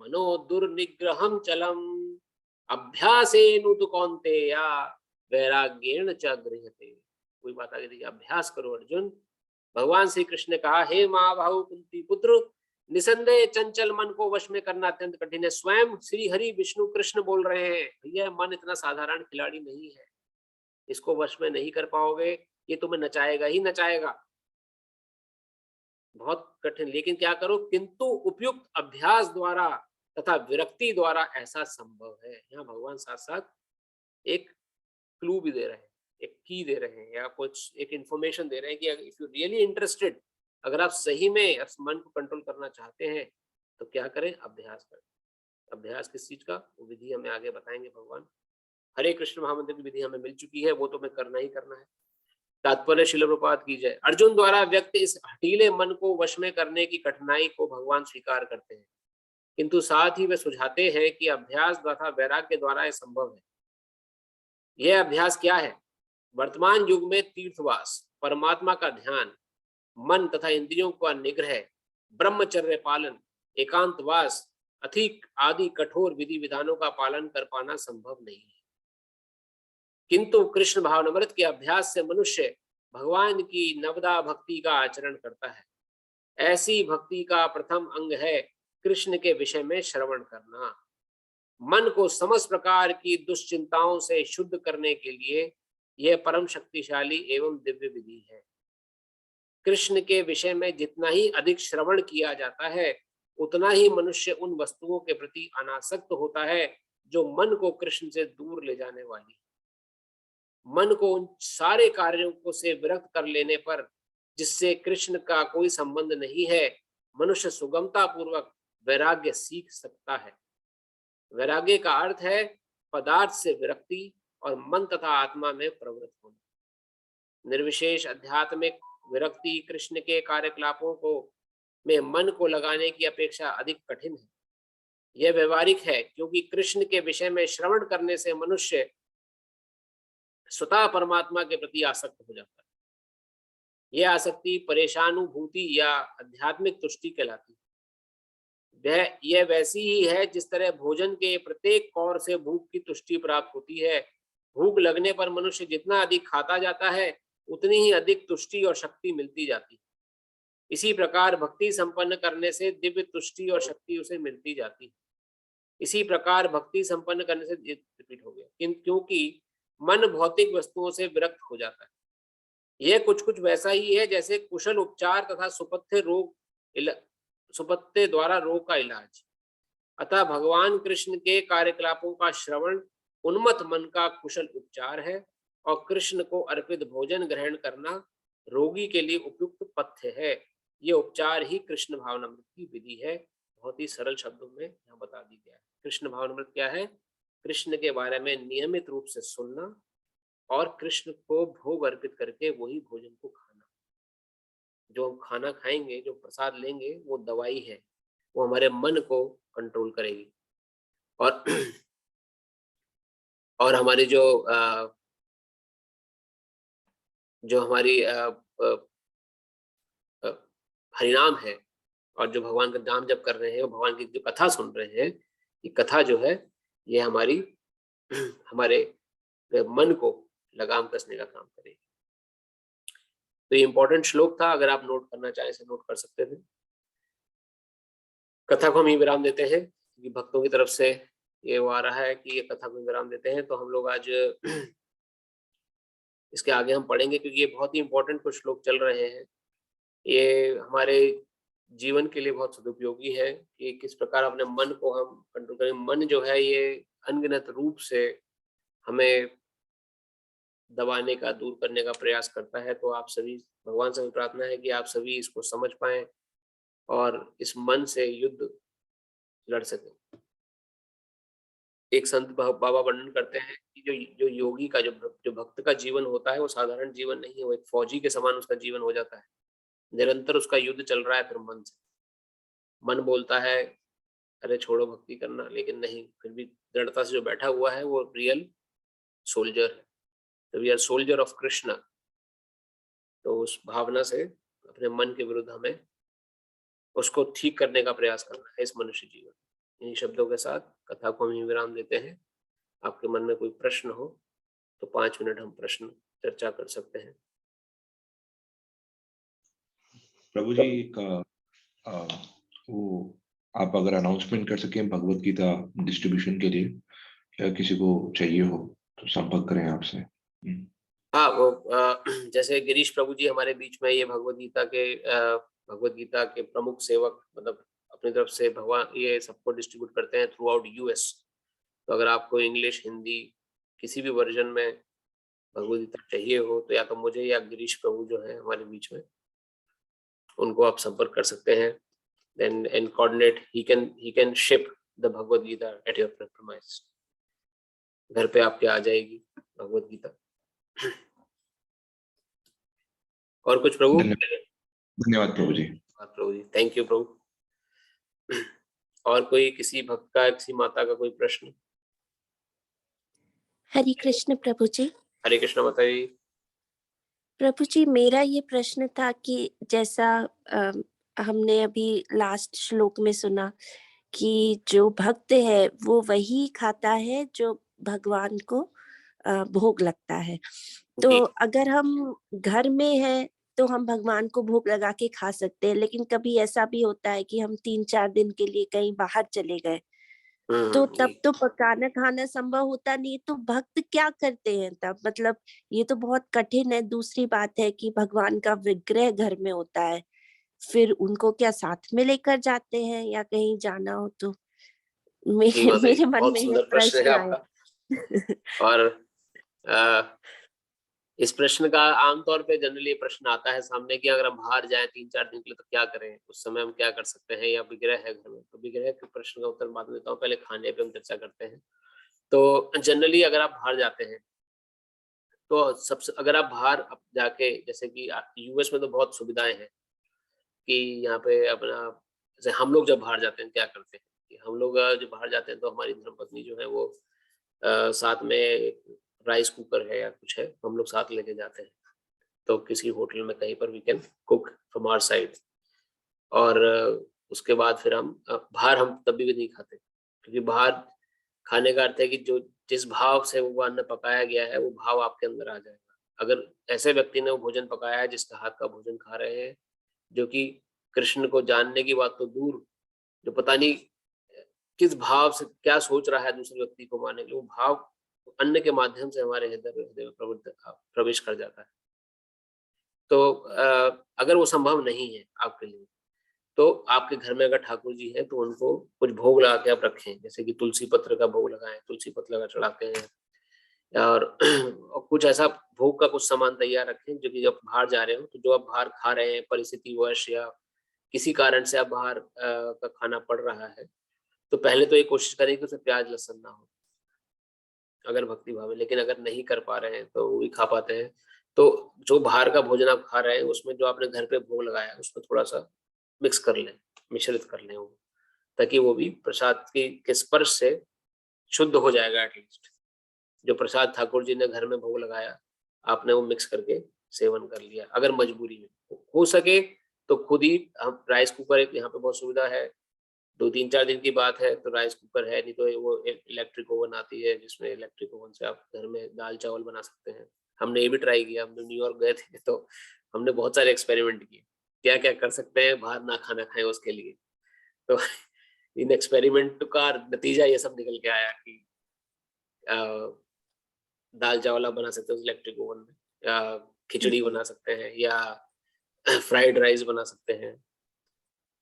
मनो दुर्निग्रहं चलम अभ्यासेनु तु कौन्तेय वैराग्येण च गृह्यते। कोई बात आगे देखिए, अभ्यास करो अर्जुन। भगवान श्री कृष्ण ने कहा, हे महाबाहु कुंती पुत्र, निसंदेह चंचल मन को वश में करना अत्यंत कठिन है। स्वयं श्री हरि विष्णु कृष्ण बोल रहे हैं, भैया मन इतना साधारण खिलाड़ी नहीं है, इसको वश में नहीं कर पाओगे, ये तुम्हें नचाएगा ही नचाएगा, बहुत कठिन। लेकिन क्या करो, किंतु उपयुक्त अभ्यास द्वारा तथा विरक्ति द्वारा ऐसा संभव है। यहाँ भगवान साथ साथ एक क्लू भी दे रहे हैं, एक की दे रहे हैं, या कुछ एक इंफॉर्मेशन दे रहे हैं कि इफ यू रियली इंटरेस्टेड, अगर आप सही में मन को कंट्रोल करना चाहते हैं तो क्या करें, अभ्यास करें। अभ्यास किस चीज का, वो विधि हमें आगे बताएंगे भगवान। हरे कृष्ण महामंत्र की विधि हमें मिल चुकी है, वो तो हमें करना ही करना है। तात्पर्य श्रील प्रभुपाद की जय। अर्जुन द्वारा व्यक्त इस हठीले मन को वश में करने की कठिनाई को भगवान स्वीकार करते हैं, किंतु साथ ही वे सुझाते हैं कि अभ्यास तथा वैराग्य द्वारा यह संभव है। यह अभ्यास क्या है? वर्तमान युग में तीर्थवास, परमात्मा का ध्यान, मन तथा इंद्रियों का निग्रह, ब्रह्मचर्य पालन, एकांतवास, अधिक आदि कठोर विधि विधानों का पालन कर पाना संभव नहीं है। किंतु कृष्ण भावनामृत के अभ्यास से मनुष्य भगवान की नवदा भक्ति का आचरण करता है। ऐसी भक्ति का प्रथम अंग है कृष्ण के विषय में श्रवण करना। मन को समस्त प्रकार की दुश्चिंताओं से शुद्ध करने के लिए यह परम शक्तिशाली एवं दिव्य विधि है। कृष्ण के विषय में जितना ही अधिक श्रवण किया जाता है, उतना ही मनुष्य उन वस्तुओं के प्रति अनासक्त होता है जो मन को कृष्ण से दूर ले जाने वाली। मन को उन सारे कार्यों को से विरक्त कर लेने पर, जिससे कृष्ण का कोई संबंध नहीं है, मनुष्य सुगमता पूर्वक वैराग्य सीख सकता है। वैराग्य का अर्थ है पदार्थ से विरक्ति और मन तथा आत्मा में प्रवृत्त होना। निर्विशेष आध्यात्मिक विरक्ति कृष्ण के कार्यकलापों को में मन को लगाने की अपेक्षा अधिक कठिन है। यह व्यवहारिक है, क्योंकि कृष्ण के विषय में श्रवण करने से मनुष्य स्वतः परमात्मा के प्रति आसक्त हो जाता है। यह आसक्ति परेशानुभूति या आध्यात्मिक तुष्टि कहलाती है। यह वैसी ही है जिस तरह भोजन के प्रत्येक कौर से भूख की तुष्टि प्राप्त होती है। भूख लगने पर मनुष्य जितना अधिक खाता जाता है, उतनी ही अधिक तुष्टि और शक्ति मिलती जाती है। इसी प्रकार भक्ति संपन्न करने से दिव्य तुष्टि और शक्ति उसे मिलती जाती है। इसी प्रकार भक्ति संपन्न करने से रिपीट हो गया, क्योंकि मन भौतिक वस्तुओं से विरक्त हो जाता है। यह कुछ वैसा ही है जैसे कुशल उपचार तथा सुपत्य द्वारा रोग का इलाज। अतः भगवान कृष्ण के कार्यकलापों का श्रवण उन्मत्त मन का कुशल उपचार है और कृष्ण को अर्पित भोजन ग्रहण करना रोगी के लिए उपयुक्त पथ्य है। ये उपचार ही कृष्ण भावनामृत की विधि है। बहुत ही सरल शब्दों में यहाँ बता दी गया है। कृष्ण भावनामृत क्या है? कृष्ण के बारे में नियमित रूप से सुनना और कृष्ण को भोग अर्पित करके वही भोजन को खाना। जो हम खाना खाएंगे, जो प्रसाद लेंगे, वो दवाई है, वो हमारे मन को कंट्रोल करेगी और और हमारी जो हमारी हरिनाम है और जो भगवान का नाम जप कर रहे हैं, भगवान की जो कथा सुन रहे हैं, ये कथा जो है ये हमारे मन को लगाम कसने का काम करेगी। तो ये इंपॉर्टेंट श्लोक था, अगर आप नोट करना चाहें से नोट कर सकते थे। कथा को हम यहीं विराम देते हैं क्योंकि भक्तों की तरफ से ये वो आ रहा है कि ये कथा को विराम देते हैं। तो हम लोग आज इसके आगे हम पढ़ेंगे क्योंकि ये बहुत ही इंपॉर्टेंट कुछ श्लोक चल रहे हैं। ये हमारे जीवन के लिए बहुत सदुपयोगी है कि किस प्रकार अपने मन को हम कंट्रोल करें। मन जो है ये अनगिनत रूप से हमें दबाने का, दूर करने का प्रयास करता है। तो आप सभी, भगवान से प्रार्थना है कि आप सभी इसको समझ पाएं और इस मन से युद्ध लड़ सकें। एक संत बाबा वर्णन करते हैं कि जो योगी का, जो भक्त का जीवन होता है वो साधारण जीवन नहीं है, वो एक फौजी के समान उसका जीवन हो जाता है। निरंतर उसका युद्ध चल रहा है फिर मन से। मन बोलता है अरे छोड़ो भक्ति करना, लेकिन नहीं, फिर भी दृढ़ता से जो बैठा हुआ है वो रियल सोल्जर है। तो we are soldier of Krishna. तो उस भावना से अपने मन के विरुद्ध हमें उसको ठीक करने का प्रयास करना है इस मनुष्य जीवन। इन्हीं शब्दों के साथ कथा को हम विराम देते हैं। आपके मन में कोई प्रश्न हो तो 5 मिनट हम प्रश्न चर्चा कर सकते हैं। प्रभु जी का वो आप अगर अनाउंसमेंट कर सकें भगवत गीता डिस्ट्रीब्यूशन के लिए, या किसी को चाहिए हो तो संपर्क करें आपसे। हाँ, वो जैसे गिरीश प्रभु जी हमारे बीच में ये भगवत गीता के प्रमुख सेवक, मतलब अपनी तरफ से भगवान ये सबको डिस्ट्रीब्यूट करते हैं थ्रू आउट यूएस। तो अगर आपको इंग्लिश, हिंदी किसी भी वर्जन में भगवत गीता चाहिए हो तो या तो मुझे या गिरीश प्रभु जो है हमारे बीच में, उनको आप संपर्क कर सकते हैं। then and coordinate, he can ship the Bhagavad Gita at your premise. घर पे आपके आ जाएगी भगवत गीता। और कुछ प्रभु? धन्यवाद प्रभु जी। प्रभु जी, थैंक यू प्रभु। और कोई किसी भक्त का, किसी माता का कोई प्रश्न? हरे कृष्ण प्रभु जी। हरे कृष्ण माता जी। प्रभु जी, मेरा ये प्रश्न था कि जैसा हमने अभी लास्ट श्लोक में सुना कि जो भक्त है वो वही खाता है जो भगवान को भोग लगता है। तो अगर हम घर में हैं तो हम भगवान को भोग लगा के खा सकते हैं, लेकिन कभी ऐसा भी होता है कि हम 3-4 दिन के लिए कहीं बाहर चले गए तो तब तो पकाना खाना संभव होता नहीं। तो भक्त क्या करते हैं तब? मतलब ये तो बहुत कठिन है। दूसरी बात है कि भगवान का विग्रह घर में होता है, फिर उनको क्या साथ में लेकर जाते हैं या कहीं जाना हो तो? मेरे मन में ये प्रश्न आया। और इस प्रश्न का आमतौर पे जनरली प्रश्न आता है सामने कि अगर हम बाहर जाएं 3-4 दिन के लिए तो क्या करें, उस समय हम क्या कर सकते हैं, या विग्रह है घर में। तो विग्रह के प्रश्न का उत्तर बाद में देता हूँ, पहले खाने पे हम चर्चा करते हैं। तो जनरली अगर आप बाहर जाते हैं तो सबसे, अगर आप बाहर जाके, जैसे कि यूएस में तो बहुत सुविधाएं हैं कि यहाँ पे अपना, जैसे हम लोग जब बाहर जाते हैं क्या करते हैं कि हम लोग जब बाहर जाते हैं तो हमारी धर्मपत्नी जो है वो साथ में राइस कुकर है या कुछ है, हम लोग साथ लेके जाते हैं। तो किसी होटल में कहीं पर we can cook from our side. और उसके बाद फिर हम बाहर हम तभी भी नहीं खाते, क्योंकि बाहर खाने का अर्थ है कि जो जिस भाव से वो अन्न पकाया गया है वो भाव आपके अंदर आ जाएगा। अगर ऐसे व्यक्ति ने वो भोजन पकाया है जिसका हाथ का भोजन खा रहे हैं जो कि कृष्ण को जानने की बात तो दूर, जो पता नहीं किस भाव से क्या सोच रहा है दूसरे व्यक्ति को मारने के लिए, वो भाव अन्न के माध्यम से हमारे हृदय में प्रवेश कर जाता है। तो अगर वो संभव नहीं है आपके लिए, तो आपके घर में अगर ठाकुर जी हैं तो उनको कुछ भोग लगा के आप रखें, जैसे कि तुलसी पत्र का भोग लगाएं, तुलसी पत्र लगा चढ़ाते हैं, और और कुछ ऐसा भोग का कुछ सामान तैयार रखें जो कि जब बाहर जा रहे हो, तो जो आप बाहर खा रहे हैं परिस्थितिवश या किसी कारण से आप बाहर का खाना पड़ रहा है, तो पहले तो ये कोशिश करें कि उसमें प्याज लहसुन ना हो, अगर भक्ति भाव है। लेकिन अगर नहीं कर पा रहे हैं तो वो भी खा पाते हैं, तो जो बाहर का भोजन आप खा रहे हैं उसमें जो आपने घर पे भोग लगाया है उसमें थोड़ा सा मिक्स कर लें, मिश्रित कर लें वो, ताकि वो भी प्रसाद के स्पर्श से शुद्ध हो जाएगा। एटलीस्ट जो प्रसाद ठाकुर जी ने घर में भोग लगाया, आपने वो मिक्स करके सेवन कर लिया। अगर मजबूरी में हो सके तो खुद ही हम राइस कुकर, एक यहाँ पे बहुत सुविधा है, 2-3-4 दिन की बात है तो राइस कुकर है, नहीं तो वो इलेक्ट्रिक ओवन आती है, जिसमें इलेक्ट्रिक ओवन से आप घर में दाल चावल बना सकते हैं। हमने ये भी ट्राई किया, हम न्यूयॉर्क गए थे तो हमने बहुत सारे एक्सपेरिमेंट किए, क्या क्या कर सकते हैं बाहर ना खाना खाएं उसके लिए। तो इन एक्सपेरिमेंट का नतीजा ये सब निकल के आया कि दाल चावल आप बना सकते हो इलेक्ट्रिक ओवन में, या खिचड़ी बना सकते हैं, या फ्राइड राइस बना सकते हैं।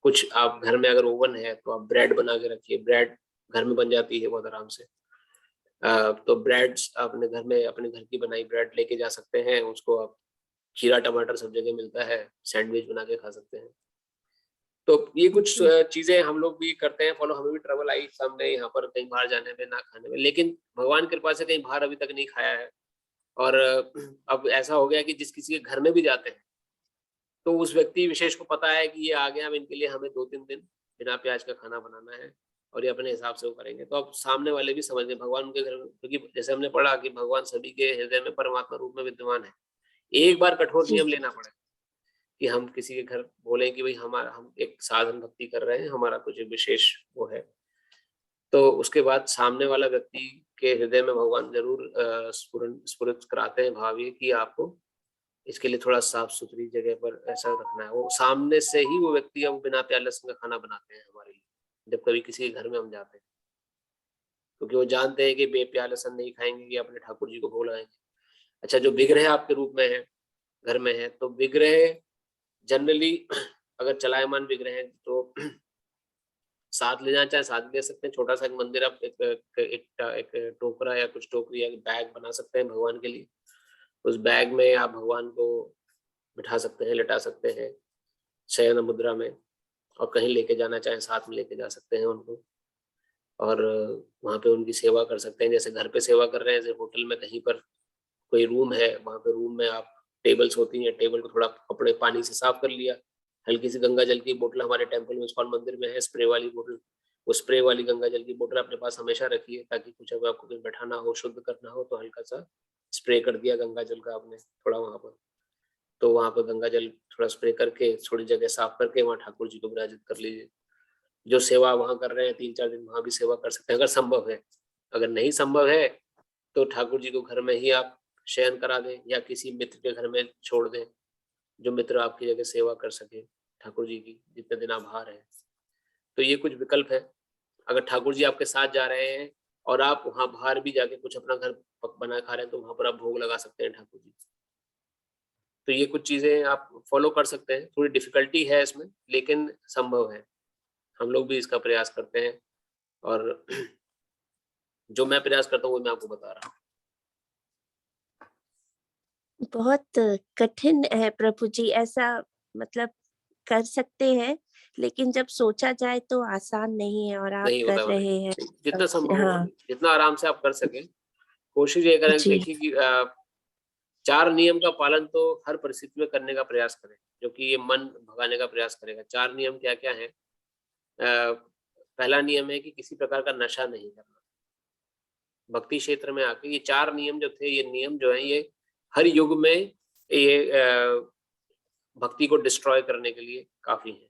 कुछ आप घर में अगर ओवन है तो आप ब्रेड बना के रखिए, ब्रेड घर में बन जाती है बहुत आराम से। तो ब्रेड्स आपने घर में अपने घर की बनाई ब्रेड लेके जा सकते हैं, उसको आप खीरा टमाटर सब जगह मिलता है, सैंडविच बना के खा सकते हैं। तो ये कुछ चीजें हम लोग भी करते हैं फॉलो। हमें भी ट्रबल आई सामने यहाँ पर कहीं बाहर जाने में, ना खाने में, लेकिन भगवान की कृपा से कहीं बाहर अभी तक नहीं खाया है। और अब ऐसा हो गया कि जिस किसी के घर में भी जाते हैं तो उस व्यक्ति विशेष को पता है कि ये आ गए, अब इनके लिए हमें 2-3 दिन बिना प्याज का खाना बनाना है, और ये अपने हिसाब से वो करेंगे। तो अब सामने वाले भी समझ गए भगवान उनके घर में, क्योंकि जैसे हमने पढ़ा कि भगवान सभी के हृदय में परमात्मा रूप में विद्यमान है। एक बार कठोर नियम लेना पड़े कि हम किसी के घर बोले कि भाई हम एक साधन भक्ति कर रहे हैं, हमारा कुछ विशेष वो है, तो उसके बाद सामने वाला व्यक्ति के हृदय में भगवान जरूर स्फुरित कराते हैं भाव ये कि आपको इसके लिए थोड़ा साफ सुथरी जगह पर ऐसा रखना है। वो सामने से ही वो व्यक्ति अब बिना प्याज लहसुन का खाना बनाते हैं हमारे लिए, जब कभी किसी के घर में हम जाते हैं, क्योंकि वो जानते हैं कि बे प्याज लहसुन नहीं खाएंगे कि अपने ठाकुर जी को भोग लगाएंगे। अच्छा, जो विग्रह आपके रूप में है, घर में है, तो विग्रह जनरली अगर चलायमान विग्रह है तो साथ ले जाना चाहे साथ ले सकते हैं। छोटा सा एक मंदिर आप एक टोकरा या कुछ टोकरी या बैग बना सकते हैं भगवान के लिए। उस बैग में आप भगवान को बिठा सकते हैं, लिटा सकते हैं शयन मुद्रा में, और कहीं लेके जाना चाहे साथ में लेके जा सकते हैं उनको, और वहाँ पे उनकी सेवा कर सकते हैं। जैसे घर पे सेवा कर रहे हैं, जैसे होटल में कहीं पर कोई रूम है, वहाँ पे रूम में आप टेबल्स होती हैं, टेबल को थोड़ा कपड़े पानी से साफ कर लिया, हल्की सी गंगा जल की बोतल हमारे टेम्पल में इस्कॉन मंदिर में है स्प्रे वाली बोतल, वो स्प्रे वाली गंगा जल की बोतल अपने पास हमेशा रखिए, ताकि कुछ अगर आपको कहीं बैठाना हो, शुद्ध करना हो, तो हल्का सा स्प्रे कर दिया गंगा जल का आपने थोड़ा वहाँ पर, तो वहाँ पर गंगा जल थोड़ा स्प्रे करके थोड़ी जगह साफ करके वहाँ ठाकुर जी को विराजित कर लीजिए। जो सेवा वहाँ कर रहे हैं 3-4 दिन वहाँ भी सेवा कर सकते हैं अगर संभव है। अगर नहीं संभव है तो ठाकुर जी को घर में ही आप शयन करा दें, या किसी मित्र के घर में छोड़ दें, जो मित्र आपकी जगह सेवा कर सके ठाकुर जी की, जितने दिन आप बाहर हैं। तो ये कुछ विकल्प है। अगर ठाकुर जी आपके साथ जा रहे हैं और आप वहाँ बाहर भी जाके कुछ अपना घर बना खा रहे हैं, तो वहाँ पर आप भोग लगा सकते हैं ठाकुर जी। तो ये कुछ चीजें आप फॉलो कर सकते हैं। थोड़ी डिफिकल्टी है इसमें, लेकिन संभव है। हम लोग भी इसका प्रयास करते हैं, और जो मैं प्रयास करता हूँ वो मैं आपको बता रहा हूँ। बहुत कठिन है प्रभु जी, ऐसा मतलब कर सकते हैं, लेकिन जब सोचा जाए तो आसान नहीं है, और आप नहीं कर होता रहे हैं। जितना संभव हो, हाँ जितना आराम से आप कर सके कोशिश ये करें। जी। देखिए कि 4 नियम का पालन तो हर परिस्थिति में करने का प्रयास करें, जो कि ये मन भगाने का प्रयास करेगा। 4 नियम क्या क्या है? पहला नियम है कि किसी प्रकार का नशा नहीं करना। भक्ति क्षेत्र में आके ये 4 नियम जो थे, ये नियम जो है ये हर युग में ये भक्ति को डिस्ट्रॉय करने के लिए काफी है।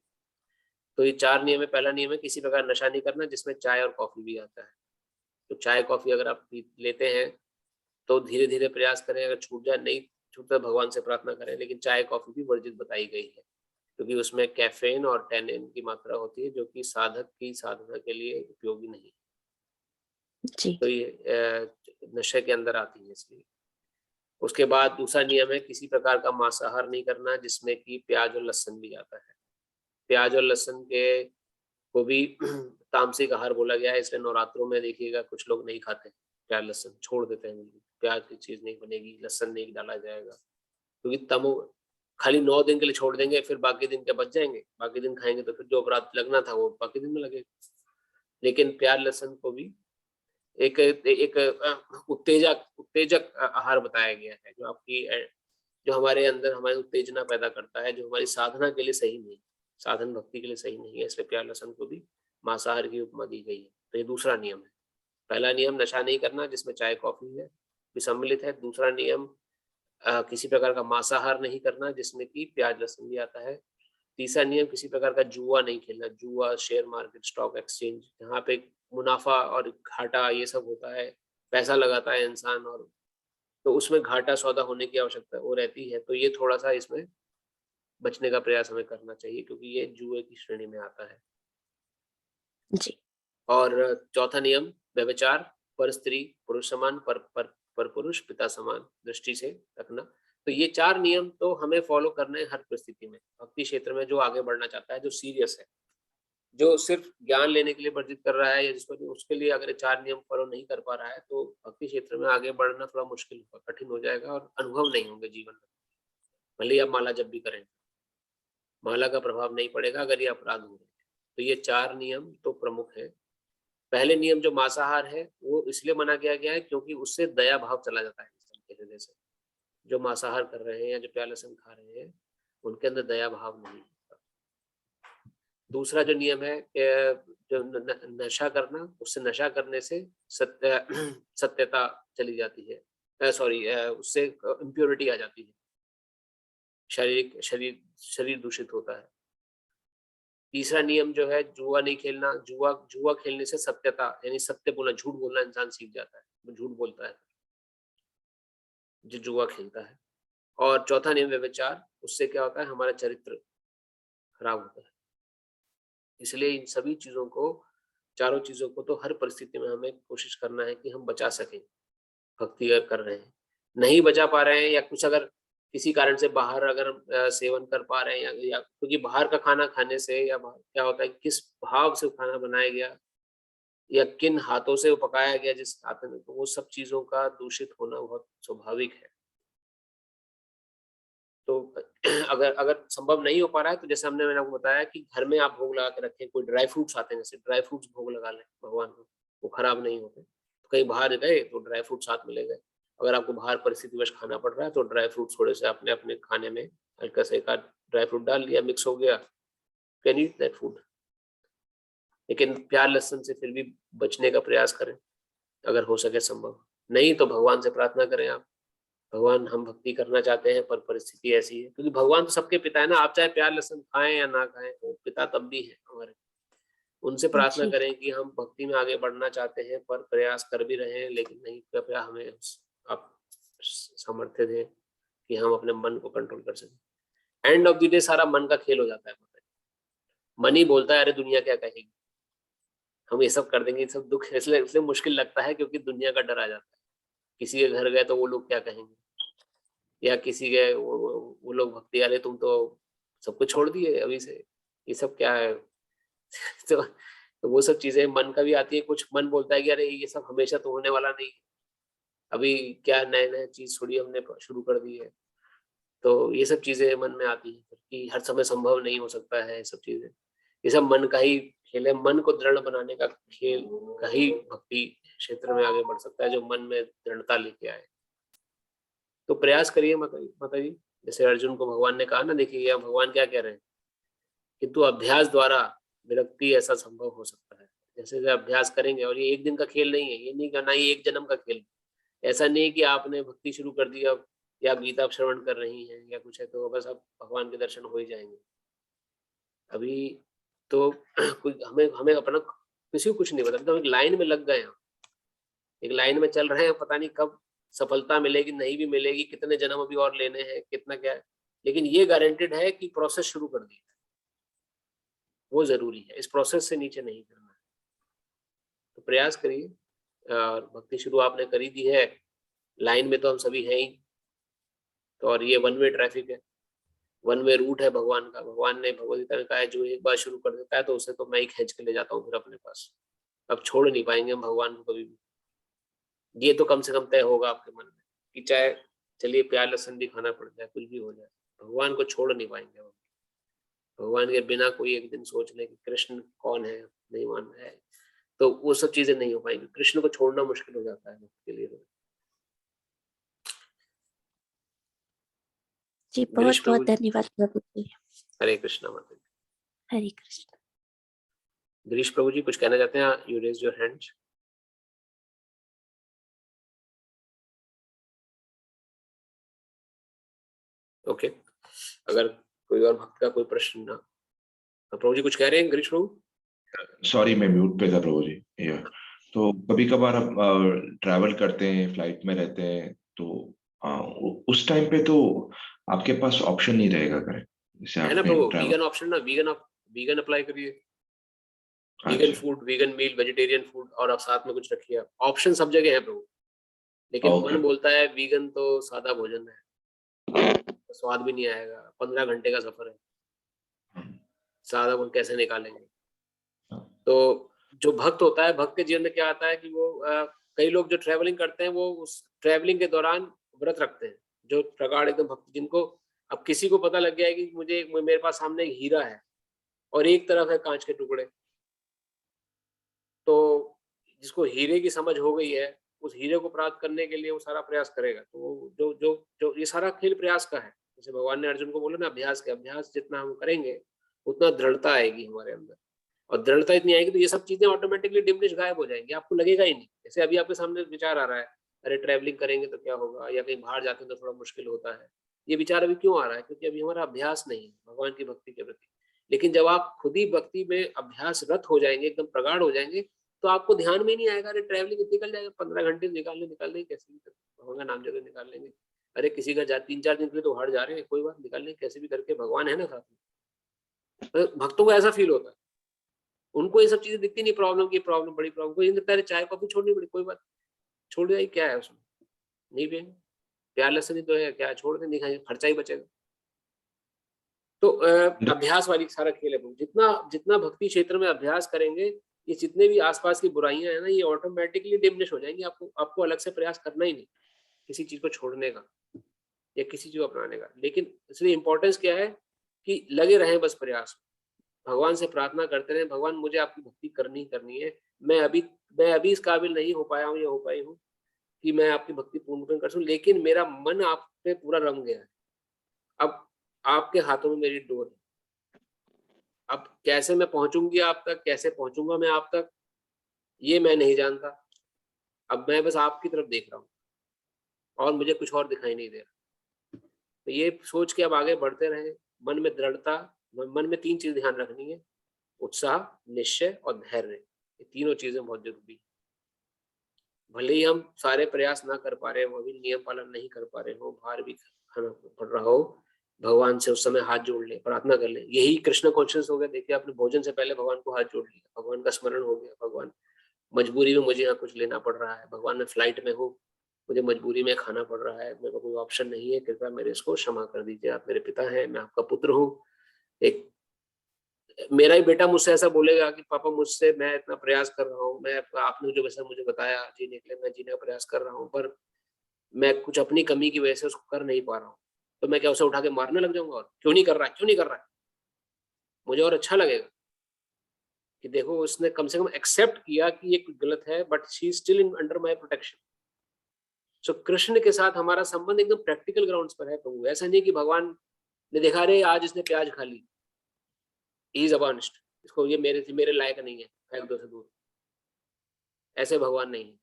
तो ये 4 नियम है। पहला नियम है किसी प्रकार नशा नहीं करना, जिसमें चाय और कॉफी भी आता है। तो चाय कॉफी अगर आप लेते हैं तो धीरे धीरे प्रयास करें, अगर छूट जाए, नहीं छूटता भगवान से प्रार्थना करें, लेकिन चाय कॉफी भी वर्जित बताई गई है। क्योंकि उसमें कैफीन और टैनिन की मात्रा होती है जो कि साधक की साधना के लिए उपयोगी नहीं, जी। तो ये नशे के अंदर आती है इसलिए। उसके बाद दूसरा नियम है किसी प्रकार का मांसाहार नहीं करना, जिसमें कि प्याज और लहसुन भी आता है। प्याज और लहसुन के को भी तामसिक आहार बोला गया है, इसलिए नवरात्रों में देखिएगा कुछ लोग नहीं खाते प्याज लहसुन, छोड़ देते हैं बिल्कुल, प्याज की चीज नहीं बनेगी, लहसुन नहीं डाला जाएगा, क्योंकि तमो खाली 9 दिन के लिए छोड़ देंगे, फिर बाकी दिन क्या बच जाएंगे, बाकी दिन खाएंगे तो फिर जो अपराध लगना था वो बाकी दिन में लगेगा। लेकिन प्याज लहसुन को भी एक एक उत्तेजक आहार बताया गया है, जो आपकी जो हमारे अंदर हमारी उत्तेजना पैदा करता है, जो हमारी साधना के लिए सही नहीं, साधन भक्ति के लिए सही नहीं है, इसलिए प्याज लहसुन को भी मांसाहार की उपमा दी गई है। तो ये दूसरा नियम है। पहला नियम नशा नहीं करना, जिसमें चाय कॉफी है भी सम्मिलित है। दूसरा नियम किसी प्रकार का मांसाहार नहीं करना, जिसमें कि प्याज लहसुन भी आता है। तीसरा नियम किसी प्रकार का जुआ नहीं खेलना, जुआ, शेयर मार्केट, स्टॉक एक्सचेंज, जहाँ पे मुनाफा और घाटा ये सब होता है, पैसा लगाता है इंसान और तो उसमें घाटा सौदा होने की आवश्यकता वो रहती है, तो ये थोड़ा सा इसमें बचने का प्रयास हमें करना चाहिए, क्योंकि ये जुए की श्रेणी में आता है। जी। और चौथा नियम व्यभिचार, पर स्त्री पुरुष समान, पर पुरुष पिता समान दृष्टि से रखना। तो ये 4 नियम तो हमें फॉलो करने हैं हर परिस्थिति में। भक्ति क्षेत्र में जो आगे बढ़ना चाहता है, जो सीरियस है, जो सिर्फ ज्ञान लेने के लिए वर्जित कर रहा है या जिसको उसके लिए अगर 4 नियम फॉलो नहीं कर पा रहा है, तो भक्ति क्षेत्र में आगे बढ़ना थोड़ा मुश्किल होगा, कठिन हो जाएगा और अनुभव नहीं होंगे जीवन में। भले ही आप माला जब भी करें, माला का प्रभाव नहीं पड़ेगा अगर ये अपराध हो रहे हैं। तो ये 4 नियम तो प्रमुख है। पहले नियम जो मांसाहार है वो इसलिए मना किया गया है क्योंकि उससे दया भाव चला जाता है इंसान के हृदय से। जो मांसाहार कर रहे हैं या जो प्याज लहसुन खा रहे हैं, उनके अंदर दया भाव नहीं होता। दूसरा जो नियम है जो नशा करना, उससे नशा करने से सत्यता चली जाती है, उससे इम्प्योरिटी आ जाती है, शरीर दूषित होता है। तीसरा नियम जो है जुआ नहीं खेलना, जुआ खेलने से सत्यता यानी सत्य बोलना, झूठ बोलना इंसान सीख जाता है, वो झूठ बोलता है जो जुआ खेलता है। और चौथा नियम व्यभिचार, उससे क्या होता है, हमारा चरित्र खराब होता है। इसलिए इन सभी चीजों को, चारों चीजों को तो हर परिस्थिति में हमें कोशिश करना है कि हम बचा सकें। भक्ति अगर कर रहे हैं, नहीं बचा पा रहे हैं या कुछ अगर किसी कारण से बाहर अगर सेवन कर पा रहे हैं या क्योंकि बाहर का खाना खाने से या क्या होता है, किस भाव से खाना बनाया गया या किन हाथों से वो पकाया गया जिस हाथ में, तो वो सब चीजों का दूषित होना बहुत स्वाभाविक है। तो अगर संभव नहीं हो पा रहा है तो जैसे मैंने आपको बताया कि घर में आप भोग लगा के रखें, कोई ड्राई फ्रूट्स आते हैं, जैसे ड्राई फ्रूट्स भोग लगा लें भगवान को, वो खराब नहीं होते। तो कहीं बाहर गए तो ड्राई फ्रूट साथ में ले गए। अगर आपको बाहर परिस्थितिवश खाना पड़ रहा है तो ड्राई फ्रूट थोड़े से अपने अपने खाने में हल्का से एक आध ड्राई फ्रूट डाल लिया, मिक्स हो गया, कैन ईट दैट फूड। लेकिन प्याज लहसुन से फिर भी बचने का प्रयास करें अगर हो सके संभव। नहीं तो भगवान से प्रार्थना करें आप, भगवान हम भक्ति करना चाहते हैं पर परिस्थिति ऐसी है, क्योंकि भगवान तो सबके पिता है ना, आप चाहे प्याज लहसुन खाएं या ना खाएं, वो पिता तब भी है हमारे। उनसे प्रार्थना जी। करें कि हम भक्ति में आगे बढ़ना चाहते हैं पर प्रयास कर भी रहे हैं, लेकिन नहीं, कृपया हमें आप सामर्थ्य दें कि हम अपने मन को कंट्रोल कर सकें। एंड ऑफ द डे सारा मन का खेल हो जाता है। मन ही बोलता है अरे दुनिया क्या कहेगी, हम ये सब कर देंगे, ये सब दुख इसलिए मुश्किल लगता है क्योंकि दुनिया का डर आ जाता है। किसी के घर गए तो वो लोग क्या कहेंगे, या किसी के वो लोग भक्ति वाले, तुम तो सब कुछ छोड़ दिए अभी से, ये सब क्या है। तो वो सब चीजें मन का भी आती है। कुछ मन बोलता है कि अरे ये सब हमेशा तो होने वाला नहीं है, अभी क्या नए नए चीज थोड़ी हमने शुरू कर दी है। तो ये सब चीजें मन में आती है कि हर समय संभव नहीं हो सकता है। ये सब चीजें, ये सब मन का ही खेल है। मन को दृढ़ बनाने का खेल का ही भक्ति क्षेत्र में आगे बढ़ सकता है, जो मन में दृढ़ता लेके आए। तो प्रयास करिए माता जी। जैसे अर्जुन को भगवान ने कहा ना, देखिए यहाँ भगवान क्या कह रहे हैं, किंतु अभ्यास द्वारा विरक्ति ऐसा संभव हो सकता है। जैसे जैसे अभ्यास करेंगे, और ये एक दिन का खेल नहीं है, ये नहीं करना, ये एक जन्म का खेल। ऐसा नहीं कि आपने भक्ति शुरू कर दी अब या आप गीता श्रवण कर रही हैं या कुछ है तो बस अब भगवान के दर्शन हो ही जाएंगे। अभी तो कुछ हमें अपना किसी को कुछ नहीं पता, तो एक लाइन में लग गए हैं, एक लाइन में चल रहे हैं, पता नहीं कब सफलता मिलेगी नहीं भी मिलेगी, कितने जन्म अभी और लेने हैं, कितना क्या है, लेकिन ये गारंटेड है कि प्रोसेस शुरू कर दी, वो जरूरी है, इस प्रोसेस से नीचे नहीं करना है। तो प्रयास करिए, और भक्ति शुरू आपने करी दी है, लाइन में तो हम सभी हैं ही, तो और ये वन वे ट्रैफिक है, वन वे रूट है भगवान का। भगवान ने भगवद गीता में कहा है जो एक बार शुरू कर देता है तो उसे तो मैं ही खींच के ले जाता हूँ फिर अपने पास, अब छोड़ नहीं पाएंगे हम भगवान को कभी भी। ये तो कम से कम तय होगा आपके मन में कि चाहे चलिए प्याज लहसुन भी खाना पड़ जाए, कुछ भी हो जाए, भगवान को छोड़ नहीं पाएंगे हम। भगवान के बिना कोई एक दिन सोच ले कि कृष्ण कौन है, नहीं मानना है, तो वो सब चीजें नहीं हो पाएंगी। कृष्ण को छोड़ना मुश्किल हो जाता है भक्त के लिए। जी बहुत बहुत धन्यवाद प्रभु जी। हरे कृष्णा माता जी। हरे कृष्ण। गिरीश प्रभु जी कुछ कहना चाहते हैं? You raise your hands. Okay, अगर कोई और भक्त का कोई प्रश्न ना, तो प्रभु जी कुछ कह रहे हैं गिरीश प्रभु? सॉरी मैं म्यूट पे था प्रभु जी। तो कभी कभार आप ट्रैवल करते हैं, फ्लाइट में रहते हैं, तो उस टाइम पे तो आपके पास ऑप्शन नहीं रहेगा, करेक्ट? जैसे है ना आपने प्रभु, वीगन ऑप्शन ना, वीगन अप्लाई करिए, वीगन फूड, वीगन मील, वेजिटेरियन फूड, और आप साथ में कुछ रखिए। ऑप्शन सब जगह है प्रभु, लेकिन मन बोलता है वीगन तो सादा भोजन है, तो स्वाद भी नहीं आएगा, 15 घंटे का सफर है, सादा गुण कैसे निकालेंगे? तो जो भक्त होता है, भक्त के जीवन में क्या आता है कि वो कई लोग जो ट्रैवलिंग करते हैं वो उस ट्रैवलिंग के दौरान व्रत रखते हैं, जो प्रगाढ़ एकदम भक्त, जिनको अब किसी को पता लग गया है कि मेरे पास सामने एक हीरा है और एक तरफ है कांच के टुकड़े, तो जिसको हीरे की समझ हो गई है उस हीरे को प्राप्त करने के लिए वो सारा प्रयास करेगा। तो जो जो जो ये सारा खेल प्रयास का है। जैसे भगवान ने अर्जुन को बोला ना, अभ्यास के, अभ्यास जितना हम करेंगे उतना दृढ़ता आएगी हमारे अंदर, और दृढ़ता इतनी आएगी तो ये सब चीजें ऑटोमेटिकली डिमिनिश, गायब हो जाएंगी, आपको लगेगा ही नहीं। जैसे अभी आपके सामने विचार आ रहा है, अरे ट्रैवलिंग करेंगे तो क्या होगा, या कहीं बाहर जाते हैं तो थोड़ा मुश्किल होता है, ये विचार अभी क्यों आ रहा है? क्योंकि अभी हमारा अभ्यास नहीं है भगवान की भक्ति के प्रति। लेकिन जब आप खुद ही भक्ति में अभ्यासरत हो जाएंगे, एकदम प्रगाढ़ हो जाएंगे, तो आपको ध्यान में नहीं आएगा, अरे ट्रैवलिंग निकल जाएगा, 15 घंटे निकाल लेंगे कैसे भी करके, भगवान का नाम जगह निकाल लेंगे। अरे किसी का 3-4 दिन के लिए तो बाहर जा रहे हैं, कोई बात, निकाल लेंगे कैसे भी करके, भगवान है ना साथ में। तो भक्तों को ऐसा फील होता है, उनको ये सब चीजें दिखती नहीं, प्रॉब्लम की प्रॉब्लम, बड़ी प्रॉब्लम, कोई नहीं, पहले चाय कॉफी छोड़नी पड़ी, कोई बात, छोड़ जाए, क्या है उसमें, नहीं पियेंगे, प्याज लहसुन ही तो है, क्या छोड़ दे, नहीं खाएंगे, खर्चा ही बचेगा। तो अभ्यास वाली सारा खेल है। जितना जितना भक्ति क्षेत्र में अभ्यास करेंगे, ये जितने भी आसपास की बुराइयां हैं ना, ये ऑटोमेटिकली डिमिनिश हो जाएंगी। आपको अलग से प्रयास करना ही नहीं किसी चीज को छोड़ने का या किसी चीज को अपनाने का। लेकिन इसलिए इंपॉर्टेंस क्या है कि लगे रहें बस प्रयास, भगवान से प्रार्थना करते रहे, भगवान मुझे आपकी भक्ति करनी है, मैं अभी इस काबिल नहीं हो पाया हूँ या हो पाई हूँ कि मैं आपकी भक्ति पूर्ण कर सकूं, लेकिन मेरा मन आप पे पूरा रम गया है, अब आपके हाथों में मेरी डोर है, अब कैसे मैं पहुंचूंगी आप तक, कैसे पहुंचूंगा मैं आप तक, ये मैं नहीं जानता, अब मैं बस आपकी तरफ देख रहा हूँ और मुझे कुछ और दिखाई नहीं दे रहा। तो ये सोच के अब आगे बढ़ते रहे, मन में दृढ़ता, मन में 3 चीज ध्यान रखनी है, उत्साह, निश्चय और धैर्य, ये तीनों चीजें बहुत जरूरी है। भले ही हम सारे प्रयास ना कर पा रहे हो, अभी नियम पालन नहीं कर पा रहे हो, भार भी खाना पड़ रहा हो, भगवान से उस समय हाथ जोड़ ले, प्रार्थना कर ले, यही कृष्ण कॉन्शियस हो गया। देखिए आपने भोजन से पहले भगवान को हाथ जोड़ लिया, भगवान का स्मरण हो गया, भगवान मजबूरी में मुझे यहाँ कुछ लेना पड़ रहा है, भगवान मैं फ्लाइट में हूँ, मुझे मजबूरी में खाना पड़ रहा है, मेरे को कोई ऑप्शन नहीं है, कृपया मेरे इसको क्षमा कर दीजिए, आप मेरे पिता हैं, मैं आपका पुत्र हूँ। एक मेरा ही बेटा मुझसे ऐसा बोलेगा कि पापा मुझसे, मैं इतना प्रयास कर रहा हूँ, मैं आपने जो वैसा मुझे बताया जीने के लिए, मैं जीने का प्रयास कर रहा हूँ, पर मैं कुछ अपनी कमी की वजह से उसको कर नहीं पा रहा हूँ, तो मैं क्या उसे उठा के मारने लग जाऊंगा? और क्यों नहीं कर रहा है, मुझे और अच्छा लगेगा कि देखो उसने कम से कम एक्सेप्ट किया कि ये गलत है, but she is still in under my protection. So Krishna के साथ हमारा संबंध एकदम प्रैक्टिकल ग्राउंड्स पर है प्रभु। ऐसा नहीं कि भगवान ने देखा रे आज इसने प्याज खा ली, इज अबानिस्ट, इसको ये मेरे लायक नहीं है, फेंक दो से दूर, ऐसे भगवान नहीं है।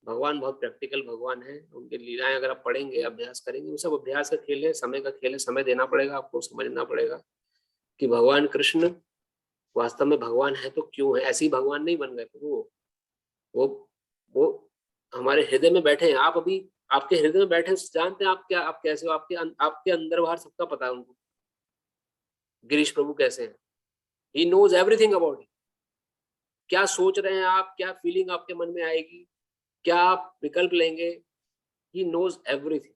भगवान बहुत प्रैक्टिकल भगवान है, उनके लीलाएं अगर आप पढ़ेंगे, अभ्यास करेंगे, वो सब अभ्यास का खेल है, समय का खेल है, समय देना पड़ेगा, आपको समझना पड़ेगा कि भगवान कृष्ण वास्तव में भगवान है तो क्यों है, ऐसे ही भगवान नहीं बन गए वो हमारे हृदय में बैठे हैं। आप अभी आपके हृदय में बैठे जानते हैं आप क्या, आप कैसे हो, आपके अंदर बाहर सबका पता है उनको। गिरीश प्रभु कैसे हैं, he knows everything about you. क्या सोच रहे हैं आप, क्या फीलिंग आपके मन में आएगी, क्या आप विकल्प लेंगे, ही नोज एवरीथिंग।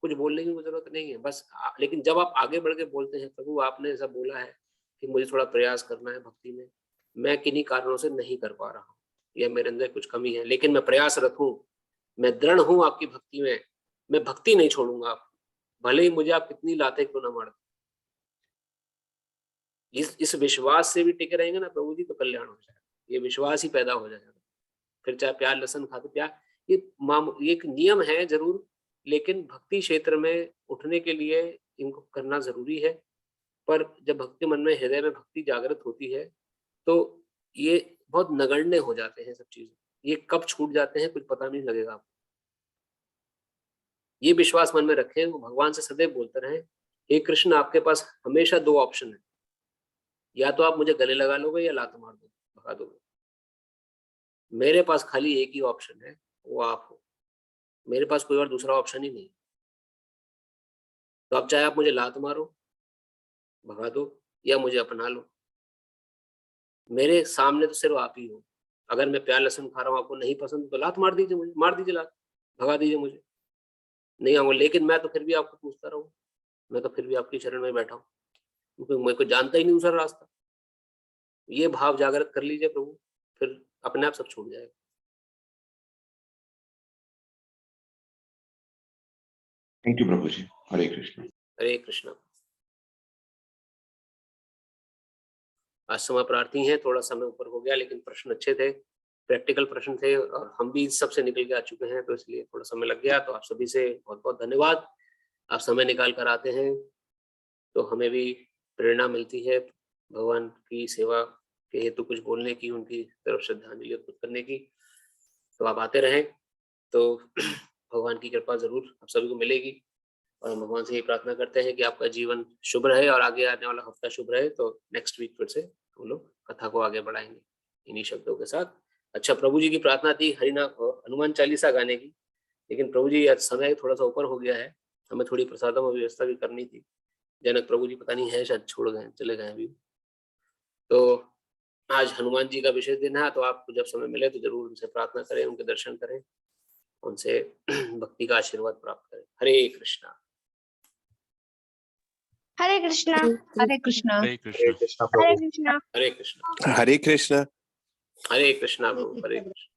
कुछ बोलने की जरूरत नहीं है, बस लेकिन जब आप आगे बढ़ के बोलते हैं, प्रभु आपने ऐसा बोला है कि मुझे थोड़ा प्रयास करना है भक्ति में, मैं किन्हीं कारणों से नहीं कर पा रहा हूँ, या मेरे अंदर कुछ कमी है, लेकिन मैं प्रयासरत हूँ, मैं दृढ़ हूँ आपकी भक्ति में, मैं भक्ति नहीं छोड़ूंगा आप, भले ही मुझे आप कितनी लाते क्यों ना मार। इस विश्वास से भी टिके रहेंगे ना प्रभु जी, तो कल्याण हो जाएगा। ये विश्वास ही पैदा हो जाएगा। फिर चाहे प्याज लहसुन खाते, प्याज ये एक नियम है जरूर, लेकिन भक्ति क्षेत्र में उठने के लिए इनको करना जरूरी है। पर जब भक्ति मन में, हृदय में भक्ति जागृत होती है, तो ये बहुत नगण्य हो जाते हैं सब चीजें। ये कब छूट जाते हैं कुछ पता नहीं लगेगा आपको। ये विश्वास मन में रखें, वो भगवान से सदैव बोलते रहें, हे कृष्ण आपके पास हमेशा दो ऑप्शन है, या तो आप मुझे गले लगा लोगे या लात मार दो, भगा दोगे। मेरे पास खाली एक ही ऑप्शन है, वो आप हो। मेरे पास कोई और दूसरा ऑप्शन ही नहीं। तो अब चाहे आप मुझे लात मारो, भगा दो, या मुझे अपना लो, मेरे सामने तो सिर्फ आप ही हो। अगर मैं प्याज लहसुन खा रहा हूँ, आपको नहीं पसंद तो लात मार दीजिए, मुझे मार दीजिए लात, भगा दीजिए मुझे, नहीं आऊंगा। लेकिन मैं तो फिर भी आपको पूछता रहूँ, मैं तो फिर भी आपकी शरण में बैठा हूँ, क्योंकि मेरे को जानता ही नहीं दूसरा रास्ता। ये भाव जागृत कर लीजिए प्रभु, फिर अपने आप सब छूट जाएगा। थैंक यू प्रभु जी। हरे कृष्ण। हरे कृष्ण। आज समय प्रार्थी हैं, थोड़ा समय ऊपर हो गया, लेकिन प्रश्न अच्छे थे, प्रैक्टिकल प्रश्न थे, और हम भी इस सब से निकल के आ चुके हैं, तो इसलिए थोड़ा समय लग गया। तो आप सभी से बहुत बहुत धन्यवाद। आप समय निकाल कर आते हैं तो हमें भी प्रेरणा मिलती है भगवान की सेवा के हेतु कुछ बोलने की, उनकी तरफ श्रद्धांजलि अर्पित करने की। तो आप आते रहें तो भगवान की कृपा जरूर आप सभी को मिलेगी। और हम भगवान से ये प्रार्थना करते हैं कि आपका जीवन शुभ रहे और आगे आने वाला हफ्ता शुभ रहे। तो नेक्स्ट वीक फिर से हम लोग कथा को आगे बढ़ाएंगे इन्हीं शब्दों के साथ। अच्छा, प्रभु जी की प्रार्थना थी हनुमान चालीसा गाने की, लेकिन प्रभु जी आज समय थोड़ा सा ऊपर हो गया है, हमें थोड़ी प्रसादों में व्यवस्था भी करनी थी। जनक प्रभु जी पता नहीं है, शायद छोड़ गए, चले गए अभी। तो आज हनुमान जी का विशेष दिन है, तो आपको जब समय मिले तो जरूर उनसे प्रार्थना करें, उनके दर्शन करें, उनसे भक्ति का आशीर्वाद प्राप्त करें। हरे कृष्णा। हरे कृष्णा। हरे कृष्णा। हरे कृष्ण। हरे कृष्णा। हरे कृष्णा। हरे कृष्ण। हरे कृष्णा प्रभु, हरे कृष्ण।